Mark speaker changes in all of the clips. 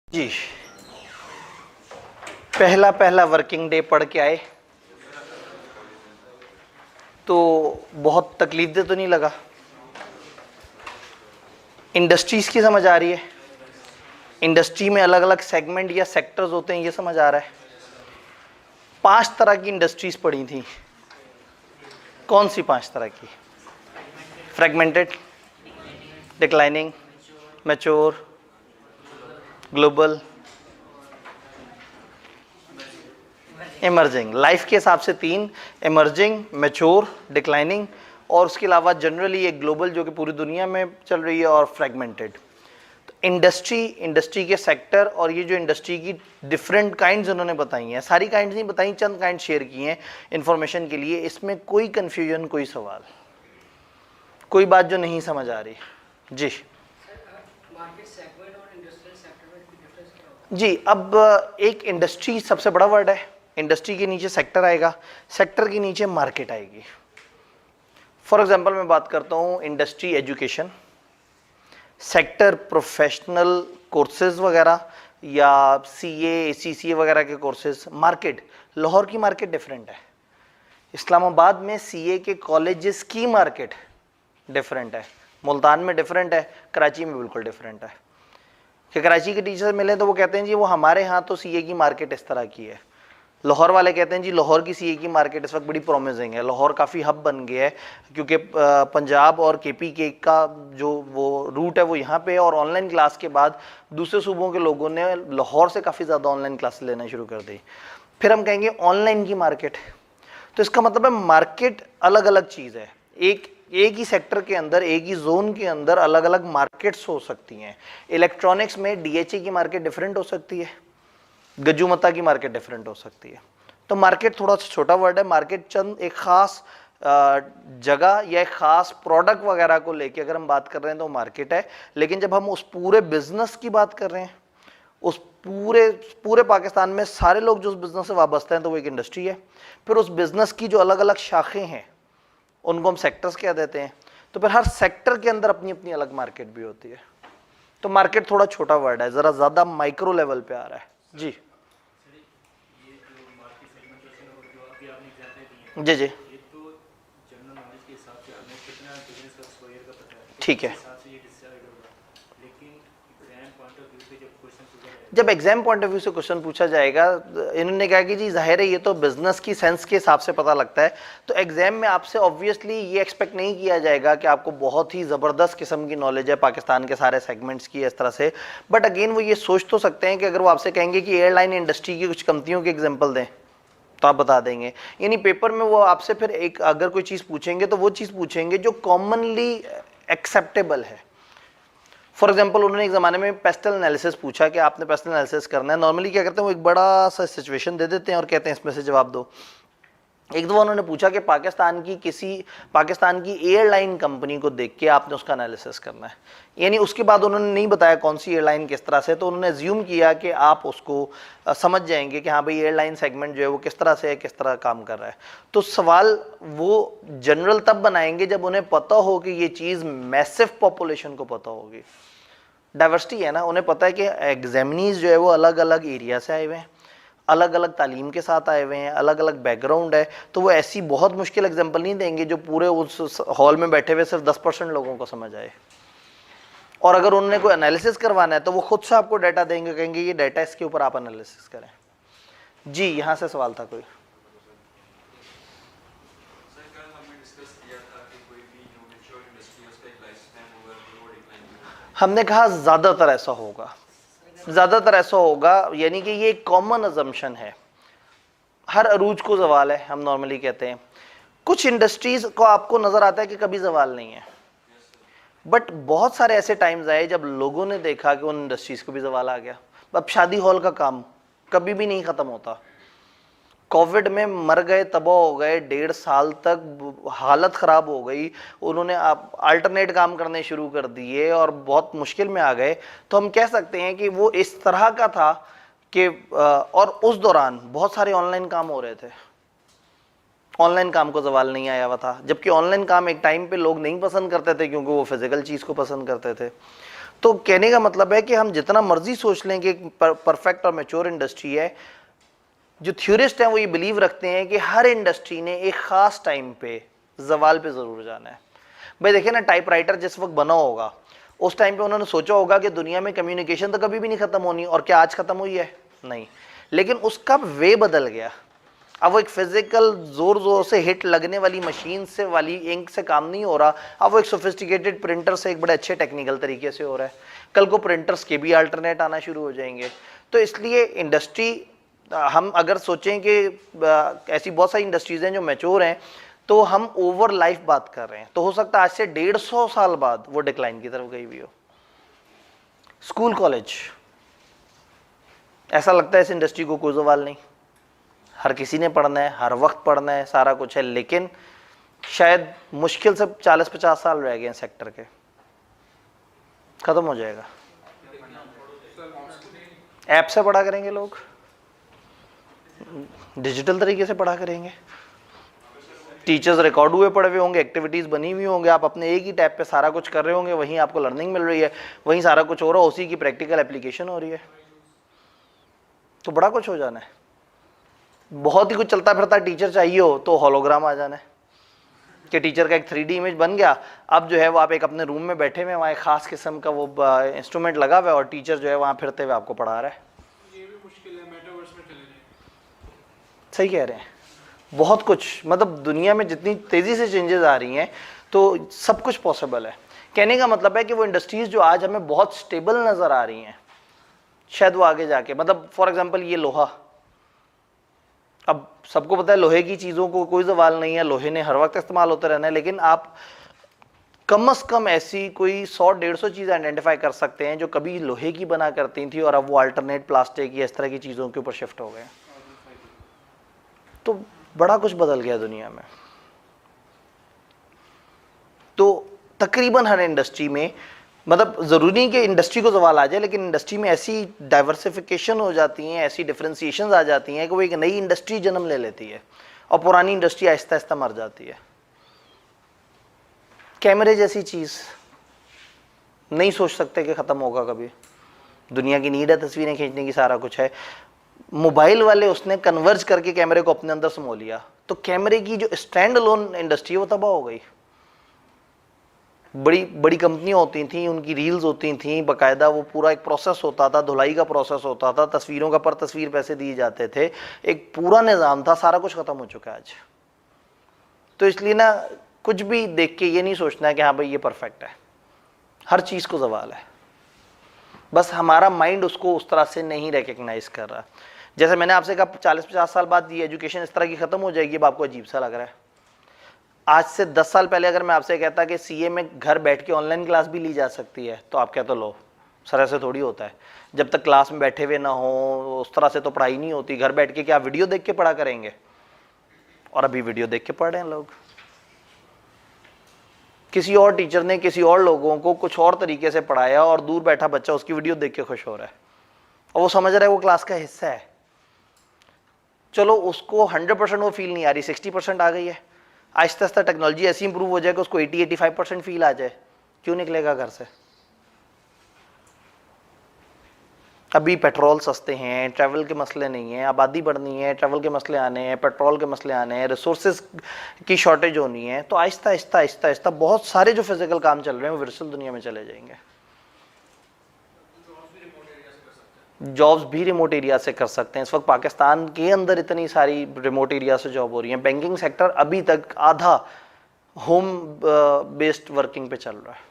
Speaker 1: जी, पहला working day पढ़ के आए तो बहुत तकलीफ दे तो नहीं लगा। इंडस्ट्रीज की समझ आ रही है, इंडस्ट्री में अलग अलग सेगमेंट या सेक्टर्स होते हैं, ये समझ आ रहा है। 5 तरह की इंडस्ट्रीज पढ़ी थी। कौन सी 5 तरह की? Fragmented, declining, mature, global, emerging. Life के हिसाब से 3, इमर्जिंग, मैच्योर, डिक्लाइनिंग, और उसके अलावा जनरली एक ग्लोबल जो कि पूरी दुनिया में चल रही है, और फ्रेगमेंटेड। तो इंडस्ट्री के सेक्टर और ये जो इंडस्ट्री की डिफरेंट काइंड्स उन्होंने बताई हैं, सारी काइंड्स नहीं बताई, चंद काइंड शेयर की हैं इंफॉर्मेशन के लिए। इसमें कोई कंफ्यूजन, कोई सवाल, कोई बात जो नहीं समझ आ रही? जी जी, अब एक इंडस्ट्री सबसे बड़ा वर्ड है, इंडस्ट्री के नीचे सेक्टर आएगा, सेक्टर के नीचे मार्केट आएगी। फॉर एग्जांपल मैं बात करता हूँ industry education, sector professional courses वगैरह या सीए सीसीए वगैरह के कोर्सेज। मार्केट, लाहौर की मार्केट डिफरेंट है, इस्लामाबाद में सीए के कॉलेजेस की मार्केट डिफरेंट है, मुल्तान में डिफरेंट है, कराची में बिल्कुल डिफरेंट है। कि कराची के टीचर मिले तो वो कहते हैं जी वो हमारे यहाँ तो सीए की मार्केट इस तरह की है, लाहौर वाले कहते हैं जी लाहौर की सीए की मार्केट इस वक्त बड़ी प्रोमिसिंग है, लाहौर काफ़ी हब बन गया है क्योंकि पंजाब और केपी के का जो वो रूट है वो यहाँ पे है, और ऑनलाइन क्लास के बाद दूसरे सूबों के लोगों ने लाहौर से काफ़ी ज़्यादा ऑनलाइन क्लास लेना शुरू कर दी। फिर हम कहेंगे ऑनलाइन की मार्केट, तो इसका मतलब है मार्केट अलग अलग चीज़ है। एक ही सेक्टर के अंदर, एक ही जोन के अंदर अलग अलग मार्केट्स हो सकती हैं। इलेक्ट्रॉनिक्स में डीएचए की मार्केट डिफरेंट हो सकती है, गजुमता की मार्केट डिफरेंट हो सकती है। तो मार्केट थोड़ा छोटा वर्ड है, मार्केट चंद एक खास जगह या एक खास प्रोडक्ट वगैरह को लेके अगर हम बात कर रहे हैं तो मार्केट है। लेकिन जब हम उस पूरे बिजनेस की बात कर रहे हैं, उस पूरे पाकिस्तान में सारे लोग जो उस बिजनेस से वाबस्ते हैं, तो वो एक इंडस्ट्री है। फिर उस बिजनेस की जो अलग अलग शाखें हैं उनको हम सेक्टर्स कह देते हैं। तो फिर हर सेक्टर के अंदर अपनी अपनी अलग मार्केट भी होती है। तो मार्केट थोड़ा छोटा वर्ड है, जरा ज्यादा माइक्रो लेवल पे आ रहा है। जी जी जी, ठीक है। जब एग्जाम पॉइंट ऑफ व्यू से क्वेश्चन पूछा जाएगा, इन्होंने कहा कि जी जाहिर है ये तो बिजनेस की सेंस के हिसाब से पता लगता है, तो एग्जाम में आपसे ऑब्वियसली ये एक्सपेक्ट नहीं किया जाएगा कि आपको बहुत ही ज़बरदस्त किस्म की नॉलेज है पाकिस्तान के सारे सेगमेंट्स की इस तरह से। बट अगेन वो ये सोच तो सकते हैं कि अगर वो आपसे कहेंगे कि एयरलाइन इंडस्ट्री की कुछ कंपनियों के एग्जाम्पल दें तो आप बता देंगे। यानी पेपर में वो आपसे फिर एक अगर कोई चीज़ पूछेंगे तो वो चीज़ पूछेंगे जो कॉमनली एक्सेप्टेबल है। फॉर एग्जाम्पल उन्होंने एक ज़माने में पेस्टल एनालिसिस पूछा कि आपने पेस्टल एनालिसिस करना है। नॉर्मली क्या करते हैं, वो एक बड़ा सा सिचुएशन दे देते हैं और कहते हैं इसमें से जवाब दो। एक दफ़ा उन्होंने पूछा कि पाकिस्तान की एयरलाइन कंपनी को देख के आपने उसका एनालिसिस करना है। यानी उसके बाद उन्होंने नहीं बताया कौन सी एयरलाइन किस तरह से, तो उन्होंने एज्यूम किया कि आप उसको समझ जाएंगे कि हाँ भाई एयरलाइन सेगमेंट जो है वो किस तरह से है, किस तरह काम कर रहा है। तो सवाल वो जनरल तब बनाएंगे जब उन्हें पता हो कि ये चीज़ मैसिव पॉपुलेशन को पता होगी। डाइवर्सिटी है ना, उन्हें पता है कि एग्जामिनीज जो है वो अलग अलग एरिया से आए हुए हैं, अलग अलग तालीम के साथ आए हुए हैं, अलग अलग बैकग्राउंड है। तो वो ऐसी बहुत मुश्किल एग्जाम्पल नहीं देंगे जो पूरे उस हॉल में बैठे हुए सिर्फ 10% लोगों को समझ आए। और अगर उन्होंने कोई एनालिसिस करवाना है तो वो खुद से आपको डाटा देंगे, कहेंगे ये डाटा इसके ऊपर आप एनालिसिस करें। जी यहाँ से सवाल था कोई? हमने कहा ज़्यादातर ऐसा होगा, ज़्यादातर ऐसा होगा, यानी कि ये एक कॉमन अजम्पशन है। हर अरूज को जवाल है, हम नॉर्मली कहते हैं। कुछ इंडस्ट्रीज को आपको नज़र आता है कि कभी जवाल नहीं है, बट बहुत सारे ऐसे टाइम्स आए जब लोगों ने देखा कि उन इंडस्ट्रीज को भी जवाल आ गया। अब शादी हॉल का काम कभी भी नहीं ख़त्म होता। कोविड में मर गए, तबाह हो गए, 1.5 साल तक हालत ख़राब हो गई, उन्होंने अल्टरनेट काम करने शुरू कर दिए और बहुत मुश्किल में आ गए। तो हम कह सकते हैं कि वो इस तरह का था कि और उस दौरान बहुत सारे ऑनलाइन काम हो रहे थे, ऑनलाइन काम को जवाल नहीं आया हुआ था। जबकि ऑनलाइन काम एक टाइम पे लोग नहीं पसंद करते थे क्योंकि वो फिजिकल चीज़ को पसंद करते थे। तो कहने का मतलब है कि हम जितना मर्जी सोच लें कि परफेक्ट और मैच्योर इंडस्ट्री है, जो थ्योरिस्ट हैं वो ये बिलीव रखते हैं कि हर इंडस्ट्री ने एक खास टाइम पे जवाल पे जरूर जाना है। भाई देखिए ना, टाइपराइटर जिस वक्त बना होगा उस टाइम पे उन्होंने सोचा होगा कि दुनिया में कम्युनिकेशन तो कभी भी नहीं खत्म होनी, और क्या आज खत्म हुई है? नहीं। लेकिन उसका वे बदल गया। अब वो एक फिजिकल जोर जोर से हिट लगने वाली मशीन से वाली इंक से काम नहीं हो रहा, अब वो एक सोफिस्टिकेटेड प्रिंटर से एक बड़े अच्छे टेक्निकल तरीके से हो रहा है। कल को प्रिंटर्स के भी अल्टरनेट आना शुरू हो जाएंगे। तो इसलिए इंडस्ट्री, हम अगर सोचें कि ऐसी बहुत सारी इंडस्ट्रीज हैं जो मैच्योर हैं, तो हम ओवर लाइफ बात कर रहे हैं, तो हो सकता है आज से 150 साल बाद वो डिक्लाइन की तरफ गई हुई हो। स्कूल कॉलेज, ऐसा लगता है इस इंडस्ट्री को कोई सवाल नहीं, हर किसी ने पढ़ना है, हर वक्त पढ़ना है, सारा कुछ है, लेकिन शायद मुश्किल से 40-50 साल रह गए हैं सेक्टर के, खत्म हो जाएगा। ऐप से पढ़ा करेंगे लोग, डिजिटल तरीके से पढ़ा करेंगे, टीचर्स रिकॉर्ड हुए पढ़े हुए होंगे, एक्टिविटीज बनी हुई होंगे, आप अपने एक ही टैब पे सारा कुछ कर रहे होंगे, वहीं आपको लर्निंग मिल रही है, वहीं सारा कुछ हो रहा है, उसी की प्रैक्टिकल एप्लीकेशन हो रही है, तो बड़ा कुछ हो जाना है। बहुत ही कुछ चलता फिरता टीचर चाहिए हो तो होलोग्राम आ जाना है कि टीचर का एक 3D इमेज बन गया। अब जो है वो आप एक अपने रूम में बैठे हुए, वहाँ एक खास किस्म का वो इंस्ट्रूमेंट लगा हुआ है और टीचर जो है वहाँ फिरते हुए आपको पढ़ा रहा है।
Speaker 2: ये भी मुश्किल है, मेटावर्स में चले जाए।
Speaker 1: सही कह रहे हैं, बहुत कुछ, मतलब दुनिया में जितनी तेजी से चेंजेस आ रही हैं तो सब कुछ पॉसिबल है। कहने का मतलब है कि वो इंडस्ट्रीज जो आज हमें बहुत स्टेबल नजर आ रही हैं, शायद वो आगे जाके, मतलब फॉर एग्जांपल ये लोहा, अब सबको पता है लोहे की चीजों को कोई सवाल नहीं है, लोहे ने हर वक्त इस्तेमाल होते रहना है, लेकिन आप कम से कम ऐसी कोई 100-150 चीज़ आइडेंटिफाई कर सकते हैं जो कभी लोहे की बना करती थी और अब वो अल्टरनेट प्लास्टिक या इस तरह की चीज़ों के ऊपर शिफ्ट हो गए। तो बड़ा कुछ बदल गया दुनिया में। तो तकरीबन हर इंडस्ट्री में, मतलब ज़रूरी नहीं कि इंडस्ट्री को सवाल आ जाए, लेकिन इंडस्ट्री में ऐसी डाइवर्सिफिकेशन हो जाती हैं, ऐसी डिफ्रेंसिएशन आ जाती हैं कि वो एक नई इंडस्ट्री जन्म ले लेती है और पुरानी इंडस्ट्री आहिस्ता आहिस्ता मर जाती है। कैमरे जैसी चीज़ नहीं सोच सकते कि ख़त्म होगा कभी, दुनिया की नीड है तस्वीरें खींचने की, सारा कुछ है। मोबाइल वाले उसने कन्वर्ज करके कैमरे को अपने अंदर समो लिया, तो कैमरे की जो स्टैंड अलोन इंडस्ट्री है वो तबाह हो गई। बड़ी बड़ी कंपनियां होती थी, उनकी रील्स होती थी, बाकायदा वो पूरा एक प्रोसेस होता था, धुलाई का प्रोसेस होता था, तस्वीरों का पर तस्वीर पैसे दिए जाते थे, एक पूरा निज़ाम था, सारा कुछ ख़त्म हो चुका है आज। तो इसलिए ना कुछ भी देख के ये नहीं सोचना है कि हाँ भाई ये परफेक्ट है, हर चीज़ को सवाल है, बस हमारा माइंड उसको उस तरह से नहीं रिकग्नाइज कर रहा। जैसे मैंने आपसे कहा 40-50 साल बाद ये एजुकेशन इस तरह की ख़त्म हो जाएगी, अब आपको अजीब सा लग रहा है। आज से 10 साल पहले अगर मैं आपसे कहता कि सीए में घर बैठ के ऑनलाइन क्लास भी ली जा सकती है, तो आप कहते लो सर ऐसे थोड़ी होता है, जब तक क्लास में बैठे हुए ना हो उस तरह से तो पढ़ाई नहीं होती, घर बैठ के क्या वीडियो देख के पढ़ा करेंगे? और अभी वीडियो देख के पढ़ रहे हैं लोग। किसी और टीचर ने किसी और लोगों को कुछ और तरीके से पढ़ाया और दूर बैठा बच्चा उसकी वीडियो देख के खुश हो रहा है और वो समझ रहा है वो क्लास का हिस्सा है। चलो उसको 100% वो फील नहीं आ रही, 60% आ गई है, आहिस्ता आहिस्ता टेक्नोलॉजी ऐसी इंप्रूव हो जाए कि उसको 80-85% फील आ जाए, क्यों निकलेगा घर से? अभी पेट्रोल सस्ते हैं, ट्रैवल के मसले नहीं हैं, आबादी बढ़नी है, ट्रैवल के मसले आने हैं, पेट्रोल के मसले आने हैं, रिसोर्सेज की शॉर्टेज होनी है, तो आहिस्ता आहिस्ता आहिस्ता आहिस्ता बहुत सारे जो फिजिकल काम चल रहे हैं वो वर्चुअल दुनिया में चले जाएंगे। जॉब्स भी रिमोट एरिया से कर सकते हैं। इस वक्त पाकिस्तान के अंदर इतनी सारी रिमोट एरिया से जॉब हो रही है। बैंकिंग सेक्टर अभी तक आधा होम बेस्ड वर्किंग पे चल रहा है।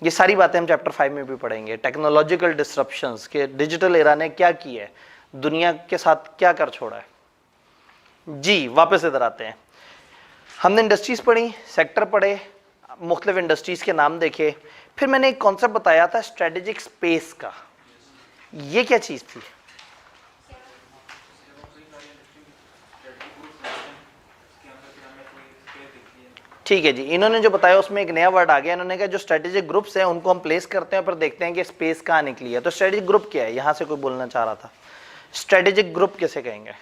Speaker 1: ये सारी बातें हम चैप्टर 5 में भी पढ़ेंगे। टेक्नोलॉजिकल डिस्ट्रप्शंस के डिजिटल एरा ने क्या किया है, दुनिया के साथ क्या कर छोड़ा है। जी वापस इधर आते हैं। हमने इंडस्ट्रीज पढ़ी, सेक्टर पढ़े, मुख्तलिफ इंडस्ट्रीज के नाम देखे, फिर मैंने एक कॉन्सेप्ट बताया था स्ट्रेटेजिक स्पेस का। ये क्या चीज थी? ठीक है जी, इन्होंने जो बताया उसमें एक नया वर्ड आ गया। इन्होंने कहा जो स्ट्रेटेजिक ग्रुप्स हैं उनको हम प्लेस करते हैं, फिर देखते हैं कि स्पेस कहाँ निकली है। तो स्ट्रेटेजिक ग्रुप क्या है, यहां से कोई बोलना चाह रहा था। स्ट्रेटेजिक ग्रुप किसे कहेंगे?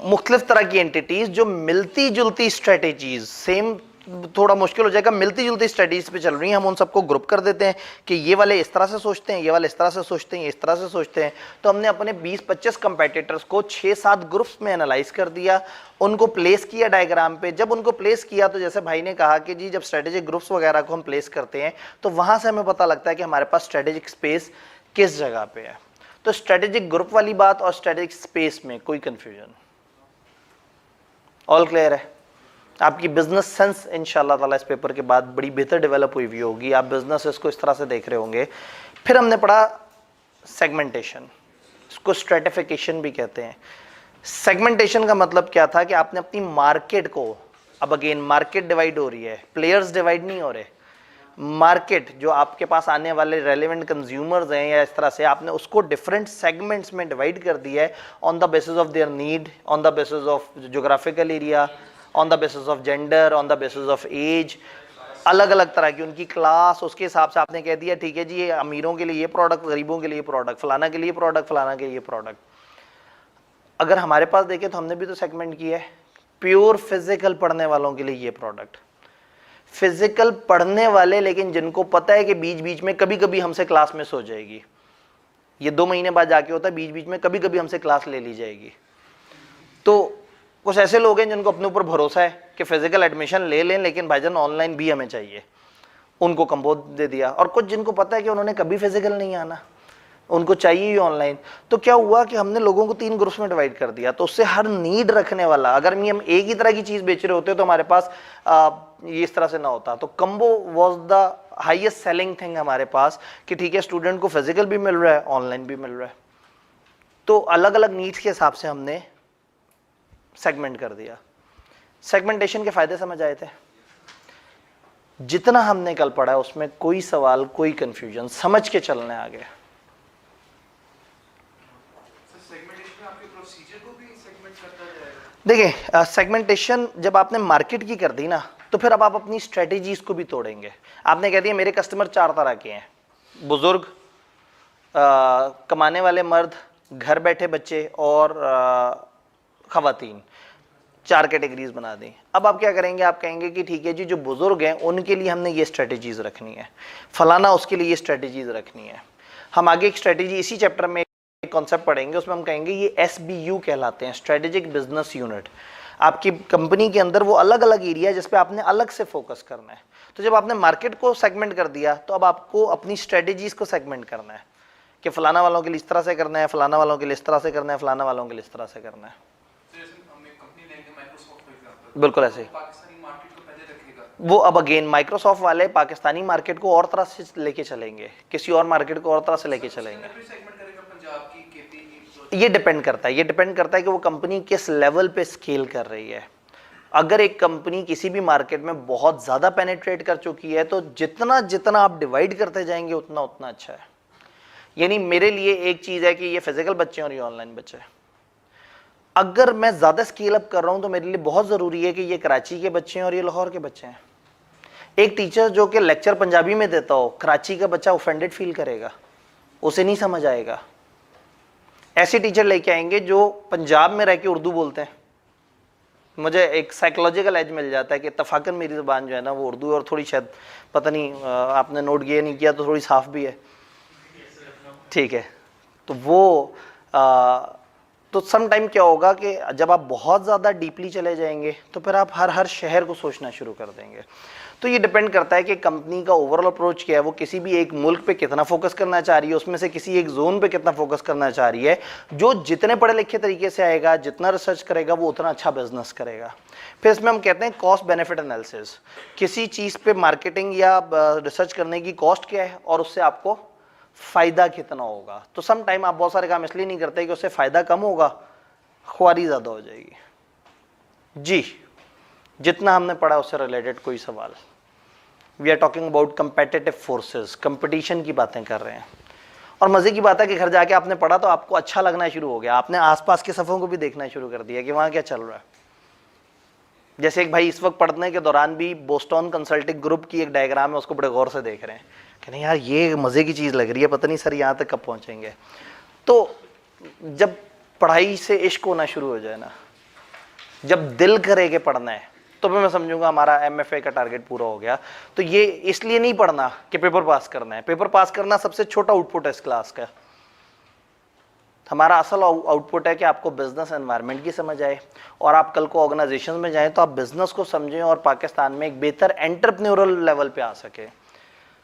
Speaker 1: मुख्तलिफ तरह की एंटिटीज जो मिलती जुलती स्ट्रेटेजीज, सेम थोड़ा मुश्किल हो जाएगा, मिलती जुलती स्ट्रेटेजीज पे चल रही हैं, हम उन सबको ग्रुप कर देते हैं कि ये वाले इस तरह से सोचते हैं, ये वाले इस तरह से सोचते हैं, ये इस तरह से सोचते हैं। तो हमने अपने 20-25 कंपेटिटर्स को 6-7 ग्रुप्स में एनालाइज कर दिया, उनको प्लेस किया डायग्राम पे। जब उनको प्लेस किया तो जैसे भाई ने कहा कि जी जब स्ट्रेटेजिक ग्रुप्स वगैरह को हम प्लेस करते हैं तो वहां से हमें पता लगता है कि हमारे पास स्ट्रेटेजिक स्पेस किस जगह पे है। तो स्ट्रेटेजिक ग्रुप वाली बात और स्ट्रेटेजिक स्पेस में कोई कंफ्यूजन? ऑल क्लियर है? आपकी बिजनेस सेंस इंशाल्लाह ताला इस पेपर के बाद बड़ी बेहतर डेवलप हुई होगी, आप बिजनेस इसको इस तरह से देख रहे होंगे। फिर हमने पढ़ा सेगमेंटेशन, इसको स्ट्रेटिफिकेशन भी कहते हैं। सेगमेंटेशन का मतलब क्या था कि आपने अपनी मार्केट को, अब अगेन मार्केट डिवाइड हो रही है, प्लेयर्स डिवाइड नहीं हो रहे, मार्केट जो आपके पास आने वाले रेलेवेंट कंज्यूमर्स हैं या इस तरह से, आपने उसको डिफरेंट सेगमेंट्स में डिवाइड कर दिया है on the basis of their need, on the basis of geographical area, on the basis of gender, on the basis of age, अलग अलग तरह की उनकी क्लास, उसके हिसाब से आपने कह दिया ठीक है जी ये अमीरों के लिए ये प्रोडक्ट, गरीबों के लिए प्रोडक्ट, फलाना के लिए प्रोडक्ट, फलाना के लिए प्रोडक्ट। अगर हमारे पास देखें तो हमने भी तो सेगमेंट किया है, प्योर फिजिकल पढ़ने वालों के लिए ये प्रोडक्ट, फिजिकल पढ़ने वाले लेकिन जिनको पता है कि बीच बीच में कभी कभी हमसे क्लास मिस हो जाएगी, ये 2 महीने बाद जाके होता है, बीच बीच में कभी कभी हमसे क्लास ले ली जाएगी। तो कुछ ऐसे लोग हैं जिनको अपने ऊपर भरोसा है कि फिजिकल एडमिशन ले लें लेकिन भाईजान ऑनलाइन भी हमें चाहिए, उनको कंबो दे दिया। और कुछ जिनको पता है कि उन्होंने कभी फिजिकल नहीं आना, उनको चाहिए ही ऑनलाइन। तो क्या हुआ कि हमने लोगों को 3 ग्रुप्स में डिवाइड कर दिया। तो उससे हर नीड रखने वाला, अगर हम एक ही तरह की चीज बेच रहे होते तो हमारे पास ये इस तरह से ना होता। तो combo was the highest selling thing हमारे पास कि ठीक है स्टूडेंट को फिजिकल भी मिल रहा है, ऑनलाइन भी मिल रहा है। तो अलग अलग नीड्स के हिसाब से हमने सेगमेंट कर दिया। सेगमेंटेशन के फायदे समझ आए थे? जितना हमने कल पढ़ा है उसमें कोई सवाल, कोई कंफ्यूजन, समझ के चलने आगे। देखिए सेगमेंटेशन जब आपने मार्केट की कर दी ना तो फिर अब आप अपनी स्ट्रेटेजीज को भी तोड़ेंगे। आपने कह दिया मेरे कस्टमर 4 तरह के हैं, बुजुर्ग, कमाने वाले मर्द, घर बैठे बच्चे और खवातीन, 4 कैटेगरीज बना दी। अब आप क्या करेंगे, आप कहेंगे कि ठीक है जी जो बुजुर्ग हैं उनके लिए हमने ये स्ट्रेटेजीज रखनी है, फलाना उसके लिए ये स्ट्रेटेजीज रखनी है। हम आगे एक स्ट्रेटेजी इसी चैप्टर में कॉन्सेप्ट पढ़ेंगे, उसमें हम कहेंगे ये SBU कहलाते हैं, स्ट्रेटेजिक बिजनेस यूनिट। आपकी कंपनी के अंदर वो अलग अलग एरिया है जिस पे आपने अलग से फोकस करना है। तो जब आपने मार्केट को सेगमेंट कर दिया तो अब आपको अपनी स्ट्रेटेजीज को सेगमेंट करना है कि फलाना वालों के लिए इस तरह से करना है, फलाना वालों के लिए इस तरह से करना है, फलाना वालों के लिए इस तरह से करना है। बिल्कुल ऐसे वो अब अगेन माइक्रोसॉफ्ट वाले पाकिस्तानी मार्केट को और तरह से लेके चलेंगे, किसी और मार्केट को और तरह से लेके चलेंगे। ये डिपेंड करता है, ये डिपेंड करता है कि वो कंपनी किस लेवल पे स्केल कर रही है। अगर एक कंपनी किसी भी मार्केट में बहुत ज्यादा पेनिट्रेट कर चुकी है तो जितना जितना आप डिवाइड करते जाएंगे उतना उतना अच्छा है। यानी मेरे लिए एक चीज है कि ये फिजिकल बच्चे और ये ऑनलाइन बच्चे। अगर मैं ज्यादा स्केल अप कर रहा हूं तो मेरे लिए बहुत जरूरी है कि ये कराची के बच्चे हैं और ये लाहौर के बच्चे हैं। एक टीचर जो कि लेक्चर पंजाबी में देता हो, कराची का बच्चा ऑफेंडेड फील करेगा, उसे नहीं समझ आएगा। ऐसे टीचर लेके आएंगे जो पंजाब में रह के उर्दू बोलते हैं, मुझे एक साइकोलॉजिकल एज मिल जाता है कि इत्तफाकन मेरी ज़बान जो है ना वो उर्दू है और थोड़ी शायद पता नहीं आपने नोट किया नहीं किया तो थोड़ी साफ भी है, ठीक है। तो वो तो सम टाइम क्या होगा कि जब आप बहुत ज़्यादा डीपली चले जाएंगे तो फिर आप हर शहर को सोचना शुरू कर देंगे। तो ये डिपेंड करता है कि कंपनी का ओवरऑल अप्रोच क्या है, वो किसी भी एक मुल्क पे कितना फोकस करना चाह रही है, उसमें से किसी एक जोन पे कितना फोकस करना चाह रही है। जो जितने पढ़े लिखे तरीके से आएगा, जितना रिसर्च करेगा, वो उतना अच्छा बिजनेस करेगा। फिर इसमें हम कहते हैं कॉस्ट बेनिफिट एनालिसिस, किसी चीज़ पे मार्केटिंग या रिसर्च करने की कॉस्ट क्या है और उससे आपको फ़ायदा कितना होगा। तो सम टाइम आप बहुत सारे काम इसलिए नहीं करते कि उससे फ़ायदा कम होगा, ख्वारी ज़्यादा हो जाएगी। जी जितना हमने पढ़ा उससे रिलेटेड कोई सवाल? We are talking about competitive forces, competition की बातें कर रहे हैं। और मज़े की बात है कि घर जाके आपने पढ़ा तो आपको अच्छा लगना शुरू हो गया, आपने आसपास के सफ़ों को भी देखना शुरू कर दिया कि वहाँ क्या चल रहा है। जैसे एक भाई इस वक्त पढ़ने के दौरान भी बोस्टन कंसल्टिंग ग्रुप की एक डायग्राम है, उसको बड़े गौर से देख रहे हैं कि नहीं यार ये मज़े की चीज़ लग रही है, पता नहीं सर यहाँ तक कब पहुँचेंगे। तो जब पढ़ाई से इश्क होना शुरू हो जाए ना जब दिल करे के पढ़ना है तो मैं समझूंगा हमारा MFA का टारगेट पूरा हो गया। तो ये इसलिए नहीं पढ़ना कि पेपर पास करना है, पेपर पास करना सबसे छोटा आउटपुट है इस क्लास का। हमारा असल आउटपुट है कि आपको बिजनेस एनवायरनमेंट की समझ आए और आप कल को ऑर्गेनाइजेशन में जाएं तो आप बिजनेस को समझें और पाकिस्तान में एक बेहतर एंटरप्रेन्योरल लेवल पे आ सके।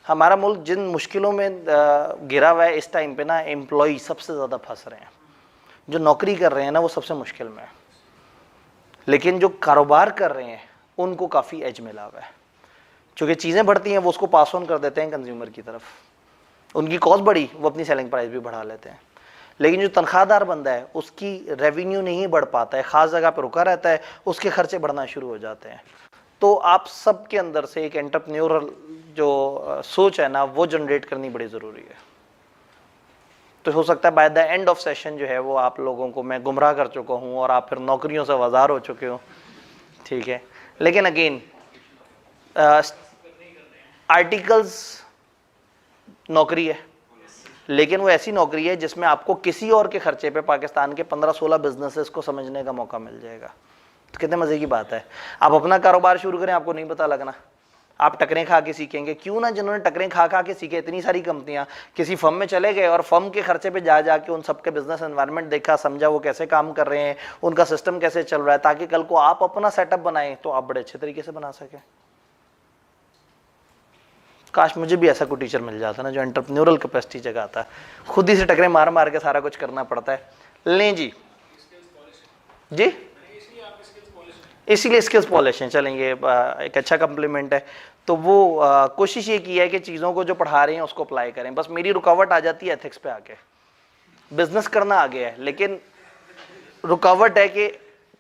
Speaker 1: हमारा मुल्क जिन मुश्किलों में गिरा हुआ है इस टाइम पे ना, एम्प्लॉय सबसे ज़्यादा फंस रहे हैं, जो नौकरी कर रहे हैं ना वो सबसे मुश्किल में है, लेकिन जो कारोबार कर रहे हैं उनको काफ़ी एज मिला हुआ है। चूँकि चीज़ें बढ़ती हैं वो उसको पास ऑन कर देते हैं कंज्यूमर की तरफ, उनकी कॉस्ट बढ़ी वो अपनी सेलिंग प्राइस भी बढ़ा लेते हैं, लेकिन जो तनख्वाहदार बंदा है उसकी रेवेन्यू नहीं बढ़ पाता है, ख़ास जगह पर रुका रहता है, उसके खर्चे बढ़ना शुरू हो जाते हैं। तो आप सब के अंदर से एक एंटरप्रेन्योरल जो सोच है ना वो जनरेट करनी बड़ी ज़रूरी है। तो हो सकता है by the end of session जो है वो आप लोगों को मैं गुमराह कर चुका हूँ और आप फिर नौकरियों से वज़ार हो चुके हो, ठीक है। लेकिन अगेन आर्टिकल्स नौकरी है, लेकिन वो ऐसी नौकरी है जिसमें आपको किसी और के खर्चे पे पाकिस्तान के 15-16 बिजनेसेस को समझने का मौका मिल जाएगा। तो कितने मज़े की बात है। आप अपना कारोबार शुरू करें, आपको नहीं पता लगना, आप टकरें खा के सीखेंगे। क्यों ना जिन्होंने टकरें खा खा के सीखे, इतनी सारी कंपनियां किसी फर्म में चले गए और फर्म के खर्चे पे जा जाके उन सबके बिजनेस एनवायरनमेंट देखा, समझा वो कैसे काम कर रहे हैं, उनका सिस्टम कैसे चल रहा है, ताकि कल को आप अपना सेटअप बनाएं तो आप बड़े अच्छे तरीके से बना सकें। काश मुझे भी ऐसा कोई टीचर मिल जाता ना जो एंटरप्रेन्योरल कैपेसिटी जगाता है। खुद ही से टकरे मार मार के सारा कुछ करना पड़ता है। लें जी जी, इसीलिए स्किल्स पॉलिश हैं। चलेंगे, एक अच्छा कम्प्लीमेंट है। तो वो कोशिश ये की है कि चीज़ों को जो पढ़ा रहे हैं उसको अप्लाई करें। बस मेरी रुकावट आ जाती है एथिक्स पे आके। बिजनेस करना आगे है, लेकिन रुकावट है कि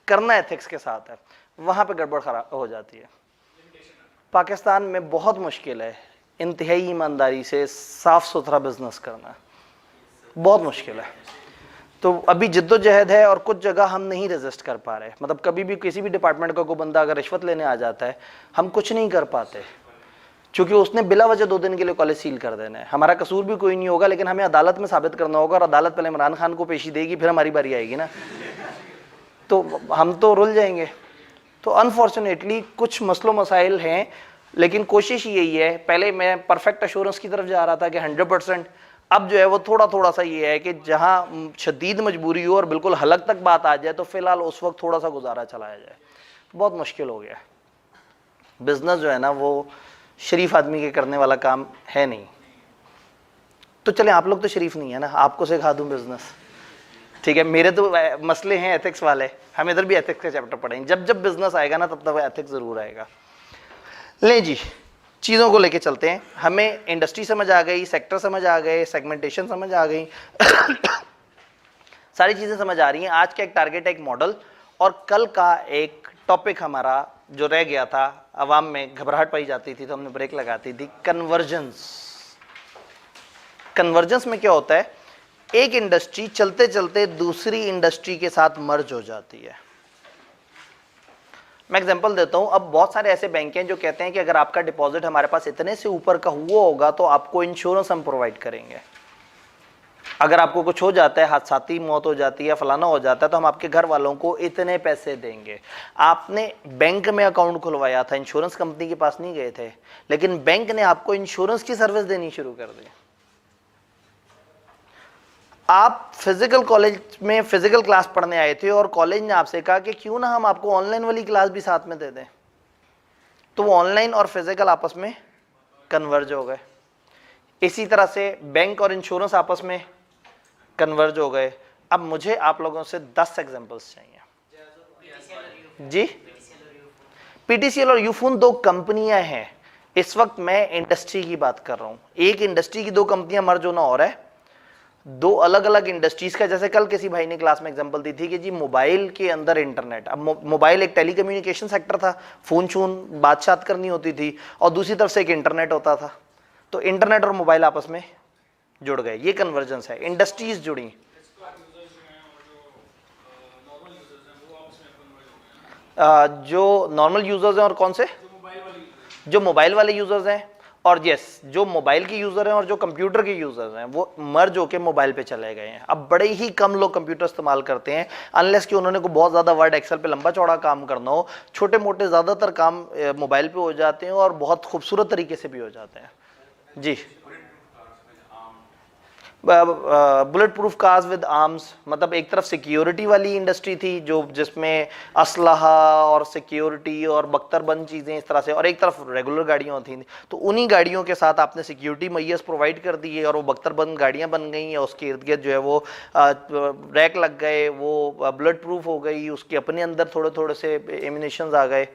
Speaker 1: करना एथिक्स के साथ है, वहाँ पे गड़बड़ खराब हो जाती है। पाकिस्तान में बहुत मुश्किल है इंतहाई ईमानदारी से साफ़ सुथरा बिजनेस करना, बहुत मुश्किल है। तो अभी जिद्दोजहद है और कुछ जगह हम नहीं रेजिस्ट कर पा रहे। मतलब कभी भी किसी भी डिपार्टमेंट का कोई बंदा अगर रिश्वत लेने आ जाता है, हम कुछ नहीं कर पाते, क्योंकि उसने बिला वजह 2 दिन के लिए कॉलेज सील कर देना है। हमारा कसूर भी कोई नहीं होगा, लेकिन हमें अदालत में साबित करना होगा और अदालत पहले इमरान खान को पेशी देगी, फिर हमारी बारी आएगी ना, तो हम तो रुल जाएंगे। तो अनफॉर्चुनेटली कुछ मसलों मसाइल हैं, लेकिन कोशिश यही है। पहले मैं परफेक्ट एश्योरेंस की तरफ जा रहा था कि 100%, अब जो है वो थोड़ा थोड़ा सा ये है कि जहाँ शदीद मजबूरी हो और बिल्कुल हलक तक बात आ जाए तो फिलहाल उस वक्त थोड़ा सा गुजारा चलाया जाए। बहुत मुश्किल हो गया। बिजनेस जो है ना वो शरीफ आदमी के करने वाला काम है नहीं। तो चलें, आप लोग तो शरीफ नहीं है ना, आपको सिखा दूँ बिजनेस, ठीक है। मेरे तो मसले हैं एथिक्स वाले, हम इधर भी एथिक्स का चैप्टर पढ़ेंगे। जब जब बिजनेस आएगा ना तब तक एथिक्स ज़रूर आएगा। ले जी, चीज़ों को लेके चलते हैं। हमें इंडस्ट्री समझ आ गई, सेक्टर समझ आ गए, सेगमेंटेशन समझ आ गई सारी चीज़ें समझ आ रही हैं। आज का एक टारगेट है एक मॉडल, और कल का एक टॉपिक हमारा जो रह गया था, अवाम में घबराहट पाई जाती थी तो हमने ब्रेक लगाती थी, कन्वर्जेंस। कन्वर्जेंस में क्या होता है, एक इंडस्ट्री चलते चलते दूसरी इंडस्ट्री के साथ मर्ज हो जाती है। मैं एग्जांपल देता हूं। अब बहुत सारे ऐसे बैंक हैं जो कहते हैं कि अगर आपका डिपॉजिट हमारे पास इतने से ऊपर का हुआ होगा तो आपको इंश्योरेंस हम प्रोवाइड करेंगे। अगर आपको कुछ हो जाता है, हादसाती मौत हो जाती है, फलाना हो जाता है, तो हम आपके घर वालों को इतने पैसे देंगे। आपने बैंक में अकाउंट खुलवाया था, इंश्योरेंस कंपनी के पास नहीं गए थे, लेकिन बैंक ने आपको इंश्योरेंस की सर्विस देनी शुरू कर दी। आप फिजिकल कॉलेज में फिजिकल क्लास पढ़ने आए थे और कॉलेज ने आपसे कहा कि क्यों ना हम आपको ऑनलाइन वाली क्लास भी साथ में दे दें, तो वो ऑनलाइन और फिजिकल आपस में कन्वर्ज हो गए। इसी तरह से बैंक और इंश्योरेंस आपस में कन्वर्ज हो गए। अब मुझे आप लोगों से 10 एग्जांपल्स चाहिए जी। पीटीसीएल और यूफोन 2 कंपनियां हैं। इस वक्त मैं इंडस्ट्री की बात कर रहा हूं। एक इंडस्ट्री की 2 कंपनियां मर्ज होना और है, 2 अलग अलग इंडस्ट्रीज का। जैसे कल किसी भाई ने क्लास में एग्जांपल दी थी कि जी मोबाइल के अंदर इंटरनेट। अब मोबाइल एक टेलीकम्युनिकेशन सेक्टर था, फोन शून बातचीत करनी होती थी, और दूसरी तरफ से एक इंटरनेट होता था। तो इंटरनेट और मोबाइल आपस में जुड़ गए, ये कन्वर्जेंस है, इंडस्ट्रीज जुड़ी। जो नॉर्मल यूजर्स हैं और कौन से, जो मोबाइल वाले यूजर्स हैं और यस, जो मोबाइल के यूज़र हैं और जो कंप्यूटर के यूज़र हैं वो मर्ज होके मोबाइल पे चले गए हैं। अब बड़े ही कम लोग कंप्यूटर इस्तेमाल करते हैं, अनलेस कि उन्होंने को बहुत ज़्यादा वर्ड एक्सेल पे लंबा चौड़ा काम करना हो। छोटे मोटे ज़्यादातर काम मोबाइल पे हो जाते हैं और बहुत खूबसूरत तरीके से भी हो जाते हैं। जी, bullet proof cars with arms, मतलब एक तरफ सिक्योरिटी वाली इंडस्ट्री थी जो जिसमें असलहा और सिक्योरिटी और बख्तरबंद चीज़ें इस तरह से, और एक तरफ रेगुलर गाड़ियाँ थी। तो उन्हीं गाड़ियों के साथ आपने सिक्योरिटी मैयर्स प्रोवाइड कर दिए और वो बख्तरबंद गाड़ियाँ बन गई, और उसके इर्द गिर्द जो है वो रैक लग गए, वो बुलेट प्रूफ हो गई, उसके अपने अंदर थोड़े थोड़े से एमिनेशंस आ गए।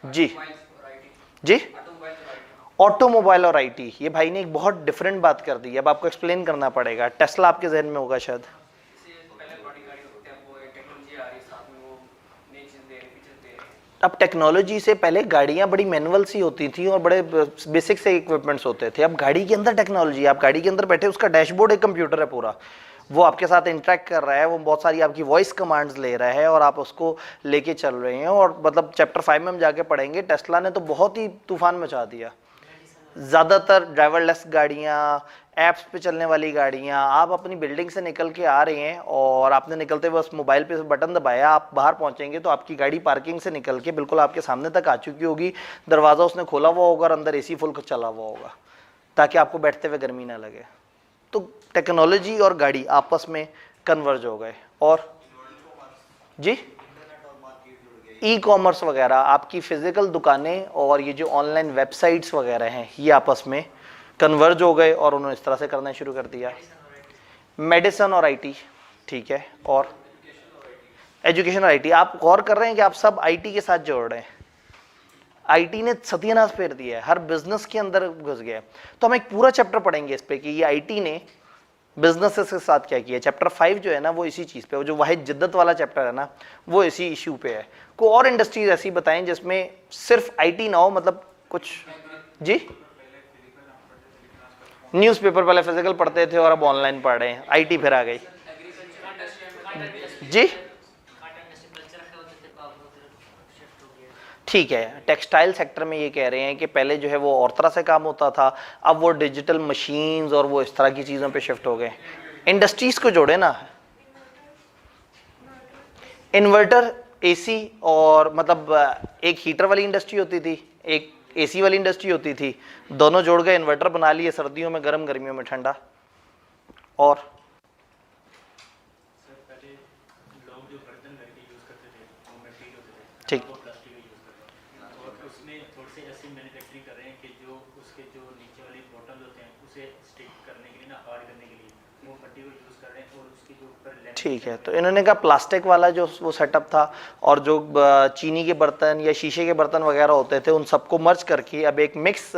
Speaker 1: जी जी, ऑटोमोबाइल और आईटी, ये भाई ने एक बहुत डिफरेंट बात कर दी। अब आपको एक्सप्लेन करना पड़ेगा। टेस्ला आपके जहन में होगा शायद। अब टेक्नोलॉजी से पहले गाड़ियां बड़ी मैनुअल सी होती थी और बड़े बेसिक से इक्विपमेंट्स होते थे। अब गाड़ी के अंदर टेक्नोलॉजी, आप गाड़ी के अंदर बैठे, उसका डैशबोर्ड एक कंप्यूटर है पूरा, वो आपके साथ इंटरेक्ट कर रहा है, वो बहुत सारी आपकी वॉइस कमांड्स ले रहा है और आप उसको लेके चल रहे हैं। और मतलब चैप्टर 5 में हम जाके पढ़ेंगे, टेस्ला ने तो बहुत ही तूफान मचा दिया। ज़्यादातर ड्राइवरलेस गाड़ियाँ, ऐप्स पे चलने वाली गाड़ियाँ, आप अपनी बिल्डिंग से निकल के आ रहे हैं और आपने निकलते बस मोबाइल पे बटन दबाया, आप बाहर पहुंचेंगे तो आपकी गाड़ी पार्किंग से निकल के बिल्कुल आपके सामने तक आ चुकी होगी। दरवाज़ा उसने खोला हुआ होगा और अंदर एसी फुल चला हुआ होगा ताकि आपको बैठते हुए गर्मी ना लगे। तो टेक्नोलॉजी और गाड़ी आपस में कन्वर्ज हो गए। और जी, ई कॉमर्स वगैरह, आपकी फिजिकल दुकानें और ये जो ऑनलाइन वेबसाइट्स वगैरह हैं ये आपस में कन्वर्ज हो गए और उन्होंने इस तरह से करना शुरू कर दिया। मेडिसिन और आईटी, ठीक है, और एजुकेशन और आईटी। आप गौर कर रहे हैं कि आप सब आईटी के साथ जोड़ रहे हैं। आईटी ने सत्यानाश फेर दिया है, हर बिजनेस के अंदर घुस गया है। तो हम एक पूरा चैप्टर पढ़ेंगे इस पे कि ये आईटी ने बिजनेसेस के साथ क्या किया। चैप्टर 5 जो है ना वो इसी चीज़ पे, वो जो वाहिद जिद्दत वाला चैप्टर है ना वो इसी इशू पे है। को और इंडस्ट्रीज ऐसी बताएं जिसमें सिर्फ आईटी ना हो, मतलब कुछ। जी, न्यूज़पेपर पहले फिजिकल पढ़ते थे और अब ऑनलाइन पढ़ रहे हैं, आईटी फिर आ गई। जी, ठीक है, टेक्सटाइल सेक्टर में ये कह रहे हैं कि पहले जो है वो और तरह से काम होता था, अब वो डिजिटल मशीन्स और वो इस तरह की चीज़ों पे शिफ्ट हो गए। इंडस्ट्रीज को जोड़े ना, इन्वर्टर, एसी, और मतलब एक हीटर वाली इंडस्ट्री होती थी, एक एसी वाली इंडस्ट्री होती थी, दोनों जोड़ गए, इन्वर्टर बना लिए, सर्दियों में गर्म, गर्मियों में ठंडा। और ठीक, ठीक है। तो इन्होंने कहा प्लास्टिक वाला जो वो सेटअप था और जो चीनी के बर्तन या शीशे के बर्तन वगैरह होते थे उन सबको मर्ज करके अब एक मिक्स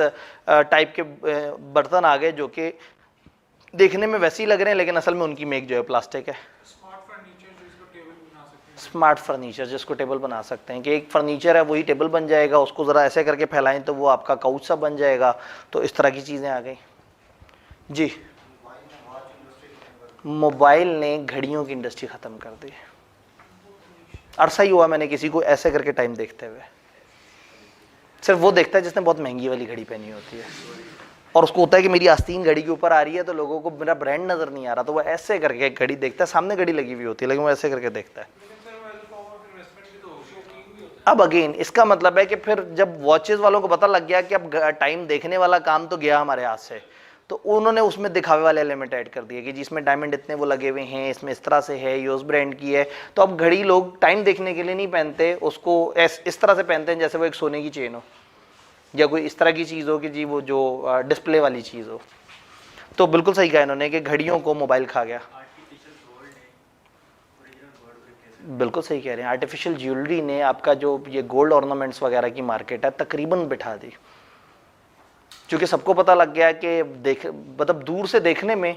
Speaker 1: टाइप के बर्तन आ गए जो कि देखने में वैसे ही लग रहे हैं लेकिन असल में उनकी मेक जो है प्लास्टिक है। स्मार्ट फर्नीचर जिसको टेबल बना सकते हैं कि एक फर्नीचर है वही टेबल बन जाएगा, उसको ज़रा ऐसे करके फैलाएं तो वो आपका काउच सा बन जाएगा। तो इस तरह की चीज़ें आ गई। जी, मोबाइल ने घड़ियों की इंडस्ट्री ख़त्म कर दी। अरसा ही हुआ मैंने किसी को ऐसे करके टाइम देखते हुए, सिर्फ वो देखता है जिसने बहुत महंगी वाली घड़ी पहनी होती है और उसको होता है कि मेरी आस्तीन घड़ी के ऊपर आ रही है तो लोगों को मेरा ब्रांड नज़र नहीं आ रहा, तो वो ऐसे करके घड़ी देखता है, सामने घड़ी लगी हुई होती है लेकिन वो ऐसे करके देखता है। अब अगेन इसका मतलब है कि फिर जब वॉचेस वालों को पता लग गया कि अब टाइम देखने वाला काम तो गया हमारे हाथ से, तो उन्होंने उसमें दिखावे वाले एलिमेंट ऐड कर दिए कि जिसमें डायमंड इतने वो लगे हुए हैं, इसमें इस तरह से है, ये उस ब्रांड की है। तो अब घड़ी लोग टाइम देखने के लिए नहीं पहनते, उसको इस तरह से पहनते हैं जैसे वो एक सोने की चेन हो या कोई इस तरह की चीज़ हो कि जी वो जो डिस्प्ले वाली चीज़ हो। तो बिल्कुल सही कहा इन्होंने कि घड़ियों को मोबाइल खा गया। बिल्कुल सही कह रहे हैं, आर्टिफिशियल ज्वेलरी ने आपका जो ये गोल्ड ऑर्नामेंट्स वगैरह की मार्केट है तकरीबन बिठा दी, क्योंकि सबको पता लग गया कि देख मतलब दूर से देखने में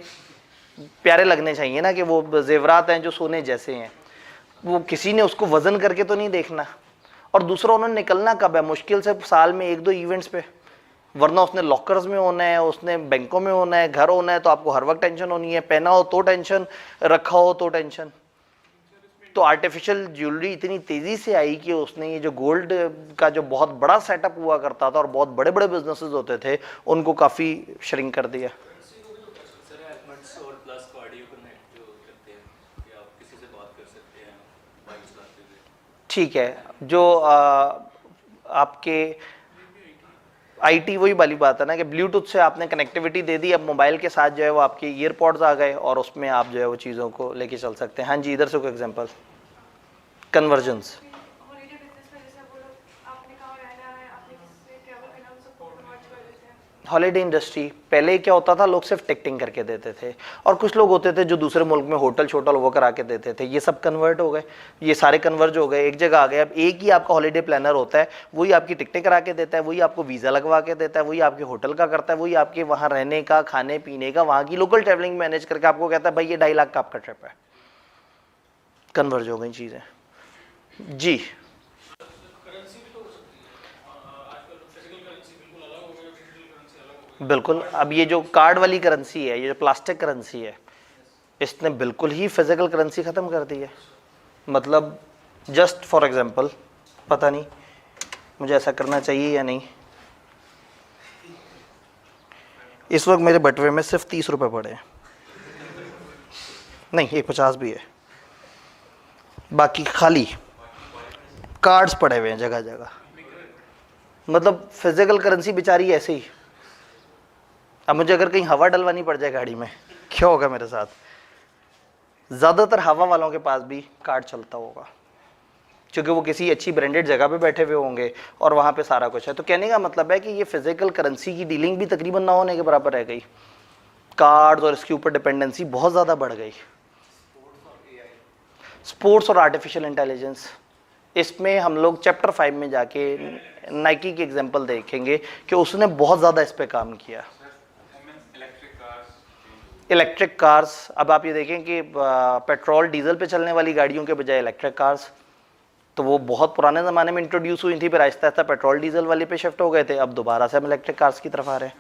Speaker 1: प्यारे लगने चाहिए ना कि वो जेवरात हैं जो सोने जैसे हैं, वो किसी ने उसको वजन करके तो नहीं देखना। और दूसरा उन्होंने निकलना कब है, मुश्किल से साल में 1-2 इवेंट्स पे, वरना उसने लॉकर्स में होना है, उसने बैंकों में होना है, घर होना है, तो आपको हर वक्त टेंशन होनी है, पहना हो तो टेंशन, रखा हो तो टेंशन। तो आर्टिफिशियल ज्वेलरी इतनी तेजी से आई कि उसने ये जो गोल्ड का जो बहुत बड़ा सेटअप हुआ करता था और बहुत बड़े बड़े बिजनेसेस होते थे उनको काफी श्रिंक कर दिया।
Speaker 3: सर एडमंड्स और प्लस को ऑडियो कनेक्ट जो करते हैं कि आप किसी से बात कर सकते हैं बाइक चलाते हुए।
Speaker 1: ठीक है, जो आपके आईटी वही वाली बात है ना कि ब्लूटूथ से आपने कनेक्टिविटी दे दी, अब मोबाइल के साथ जो है वो आपके ईयरपॉड्स आ गए और उसमें आप जो है वो चीज़ों को लेके चल सकते हैं। हाँ जी, इधर से कोई एग्जांपल कन्वर्जेंस।
Speaker 4: हॉलीडे बिजनेस में जैसे वो लोग आपने कहा रहना है, आपने किसी से ट्रैवल करना, उन सबको कन्वर्ट कर देते हैं।
Speaker 1: हॉलीडे इंडस्ट्री पहले क्या होता था, लोग सिर्फ टिकटिंग करके देते थे और कुछ लोग होते थे जो दूसरे मुल्क में होटल छोटल वो करा के देते थे। ये सब कन्वर्ट हो गए, ये सारे कन्वर्ज हो गए, एक जगह आ गए। अब एक ही आपका हॉलीडे प्लानर होता है, वही आपकी टिकटें करा के देता है, वही आपको वीज़ा लगवा के देता है, वही आपके होटल का करता है, वही आपके वहाँ रहने का, खाने पीने का, वहाँ की लोकल ट्रैवलिंग मैनेज करके आपको कहता है भाई ये 2.5 लाख का आपका ट्रिप है। कन्वर्ज हो गई चीज़ें जी।
Speaker 2: करेंसी भी तो हो सकती है, आजकल फिजिकल करेंसी बिल्कुल अलग हो गई और डिजिटल करेंसी अलग हो गई।
Speaker 1: बिल्कुल, अब ये जो कार्ड वाली करेंसी है, ये जो प्लास्टिक करेंसी है, इसने बिल्कुल ही फिजिकल करेंसी ख़त्म कर दी है। मतलब जस्ट फॉर एग्जांपल, पता नहीं मुझे ऐसा करना चाहिए या नहीं, इस वक्त मेरे बटवे में सिर्फ 30 रुपये पड़े हैं, नहीं एक 50 भी है, बाकी खाली कार्ड्स पड़े हुए हैं जगह जगह। मतलब फिजिकल करेंसी बेचारी ऐसे ही। अब मुझे अगर कहीं हवा डलवानी पड़ जाए गाड़ी में, क्या होगा मेरे साथ? ज़्यादातर हवा वालों के पास भी कार्ड चलता होगा क्योंकि वो किसी अच्छी ब्रांडेड जगह पे बैठे हुए होंगे और वहाँ पे सारा कुछ है। तो कहने का मतलब है कि ये फिजिकल करेंसी की डीलिंग भी तकरीबन ना होने के बराबर रह गई। कार्ड्स और इसके ऊपर डिपेंडेंसी बहुत ज़्यादा बढ़ गई। स्पोर्ट्स और आर्टिफिशियल इंटेलिजेंस, इसमें हम लोग चैप्टर 5 में जाके नाइकी की एग्जांपल देखेंगे कि उसने बहुत ज़्यादा इस पे काम किया। इलेक्ट्रिक कार्स, अब आप ये देखें कि पेट्रोल डीजल पे चलने वाली गाड़ियों के बजाय इलेक्ट्रिक कार्स, तो वो बहुत पुराने ज़माने में इंट्रोड्यूस हुई थी, फिर आहिस्ता आहिस्ता पेट्रोल डीजल वाले पे शिफ्ट हो गए थे, अब दोबारा से हम इलेक्ट्रिक कार्स की तरफ आ रहे हैं।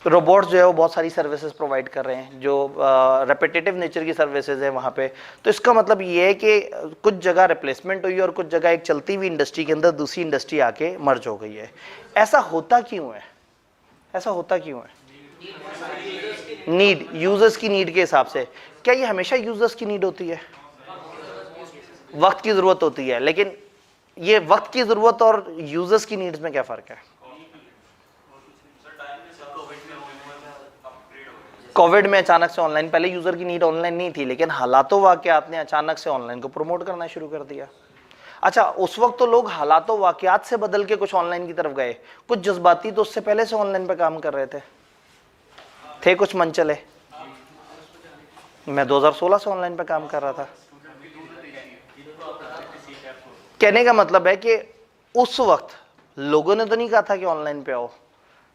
Speaker 1: रोबोट्स जो है वो बहुत सारी सर्विसेज प्रोवाइड कर रहे हैं जो रेपिटेटिव नेचर की सर्विसेज है वहाँ पे। तो इसका मतलब ये है कि कुछ जगह रिप्लेसमेंट हुई और कुछ जगह एक चलती हुई इंडस्ट्री के अंदर दूसरी इंडस्ट्री आके मर्ज हो गई है। ऐसा होता क्यों है? ऐसा होता क्यों है? नीड, यूजर्स की नीड के हिसाब से। क्या ये हमेशा यूजर्स की नीड होती है? वक्त की ज़रूरत होती है, लेकिन ये वक्त की ज़रूरत और यूजर्स की नीड्स में क्या फ़र्क है? कोविड में अचानक से ऑनलाइन, पहले यूज़र की नीड ऑनलाइन नहीं थी, लेकिन हालातों वाक़यात ने अचानक से ऑनलाइन को प्रमोट करना शुरू कर दिया। अच्छा, उस वक्त तो लोग हालातों वाक़यात से बदल के कुछ ऑनलाइन की तरफ गए, कुछ जज्बाती तो उससे पहले से ऑनलाइन पे काम कर रहे थे कुछ मन चले। मैं 2016 से ऑनलाइन पे काम कर रहा था। कहने का मतलब है कि उस वक्त लोगों ने तो नहीं कहा था कि ऑनलाइन पे आओ,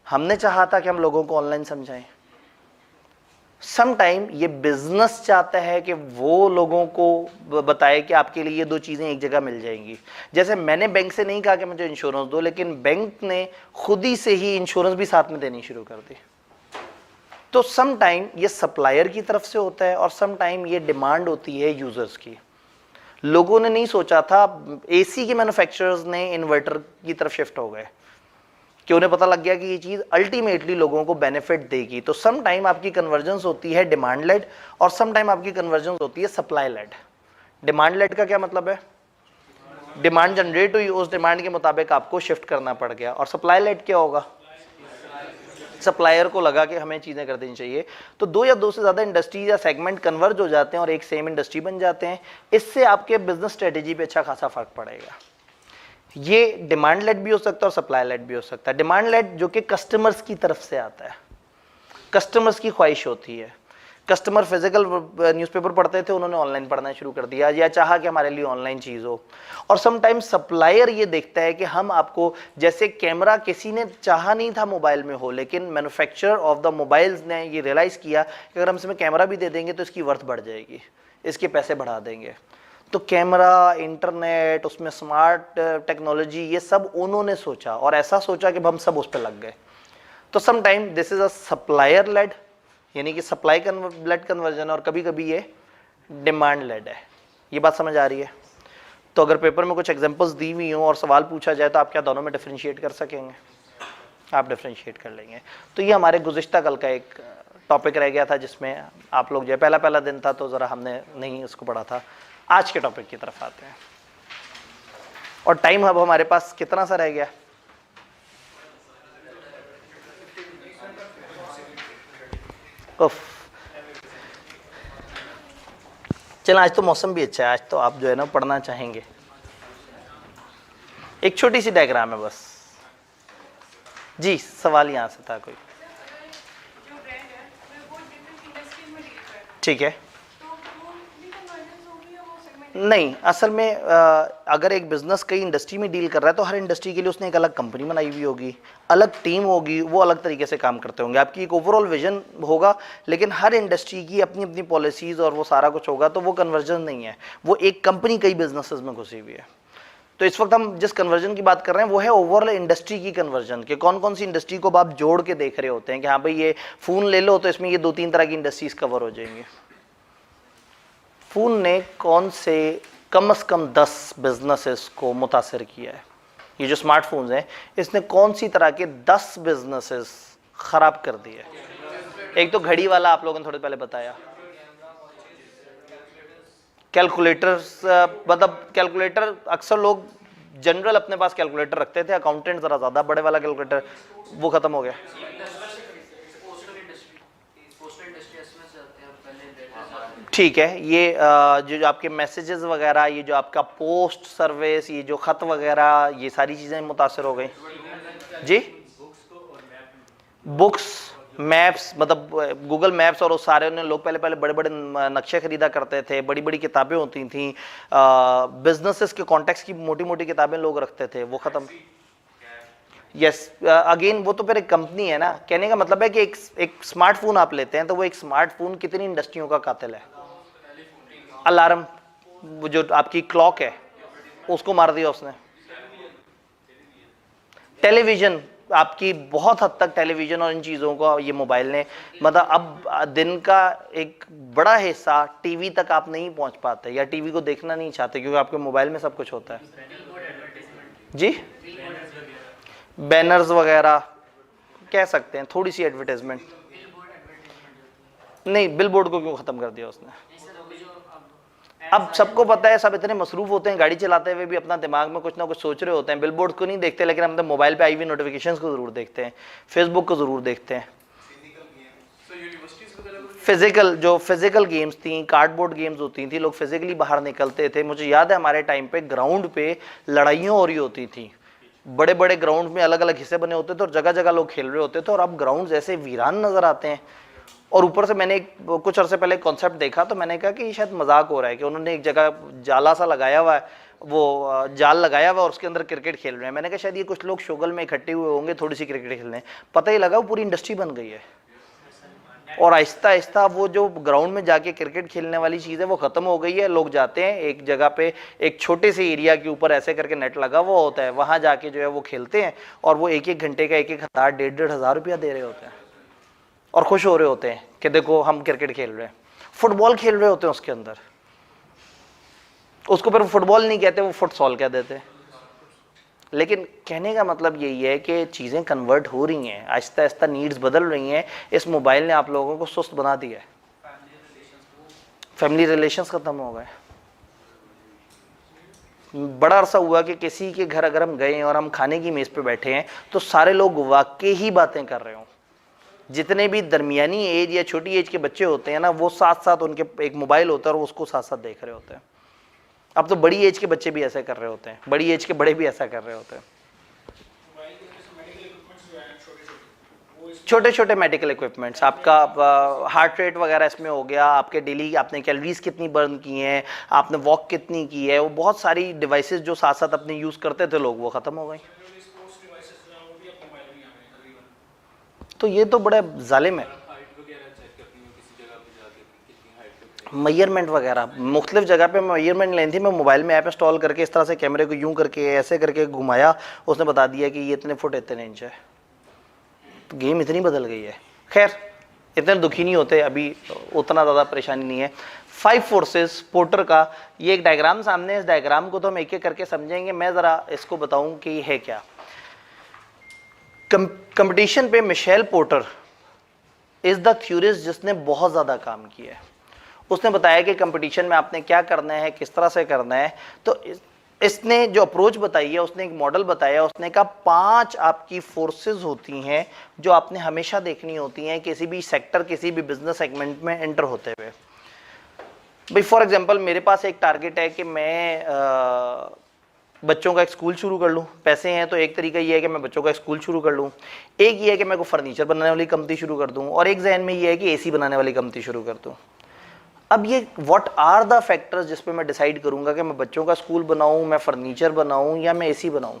Speaker 1: हमने चाहा था कि हम लोगों को ऑनलाइन समझाएं। सम टाइम ये बिजनेस चाहता है कि वो लोगों को बताए कि आपके लिए ये दो चीज़ें एक जगह मिल जाएंगी। जैसे मैंने बैंक से नहीं कहा कि मुझे इंश्योरेंस दो, लेकिन बैंक ने खुद ही से ही इंश्योरेंस भी साथ में देनी शुरू कर दी। तो सम टाइम ये सप्लायर की तरफ से होता है और सम टाइम ये डिमांड होती है यूजर्स की। लोगों ने नहीं सोचा था, एसी के मैन्युफैक्चरर्स ने इन्वर्टर की तरफ शिफ्ट हो गए कि उन्हें पता लग गया कि ये चीज़ अल्टीमेटली लोगों को बेनिफिट देगी। तो सम टाइम आपकी कन्वर्जेंस होती है डिमांड लेड और सम टाइम आपकी कन्वर्जेंस होती है सप्लाई लेड। डिमांड लेड का क्या मतलब है? डिमांड जनरेट हुई, उस डिमांड के मुताबिक आपको शिफ्ट करना पड़ गया। और सप्लाई लेड क्या होगा? सप्लायर को लगा कि हमें चीज़ें कर देनी चाहिए। तो दो या दो से ज़्यादा इंडस्ट्रीज या सेगमेंट कन्वर्ज हो जाते हैं और एक सेम इंडस्ट्री बन जाते हैं। इससे आपके बिजनेस स्ट्रेटेजी पे अच्छा खासा फर्क पड़ेगा। ये डिमांड लेड भी हो सकता है और सप्लाई लेड भी हो सकता है। डिमांड लेड जो कि कस्टमर्स की तरफ से आता है, कस्टमर्स की ख्वाहिश होती है। कस्टमर फिजिकल न्यूज़पेपर पढ़ते थे, उन्होंने ऑनलाइन पढ़ना शुरू कर दिया या चाहा कि हमारे लिए ऑनलाइन चीज़ हो। और समटाइम्स सप्लायर ये देखता है कि हम आपको, जैसे कैमरा किसी ने चाहा नहीं था मोबाइल में हो, लेकिन मैन्युफैक्चरर ऑफ द मोबाइल्स ने ये रियलाइज़ किया कि अगर हम इसमें कैमरा भी दे देंगे तो इसकी वर्थ बढ़ जाएगी, इसके पैसे बढ़ा देंगे। तो कैमरा, इंटरनेट, उसमें स्मार्ट टेक्नोलॉजी, ये सब उन्होंने सोचा और ऐसा सोचा कि हम सब उस पर लग गए। तो some time this is a supplier led, यानी कि सप्लाई लेड कन्वर्जन, और कभी कभी ये डिमांड लेड है। ये बात समझ आ रही है? तो अगर पेपर में कुछ एग्जांपल्स दी हुई हों और सवाल पूछा जाए तो आप क्या दोनों में डिफरेंशिएट कर सकेंगे? आप डिफरेंशिएट कर लेंगे। तो ये हमारे गुज़िश्ता कल का एक टॉपिक रह गया था जिसमें आप लोग जो है पहला दिन था तो ज़रा हमने नहीं इसको पढ़ा था। आज के टॉपिक की तरफ आते हैं। और टाइम अब हमारे पास कितना सा रह गया? उफ, चल आज तो मौसम भी अच्छा है, आज तो आप जो है ना पढ़ना चाहेंगे। एक छोटी सी डायग्राम है बस। जी सवाल यहाँ से था कोई?
Speaker 4: जो ब्रांड है वो डिफरेंट इंडस्ट्रीज में डील करता है,
Speaker 1: ठीक है।
Speaker 4: तो वो भी कन्वर्जेंस होगी या वो सेगमेंट?
Speaker 1: नहीं, असल में अगर एक बिजनेस कई इंडस्ट्री में डील कर रहा है तो हर इंडस्ट्री के लिए उसने एक अलग कंपनी बनाई हुई होगी, अलग टीम होगी, वो अलग तरीके से काम करते होंगे। आपकी एक ओवरऑल विजन होगा, लेकिन हर इंडस्ट्री की अपनी अपनी पॉलिसीज और वो सारा कुछ होगा। तो वो कन्वर्जन नहीं है, वो एक कंपनी कई बिजनेसेस में घुसी हुई है। तो इस वक्त हम जिस कन्वर्जन की बात कर रहे हैं वो है ओवरऑल इंडस्ट्री की कन्वर्जन के कौन कौन सी इंडस्ट्री को आप जोड़ के देख रहे होते हैं कि हाँ भाई ये फ़ोन ले लो तो इसमें ये 2-3 तरह की इंडस्ट्रीज कवर हो जाएंगी। फ़ोन ने कौन से कम से कम 10 बिजनेसेस को मुतासर किया है? ये जो स्मार्टफोन्स हैं इसने कौन सी तरह के 10 बिजनेसेस ख़राब कर दिए? एक तो घड़ी वाला आप लोगों ने थोड़े पहले बताया, कैलकुलेटर्स, मतलब कैलकुलेटर अक्सर लोग जनरल अपने पास कैलकुलेटर रखते थे, अकाउंटेंट ज़रा ज़्यादा बड़े वाला कैलकुलेटर, वो ख़त्म हो गया। ठीक है, ये जो आपके मैसेजेस वगैरह, ये जो आपका पोस्ट सर्विस, ये जो ख़त वगैरह, ये सारी चीज़ें मुतासर हो गई। जी बुक्स, मैप्स, मतलब गूगल मैप्स और उस सारे ने लोग पहले बड़े बड़े नक्शे खरीदा करते थे, बड़ी बड़ी किताबें होती थी, बिजनेसेस के कॉन्टेक्स्ट की मोटी मोटी किताबें लोग रखते थे, वो ख़त्म। यस, अगेन वो तो फिर एक कंपनी है ना। कहने का मतलब है कि एक स्मार्टफोन आप लेते हैं तो वो एक स्मार्टफोन कितनी इंडस्ट्रियों का कातिल है। अलार्म, वो जो आपकी क्लॉक है उसको मार दिया उसने। टेलीविज़न, आपकी बहुत हद तक टेलीविज़न और इन चीज़ों को ये मोबाइल ने, मतलब अब दिन का एक बड़ा हिस्सा टीवी तक आप नहीं पहुंच पाते या टीवी को देखना नहीं चाहते क्योंकि आपके मोबाइल में सब कुछ होता है। जी बैनर्स वगैरह कह सकते हैं, थोड़ी सी एडवर्टाइजमेंट। नहीं, बिलबोर्ड को क्यों ख़त्म कर दिया उसने? अब सबको पता है, सब इतने मसरूफ होते हैं, गाड़ी चलाते हुए भी अपना दिमाग में कुछ ना कुछ सोच रहे होते हैं। बिलबोर्ड को नहीं देखते, लेकिन हम तो मोबाइल पे आई हुई नोटिफिकेशंस को ज़रूर देखते हैं, फेसबुक को ज़रूर देखते हैं। फिजिकल गेम्स थी, कार्डबोर्ड गेम्स होती थी, लोग फिजिकली बाहर निकलते थे। मुझे याद है हमारे टाइम पे ग्राउंड पे लड़ाइयाँ हो रही होती थी, बड़े बड़े ग्राउंड में अलग अलग हिस्से बने होते थे और जगह जगह लोग खेल रहे होते थे। और अब ग्राउंड ऐसे वीरान नज़र आते हैं। और ऊपर से मैंने कुछ अर्से पहले कॉन्सेप्ट देखा तो मैंने कहा कि ये शायद मजाक हो रहा है कि उन्होंने एक जगह जाला सा लगाया हुआ है, वो जाल लगाया हुआ है और उसके अंदर क्रिकेट खेल रहे हैं। मैंने कहा शायद ये कुछ लोग शोगल में इकट्ठे हुए होंगे थोड़ी सी क्रिकेट खेलने, पता ही लगा वो पूरी इंडस्ट्री बन गई है। और आहिस्ता आहिस्ता वो जो ग्राउंड में जाके क्रिकेट खेलने वाली चीज़ है वो ख़त्म हो गई है। लोग जाते हैं एक जगह पे, एक छोटे से एरिया के ऊपर ऐसे करके नेट लगा हुआ होता है, वहाँ जाके जो है वो खेलते हैं और वो 1-1 घंटे का 1-1 हज़ार 1,500 1,500 रुपया दे रहे होते हैं और खुश हो रहे होते हैं कि देखो हम क्रिकेट खेल रहे हैं। फुटबॉल खेल रहे होते हैं उसके अंदर, उसको फिर फुटबॉल नहीं कहते, वो फुटसॉल कह देते हैं। लेकिन कहने का मतलब यही है कि चीज़ें कन्वर्ट हो रही हैं, आहिस्ता आहिस्ता नीड्स बदल रही हैं। इस मोबाइल ने आप लोगों को सुस्त बना दिया है, फैमिली रिलेशंस ख़त्म हो गए। बड़ा अरसा हुआ कि किसी के घर अगर हम गए और हम खाने की मेज़ पे बैठे हैं तो सारे लोग वाकई ही बातें कर रहे हों। जितने भी दरमियानी एज या छोटी एज के बच्चे होते हैं ना, वो साथ साथ उनके एक मोबाइल होता है और उसको साथ साथ देख रहे होते हैं। अब तो बड़ी एज के बच्चे भी ऐसा कर रहे होते हैं, बड़ी एज के बड़े भी ऐसा कर रहे होते हैं। छोटे छोटे मेडिकल इक्विपमेंट्स, आपका हार्ट रेट वगैरह इसमें हो गया, आपके डेली आपने कैलोरीज कितनी बर्न की हैं, आपने वॉक कितनी की है, वो बहुत सारी डिवाइसेस जो साथ साथ अपने यूज़ करते थे लोग, वो ख़त्म हो गई। तो ये तो बड़ा जालिम है। मेजरमेंट वगैरह मुख्तलिफ जगह पे मेजरमेंट लेनी थी, मैं मोबाइल में ऐप इंस्टॉल करके इस तरह से कैमरे को यूं करके ऐसे करके घुमाया, उसने बता दिया कि ये इतने फुट इतने इंच है। तो गेम इतनी बदल गई है। खैर इतने दुखी नहीं होते, अभी उतना ज़्यादा परेशानी नहीं है। 5 फोर्सेस पोर्टर का, ये एक डायग्राम सामने है, इस डायग्राम को तो हम एक एक करके समझेंगे। मैं ज़रा इसको बताऊं कि ये है क्या। कंपटीशन पे Michael Porter is the theorist जिसने बहुत ज़्यादा काम किया है। उसने बताया कि कंपटीशन में आपने क्या करना है, किस तरह से करना है। तो इसने जो अप्रोच बताई है, उसने एक मॉडल बताया, उसने कहा 5 आपकी फोर्सेस होती हैं जो आपने हमेशा देखनी होती हैं किसी भी सेक्टर, किसी भी बिजनेस सेगमेंट में एंटर होते हुए। भाई फॉर एग्जांपल मेरे पास एक टारगेट है कि मैं बच्चों का एक स्कूल शुरू कर लूँ, पैसे हैं तो एक तरीका ये है कि मैं बच्चों का एक स्कूल शुरू कर लूँ, एक ये है कि मैं को फर्नीचर बनाने वाली कंपनी शुरू कर दूँ, और एक जहन में ये है कि एसी बनाने वाली कंपनी शुरू कर दूँ। अब ये व्हाट आर द फैक्टर्स जिस पे मैं डिसाइड करूंगा कि मैं बच्चों का स्कूल बनाऊं, मैं फर्नीचर बनाऊं या मैं एसी बनाऊं।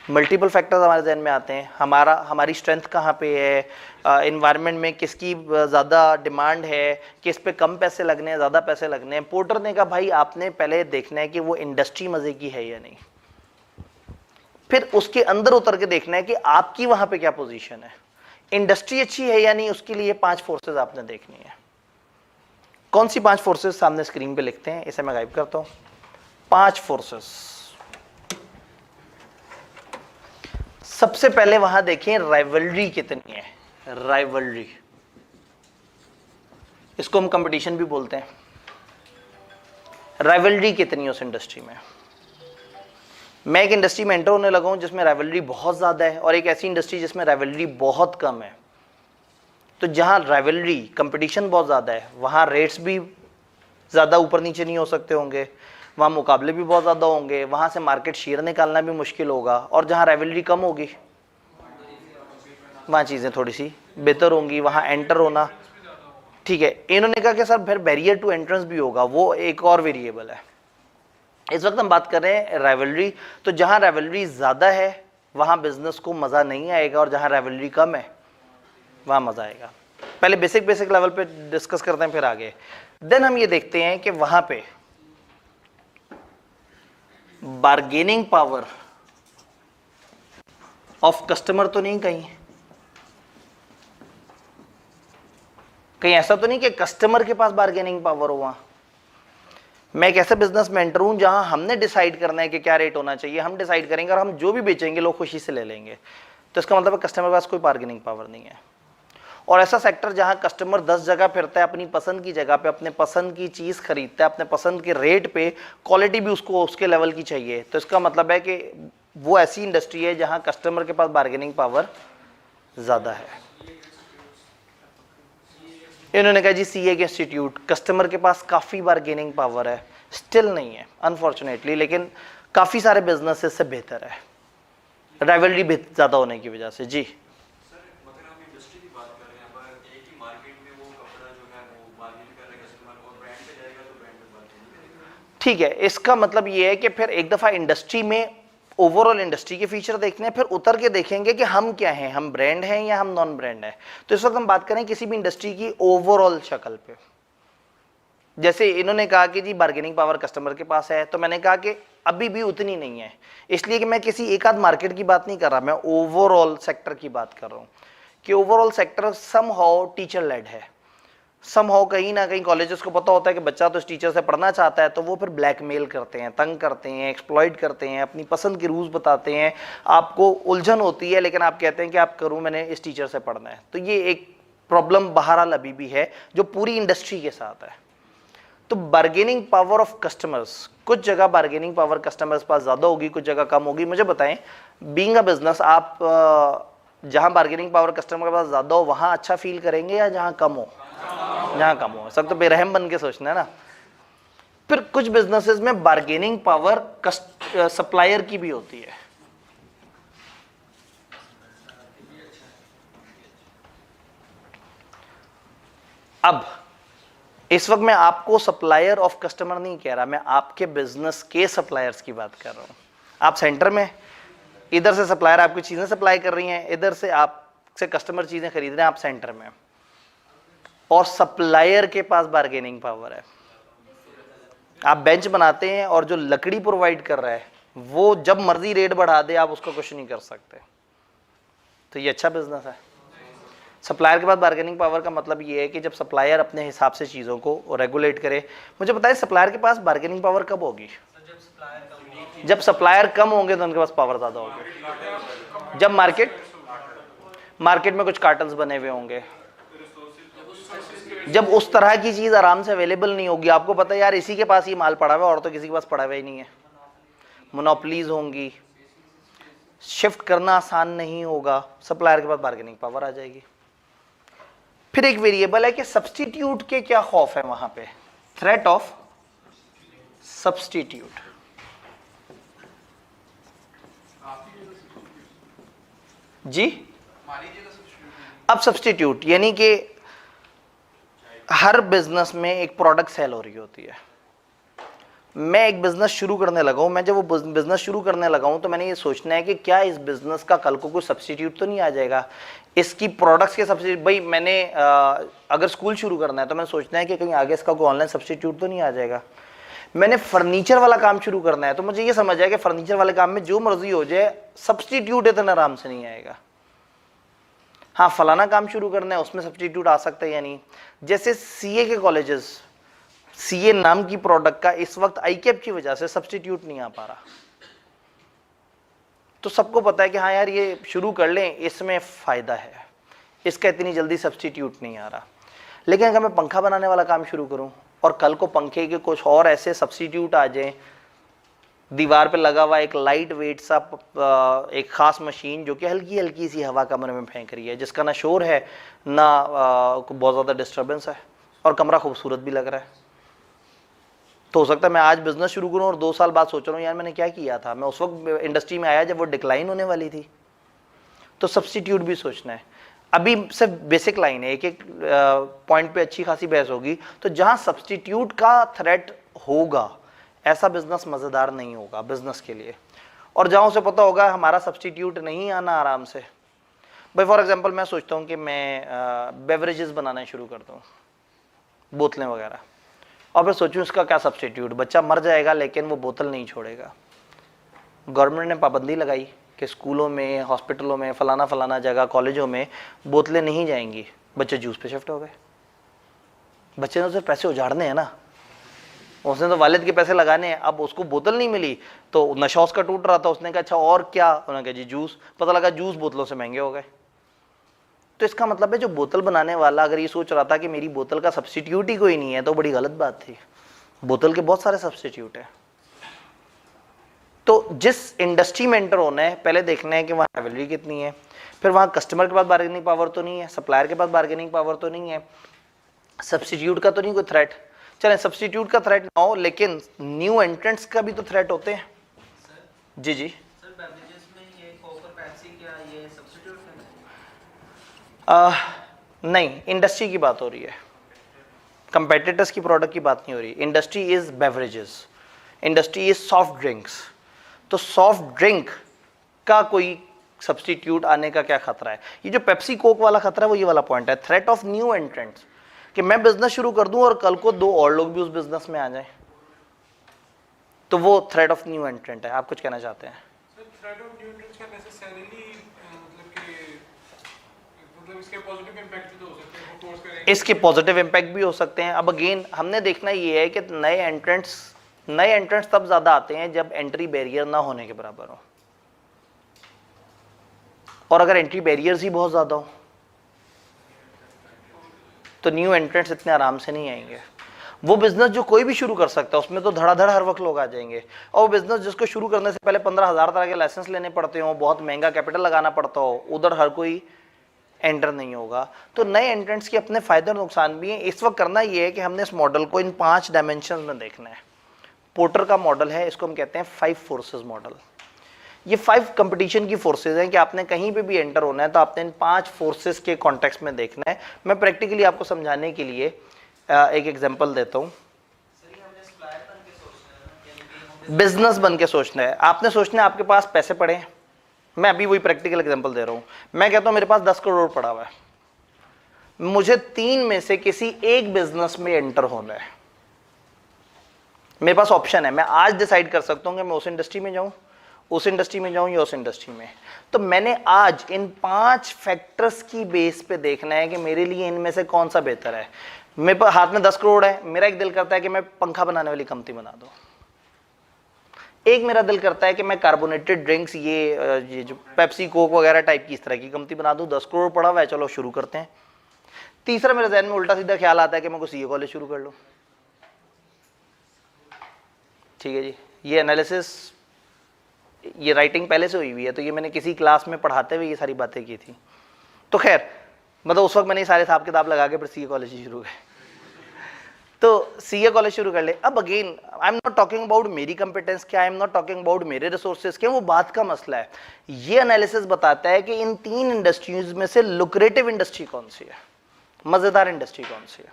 Speaker 1: मल्टीपल फैक्टर्स हमारे जहन में आते हैं। हमारी स्ट्रेंथ कहाँ पे है, इन्वायरमेंट में किसकी ज़्यादा डिमांड है, किस पे कम पैसे लगने हैं, ज़्यादा पैसे लगने हैं। पोर्टर ने कहा भाई आपने पहले देखना है कि वो इंडस्ट्री मज़े की है या नहीं, फिर उसके अंदर उतर के देखना है कि आपकी वहाँ पे क्या पोजीशन है, इंडस्ट्री अच्छी है या नहीं। उसके लिए 5 फोर्सेज आपने देखनी है। कौन सी 5 फोर्सेस सामने स्क्रीन पे लिखते हैं, इसे मैं गाइब करता हूं। 5 फोर्सेस। सबसे पहले वहां देखें राइवलरी कितनी है। राइवलरी, इसको हम कंपटीशन भी बोलते हैं। राइवलरी कितनी है उस इंडस्ट्री में। मैं एक इंडस्ट्री में एंटर होने लगा हूं जिसमें राइवलरी बहुत ज्यादा है, और एक ऐसी इंडस्ट्री जिसमें राइवलरी बहुत कम है। तो जहां राइवलरी, कंपटीशन बहुत ज़्यादा है, वहां रेट्स भी ज़्यादा ऊपर नीचे नहीं हो सकते होंगे, वहां मुकाबले भी बहुत ज़्यादा होंगे, वहां से मार्केट शेयर निकालना भी मुश्किल होगा। और जहां राइवलरी कम होगी वहां चीज़ें थोड़ी सी बेहतर होंगी, वहां एंटर होना ठीक है। इन्होंने कहा कि सर फिर बैरियर टू एंट्रेंस भी होगा, वो एक और वेरिएबल है। इस वक्त हम बात कर रहे हैं राइवलरी। तो जहां राइवलरी ज़्यादा है वहां बिजनेस को मज़ा नहीं आएगा, और जहां राइवलरी कम है वहाँ मज़ा आएगा। पहले बेसिक लेवल पे डिस्कस करते हैं, फिर आगे। देन हम ये देखते हैं कि वहाँ पे बार्गेनिंग पावर ऑफ कस्टमर तो नहीं, कहीं ऐसा तो नहीं कि कस्टमर के पास बार्गेनिंग पावर हो। वहाँ मैं एक ऐसे बिजनेस में एंटर हूँ जहाँ हमने डिसाइड करना है कि क्या रेट होना चाहिए, हम डिसाइड करेंगे, और हम जो भी बेचेंगे लोग खुशी से ले लेंगे। तो इसका मतलब है कस्टमर के पास कोई बार्गेनिंग पावर नहीं है। और ऐसा सेक्टर जहां कस्टमर 10 जगह फिरता है, अपनी पसंद की जगह पे अपने पसंद की चीज़ खरीदता है, अपने पसंद के रेट पे, क्वालिटी भी उसको उसके लेवल की चाहिए। तो इसका मतलब है कि वो ऐसी इंडस्ट्री है जहां कस्टमर के पास बार्गेनिंग पावर ज़्यादा है। इन्होंने कहा जी सीए के इंस्टीट्यूट, कस्टमर के पास काफ़ी बार्गेनिंग पावर है, स्टिल नहीं है अनफॉर्चुनेटली, लेकिन काफ़ी सारे बिजनेसेस से बेहतर है राइवलरी ज़्यादा होने की वजह से। जी ठीक है, इसका मतलब ये है कि फिर एक दफ़ा इंडस्ट्री में ओवरऑल इंडस्ट्री के फीचर देखने हैं, फिर उतर के देखेंगे कि हम क्या हैं, हम ब्रांड हैं या हम नॉन ब्रांड हैं। तो इस वक्त हम बात करें किसी भी इंडस्ट्री की ओवरऑल शक्ल पे। जैसे इन्होंने कहा कि जी बार्गेनिंग पावर कस्टमर के पास है, तो मैंने कहा कि अभी भी उतनी नहीं है, इसलिए कि मैं किसी एक आध मार्केट की बात नहीं कर रहा, मैं ओवरऑल सेक्टर की बात कर रहा हूँ कि overall sector somehow teacher led है। समहाउ कहीं ना कहीं कॉलेजेस को पता होता है कि बच्चा तो इस टीचर से पढ़ना चाहता है, तो वो फिर ब्लैकमेल करते हैं, तंग करते हैं, एक्सप्लॉइट करते हैं, अपनी पसंद के रूल्स बताते हैं, आपको उलझन होती है, लेकिन आप कहते हैं कि आप करूँ, मैंने इस टीचर से पढ़ना है। तो ये एक प्रॉब्लम बहरहाल अभी भी है जो पूरी इंडस्ट्री के साथ है। तो बार्गेनिंग पावर ऑफ कस्टमर्स, कुछ जगह बार्गेनिंग पावर कस्टमर्स पास ज़्यादा होगी, कुछ जगह कम होगी। मुझे बताएं, बीइंग अ बिजनेस, आप जहाँ बार्गेनिंग पावर कस्टमर के पास ज़्यादा हो वहाँ अच्छा फील करेंगे या जहाँ कम हो? जहाँ कम हो। सब तो बेरहम बन के सोचना है ना। फिर कुछ बिजनेसेस में बार्गेनिंग पावर सप्लायर की भी होती है। अब इस वक्त मैं आपको सप्लायर ऑफ कस्टमर नहीं कह रहा, मैं आपके बिजनेस के सप्लायर्स की बात कर रहा हूं। आप सेंटर में, इधर से सप्लायर आपकी चीजें सप्लाई कर रही हैं, इधर से आपसे कस्टमर चीजें खरीद रहे हैं, आप सेंटर में, और सप्लायर के पास बार्गेनिंग पावर है। आप बेंच बनाते हैं और जो लकड़ी प्रोवाइड कर रहा है वो जब मर्जी रेट बढ़ा दे, आप उसको कुछ नहीं कर सकते। तो ये अच्छा बिजनेस है। सप्लायर के पास बार्गेनिंग पावर का मतलब ये है कि जब सप्लायर अपने हिसाब से चीज़ों को रेगुलेट करे। मुझे पता है सप्लायर के पास बार्गेनिंग पावर कब होगी? जब सप्लायर कम होंगे तो उनके पास पावर ज़्यादा होगी। जब मार्केट में कुछ कार्टल्स बने हुए होंगे, जब उस तरह की चीज़ आराम से अवेलेबल नहीं होगी। आपको पता है यार इसी के पास ये माल पड़ा हुआ है और तो किसी के पास पड़ा हुआ ही नहीं है। मोनोपोलीज होंगी, शिफ्ट करना आसान नहीं होगा, सप्लायर के पास बार्गेनिंग पावर आ जाएगी। फिर एक वेरिएबल है कि सब्स्टिट्यूट के क्या खौफ है वहां पे, थ्रेट ऑफ सब्स्टिट्यूट। जी अब सब्स्टिट्यूट यानी कि हर बिजनेस में एक प्रोडक्ट सेल हो रही होती है। मैं एक बिजनेस शुरू करने लगा हूं, मैं जब वो बिजनेस शुरू करने लगा हूं तो मैंने ये सोचना है कि क्या इस बिजनेस का कल को कोई सब्स्टिट्यूट तो नहीं आ जाएगा, इसकी प्रोडक्ट्स के सब्स्टिट्यूट। भाई मैंने अगर स्कूल शुरू करना है तो मैंने सोचना है कि कहीं आगे इसका कोई ऑनलाइन सब्स्टिट्यूट तो नहीं आ जाएगा। मैंने फर्नीचर वाला काम शुरू करना है तो मुझे ये समझ आया कि फर्नीचर वाले काम में जो मर्जी हो जाए सब्स्टिट्यूट इतना आराम से नहीं आएगा। हाँ फलाना काम शुरू करना है उसमें सब्स्टिट्यूट आ सकता है या नहीं। जैसे सीए के कॉलेजेस, सीए नाम की प्रोडक्ट का इस वक्त आईकैप की वजह से सब्स्टिट्यूट नहीं आ पा रहा। तो सबको पता है कि हाँ यार ये शुरू कर लें, इसमें फायदा है, इसका इतनी जल्दी सब्स्टिट्यूट नहीं आ रहा। लेकिन अगर मैं पंखा बनाने वाला काम शुरू करूं और कल को पंखे के कुछ और ऐसे सब्स्टिट्यूट आ जाएं, दीवार पे लगा हुआ एक लाइट वेट सा एक खास मशीन जो कि हल्की हल्की सी हवा कमरे में फेंक रही है, जिसका ना शोर है ना बहुत ज़्यादा डिस्टर्बेंस है और कमरा खूबसूरत भी लग रहा है, तो हो सकता है मैं आज बिजनेस शुरू करूं और 2 साल बाद सोच रहा हूं यार मैंने क्या किया था। मैं उस वक्त इंडस्ट्री में आया जब वो डिक्लाइन होने वाली थी। तो सब्स्टिट्यूट भी सोचना है। अभी सिर्फ बेसिक लाइन है, एक एक पॉइंट पे अच्छी खासी बहस होगी। तो जहां सब्स्टिट्यूट का थ्रेट होगा ऐसा बिजनेस मज़ेदार नहीं होगा बिजनेस के लिए। और जहां उसे पता होगा हमारा सब्स्टिट्यूट नहीं आना आराम से। भाई फॉर एग्जांपल मैं सोचता हूं कि मैं बेवरेजेस बनाना शुरू करता हूँ, बोतलें वगैरह, और फिर सोचूं इसका क्या सब्स्टिट्यूट, बच्चा मर जाएगा लेकिन वो बोतल नहीं छोड़ेगा। गवर्नमेंट ने पाबंदी लगाई कि स्कूलों में, हॉस्पिटलों में, फलाना फलाना जगह, कॉलेजों में बोतलें नहीं जाएंगी, बच्चे जूस पे शिफ्ट हो गए। बच्चे ने तो पैसे उजाड़ने हैं ना, उसने तो वालिद के पैसे लगाने हैं। अब उसको बोतल नहीं मिली तो नशा उसका टूट रहा था, उसने कहा अच्छा और क्या, उन्होंने कहा जी जूस, पता लगा जूस बोतलों से महंगे हो गए। तो इसका मतलब है जो बोतल बनाने वाला अगर ये सोच रहा था कि मेरी बोतल का सब्स्टिट्यूट ही कोई नहीं है तो बड़ी गलत बात थी। बोतल के बहुत सारे सब्स्टिट्यूट है। तो जिस इंडस्ट्री में एंटर होना है पहले देखना है कि वहाँ एवेलेबिलिटी कितनी है, फिर वहाँ कस्टमर के पास बार्गेनिंग पावर तो नहीं है, सप्लायर के पास बार्गेनिंग पावर तो नहीं है, सब्स्टिट्यूट का तो नहीं कोई थ्रेट। चलें सब्स्टिट्यूट का थ्रेट ना हो लेकिन न्यू एंट्रेंट्स का भी तो थ्रेट होते हैं। जी जी
Speaker 5: सर बेवरेजेस में ये कोक और पेप्सी क्या ये सब्स्टिट्यूट है?
Speaker 1: नहीं, इंडस्ट्री की बात हो रही है, कंपेटिटर्स की प्रोडक्ट की बात नहीं हो रही। Industry is beverages, industry is soft drinks. तो सॉफ्ट ड्रिंक का कोई सब्स्टिट्यूट आने का क्या खतरा है? ये जो पेप्सी कोक वाला खतरा है वो ये वाला पॉइंट है, थ्रेट ऑफ न्यू एंट्रेंट्स, कि मैं बिजनेस शुरू कर दूं और कल को 2 और लोग भी उस बिजनेस में आ जाएं, तो वो थ्रेट ऑफ न्यू एंट्रेंट है। आप कुछ कहना चाहते हैं?
Speaker 2: सर थ्रेड ऑफ न्यूट्रिएंट्स का नेसेसरीली मतलब इसके पॉजिटिव इंपैक्ट भी तो हो सकते हैं, वो कोर्स करेंगे
Speaker 1: इसके पॉजिटिव इम्पैक्ट भी हो सकते हैं। अब अगेन हमने देखना ये है कि नए एंट्रेंट्स तब ज़्यादा आते हैं जब एंट्री बैरियर ना होने के बराबर हो, और अगर एंट्री बैरियर्स ही बहुत ज़्यादा हो तो न्यू एंट्रेंट्स इतने आराम से नहीं आएंगे। वो बिजनेस जो कोई भी शुरू कर सकता है उसमें तो धड़ाधड़ हर वक्त लोग आ जाएंगे, और वो बिजनेस जिसको शुरू करने से पहले 15,000 तरह के लाइसेंस लेने पड़ते हो, बहुत महंगा कैपिटल लगाना पड़ता हो, उधर हर कोई एंटर नहीं होगा। तो नए एंट्रेंट्स के अपने फायदे और नुकसान भी हैं। इस वक्त करना ये है कि हमने इस मॉडल को इन 5 डायमेंशन में देखना है। पोर्टर का मॉडल है, इसको हम कहते हैं 5 फोर्सेस मॉडल। ये 5 कंपटीशन की फोर्सेस हैं कि आपने कहीं पे भी एंटर होना है तो आपने इन 5 फोर्सेस के कॉन्टेक्स्ट में देखना है। मैं प्रैक्टिकली आपको समझाने के लिए एक एग्जांपल देता हूँ। बिजनेस बन के सोचना है, आपने सोचना है आपके पास पैसे पड़े हैं। मैं अभी वही प्रैक्टिकल एग्जांपल दे रहा हूँ। मैं कहता हूँ मेरे पास 10 करोड़ पड़ा हुआ है, मुझे 3 में से किसी एक बिजनेस में एंटर होना है। मेरे पास ऑप्शन है, मैं आज डिसाइड कर सकता हूँ कि मैं उस इंडस्ट्री में जाऊँ, उस इंडस्ट्री में जाऊं या उस इंडस्ट्री में। तो मैंने आज इन 5 फैक्टर्स की बेस पे देखना है कि मेरे लिए इनमें से कौन सा बेहतर है। मेरे पास हाथ में 10 करोड़ है, मेरा एक दिल करता है कि मैं पंखा बनाने वाली कंपनी बना दूं, एक मेरा दिल करता है कि मैं कार्बोनेटेड ड्रिंक्स ये जो पेप्सी कोक वगैरह टाइप की इस तरह की कंपनी बना दूं। 10 करोड़ पड़ा हुआ है, चलो शुरू करते हैं। तीसरा मेरे जहन में उल्टा सीधा ख्याल आता है कि मैं कोई सीए कॉलेज शुरू कर लूं। ठीक है जी, ये एनालिसिस, ये राइटिंग पहले से हुई हुई है, तो ये मैंने किसी क्लास में पढ़ाते हुए ये सारी बातें की थी। तो खैर मतलब उस वक्त मैंने सारे हिसाब किताब लगा के फिर सीए कॉलेज ही शुरू किया। तो सीए कॉलेज शुरू कर ले। अब again I am not talking about मेरी कंपिटेंस क्या, I am not talking about मेरे रिसोर्सेज क्या, वो बात का मसला है। ये एनालिसिस बताता है कि इन 3 इंडस्ट्रीज में से लुक्रेटिव इंडस्ट्री कौन सी है, मजेदार इंडस्ट्री कौन सी है।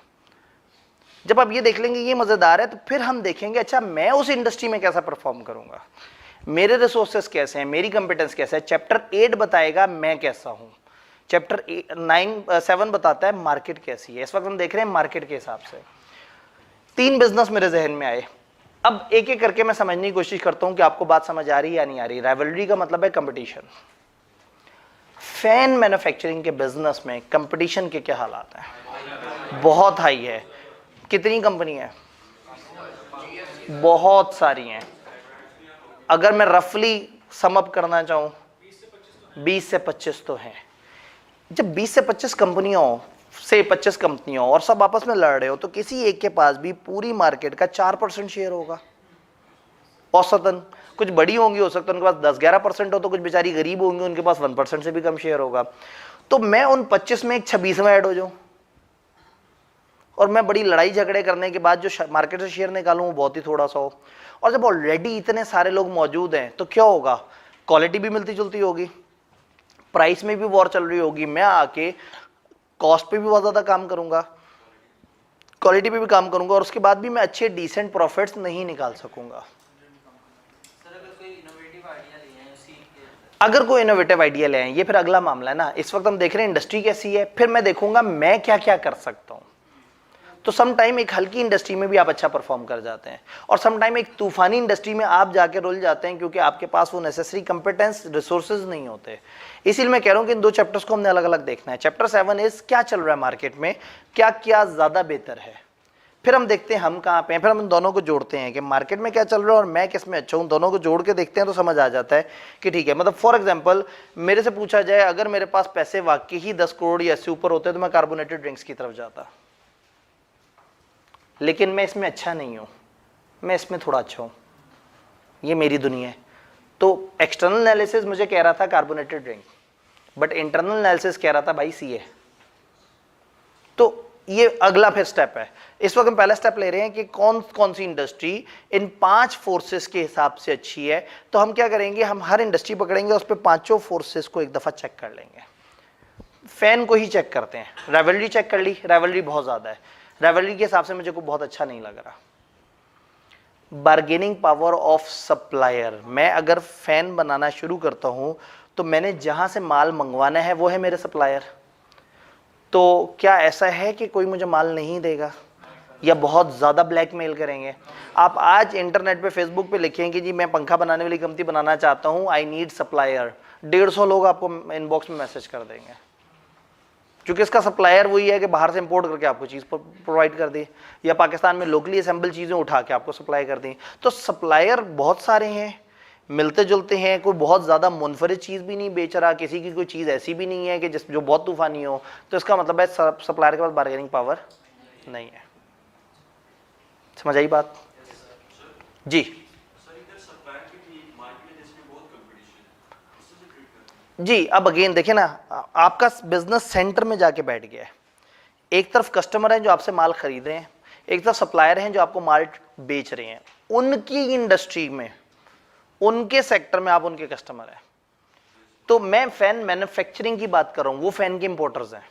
Speaker 1: जब आप ये देख लेंगे ये मजेदार है, तो फिर हम देखेंगे अच्छा मैं उस इंडस्ट्री में कैसा परफॉर्म करूंगा, मेरे रिसोर्सेज कैसे हैं, मेरी कंपिटेंस कैसे है। चैप्टर 8 बताएगा मैं कैसा हूं, चैप्टर 7 बताता है मार्केट कैसी है। इस वक्त हम देख रहे हैं मार्केट के हिसाब से 3 बिजनेस मेरे जहन में आए। अब एक एक करके मैं समझने की कोशिश करता हूं कि आपको बात समझ आ रही है या नहीं आ रही। राइवलरी का मतलब है कंपटीशन। फैन मैन्युफैक्चरिंग के बिजनेस में कंपटीशन के क्या हालात हैं? बहुत हाई है। कितनी कंपनी है? बहुत सारी हैं। अगर मैं रफली सम अप करना चाहूं 20 से 25 तो हैं। जब 20 से 25 कंपनियों से 25 कंपनियों और सब आपस में लड़ रहे हो, तो किसी एक के पास भी पूरी मार्केट का 4% शेयर होगा औसतन। कुछ बड़ी होंगी, हो सकता है उनके पास 10-11% हो, तो कुछ बेचारी गरीब होंगी उनके पास 1% से भी कम शेयर होगा। तो मैं उन 25 में एक 26वां ऐड हो जाऊं और मैं बड़ी लड़ाई झगड़े करने के बाद जो मार्केट से शेयर निकालूं वो बहुत ही थोड़ा सा हो। और जब ऑलरेडी इतने सारे लोग मौजूद हैं तो क्या होगा, क्वालिटी भी मिलती जुलती होगी, प्राइस में भी वॉर चल रही होगी। मैं आके कॉस्ट पे भी बहुत ज़्यादा काम करूंगा, क्वालिटी पे भी काम करूंगा, और उसके बाद भी मैं अच्छे डिसेंट प्रॉफिट्स नहीं निकाल सकूंगा। अगर कोई इनोवेटिव आइडिया ले आए, ये फिर अगला मामला है ना। इस वक्त हम देख रहे हैं इंडस्ट्री कैसी है, फिर मैं देखूंगा मैं क्या क्या कर सकता हूं। तो सम टाइम एक हल्की इंडस्ट्री में भी आप अच्छा परफॉर्म कर जाते हैं, और सम टाइम एक तूफानी इंडस्ट्री में आप जाके रुल जाते हैं क्योंकि आपके पास वो नेसेसरी कंपिटेंस रिसोर्सेज नहीं होते। इसीलिए मैं कह रहा हूं कि इन 2 चैप्टर्स को हमने अलग अलग देखना है। चैप्टर 7 इज क्या चल रहा है मार्केट में, क्या क्या ज्यादा बेहतर है। फिर हम देखते हैं हम कहाँ पे हैं, फिर हम इन दोनों को जोड़ते हैं कि मार्केट में क्या चल रहा है और मैं किस में अच्छा हूँ। दोनों को जोड़ के देखते हैं तो समझ आ जाता है कि ठीक है। मतलब फॉर एग्जांपल मेरे से पूछा जाए, अगर मेरे पास पैसे वाकई ही 10 करोड़ या इससे ऊपर होते तो मैं कार्बोनेटेड ड्रिंक्स की तरफ जाता, लेकिन मैं इसमें अच्छा नहीं हूँ, मैं इसमें थोड़ा अच्छा हूँ, ये मेरी दुनिया है। तो एक्सटर्नल एनालिसिस मुझे कह रहा था carbonated drink, but internal analysis कह रहा था भाई सीए। तो ये अगला फिर स्टेप है। इस वक्त हम पहला स्टेप ले रहे हैं कि कौन कौन सी इंडस्ट्री इन 5 फोर्सेस के हिसाब से अच्छी है। तो हम क्या करेंगे, हम हर इंडस्ट्री पकड़ेंगे, उस पर 5 फोर्सेस को एक दफा चेक कर लेंगे। फैन को ही चेक करते हैं, राइवलरी चेक कर ली, राइवलरी बहुत ज्यादा है, राइवलरी के हिसाब से मुझे को बहुत अच्छा नहीं लग रहा। बार्गेनिंग पावर ऑफ सप्लायर, मैं अगर फैन बनाना शुरू करता हूं तो मैंने जहां से माल मंगवाना है वो है मेरे सप्लायर। तो क्या ऐसा है कि कोई मुझे माल नहीं देगा या बहुत ज़्यादा ब्लैकमेल करेंगे? आप आज इंटरनेट पे फेसबुक पे लिखें कि जी मैं पंखा बनाने वाली कंपनी बनाना चाहता हूँ, आई नीड सप्लायर, 150 लोग आपको इनबॉक्स में मैसेज कर देंगे, क्योंकि इसका सप्लायर वही है कि बाहर से इंपोर्ट करके आपको चीज़ प्रोवाइड कर दी या पाकिस्तान में लोकली असेंबल चीज़ें उठा के आपको सप्लाई कर दी। तो सप्लायर बहुत सारे हैं, मिलते जुलते हैं, कोई बहुत ज़्यादा मुनफरिद चीज़ भी नहीं बेच रहा, किसी की कोई चीज़ ऐसी भी नहीं है कि जो बहुत तूफानी हो। तो इसका मतलब है सप्लायर के पास बार्गेनिंग पावर नहीं है। समझ आई बात? जी जी। अब अगेन देखिए ना, आपका बिजनेस सेंटर में जाके बैठ गया है। एक तरफ कस्टमर हैं जो आपसे माल खरीद रहे हैं, एक तरफ सप्लायर हैं जो आपको माल बेच रहे हैं। उनकी इंडस्ट्री में, उनके सेक्टर में आप उनके कस्टमर हैं। तो मैं फैन मैन्युफैक्चरिंग की बात कर रहा हूं, वो फैन के इंपोर्टर्स हैं,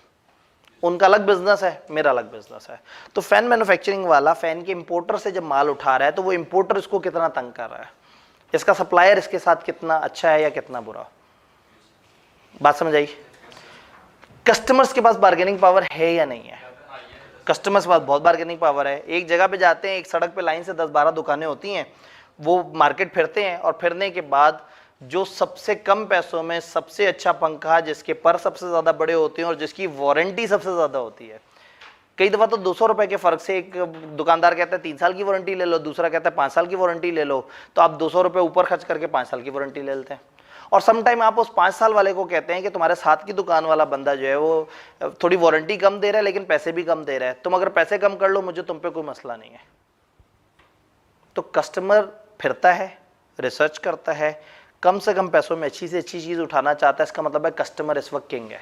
Speaker 1: उनका अलग बिजनेस है, मेरा अलग बिजनेस है। तो फैन मैन्युफैक्चरिंग वाला फैन के इंपोर्टर से जब माल उठा रहा है तो वो इंपोर्टर इसको कितना तंग कर रहा है, इसका सप्लायर इसके साथ कितना अच्छा है या कितना बुरा। बात समझ आई? कस्टमर्स के पास बार्गेनिंग पावर है या नहीं है? कस्टमर्स के पास बहुत बार्गेनिंग पावर है। एक जगह पे जाते हैं, एक सड़क पे लाइन से 10-12 दुकानें होती हैं, वो मार्केट फिरते हैं और फिरने के बाद जो सबसे कम पैसों में सबसे अच्छा पंखा, जिसके पर सबसे ज़्यादा बड़े होते हैं और जिसकी वारंटी सबसे ज़्यादा होती है। कई दफ़ा तो 200 रुपए के फ़र्क से एक दुकानदार कहता है 3 साल की वारंटी ले लो, दूसरा कहता है 5 साल की वारंटी ले लो, तो आप 200 रुपए ऊपर खर्च करके 5 साल की वारंटी ले लेते हैं। और सम टाइम आप उस 5 साल वाले को कहते हैं कि तुम्हारे साथ की दुकान वाला बंदा जो है वो थोड़ी वारंटी कम दे रहा है लेकिन पैसे भी कम दे रहा है, तुम अगर पैसे कम कर लो मुझे तुम पे कोई मसला नहीं है। तो कस्टमर फिरता है, रिसर्च करता है, कम से कम पैसों में अच्छी से अच्छी चीज़ उठाना चाहता है, इसका मतलब है कस्टमर इस वक्त किंग है,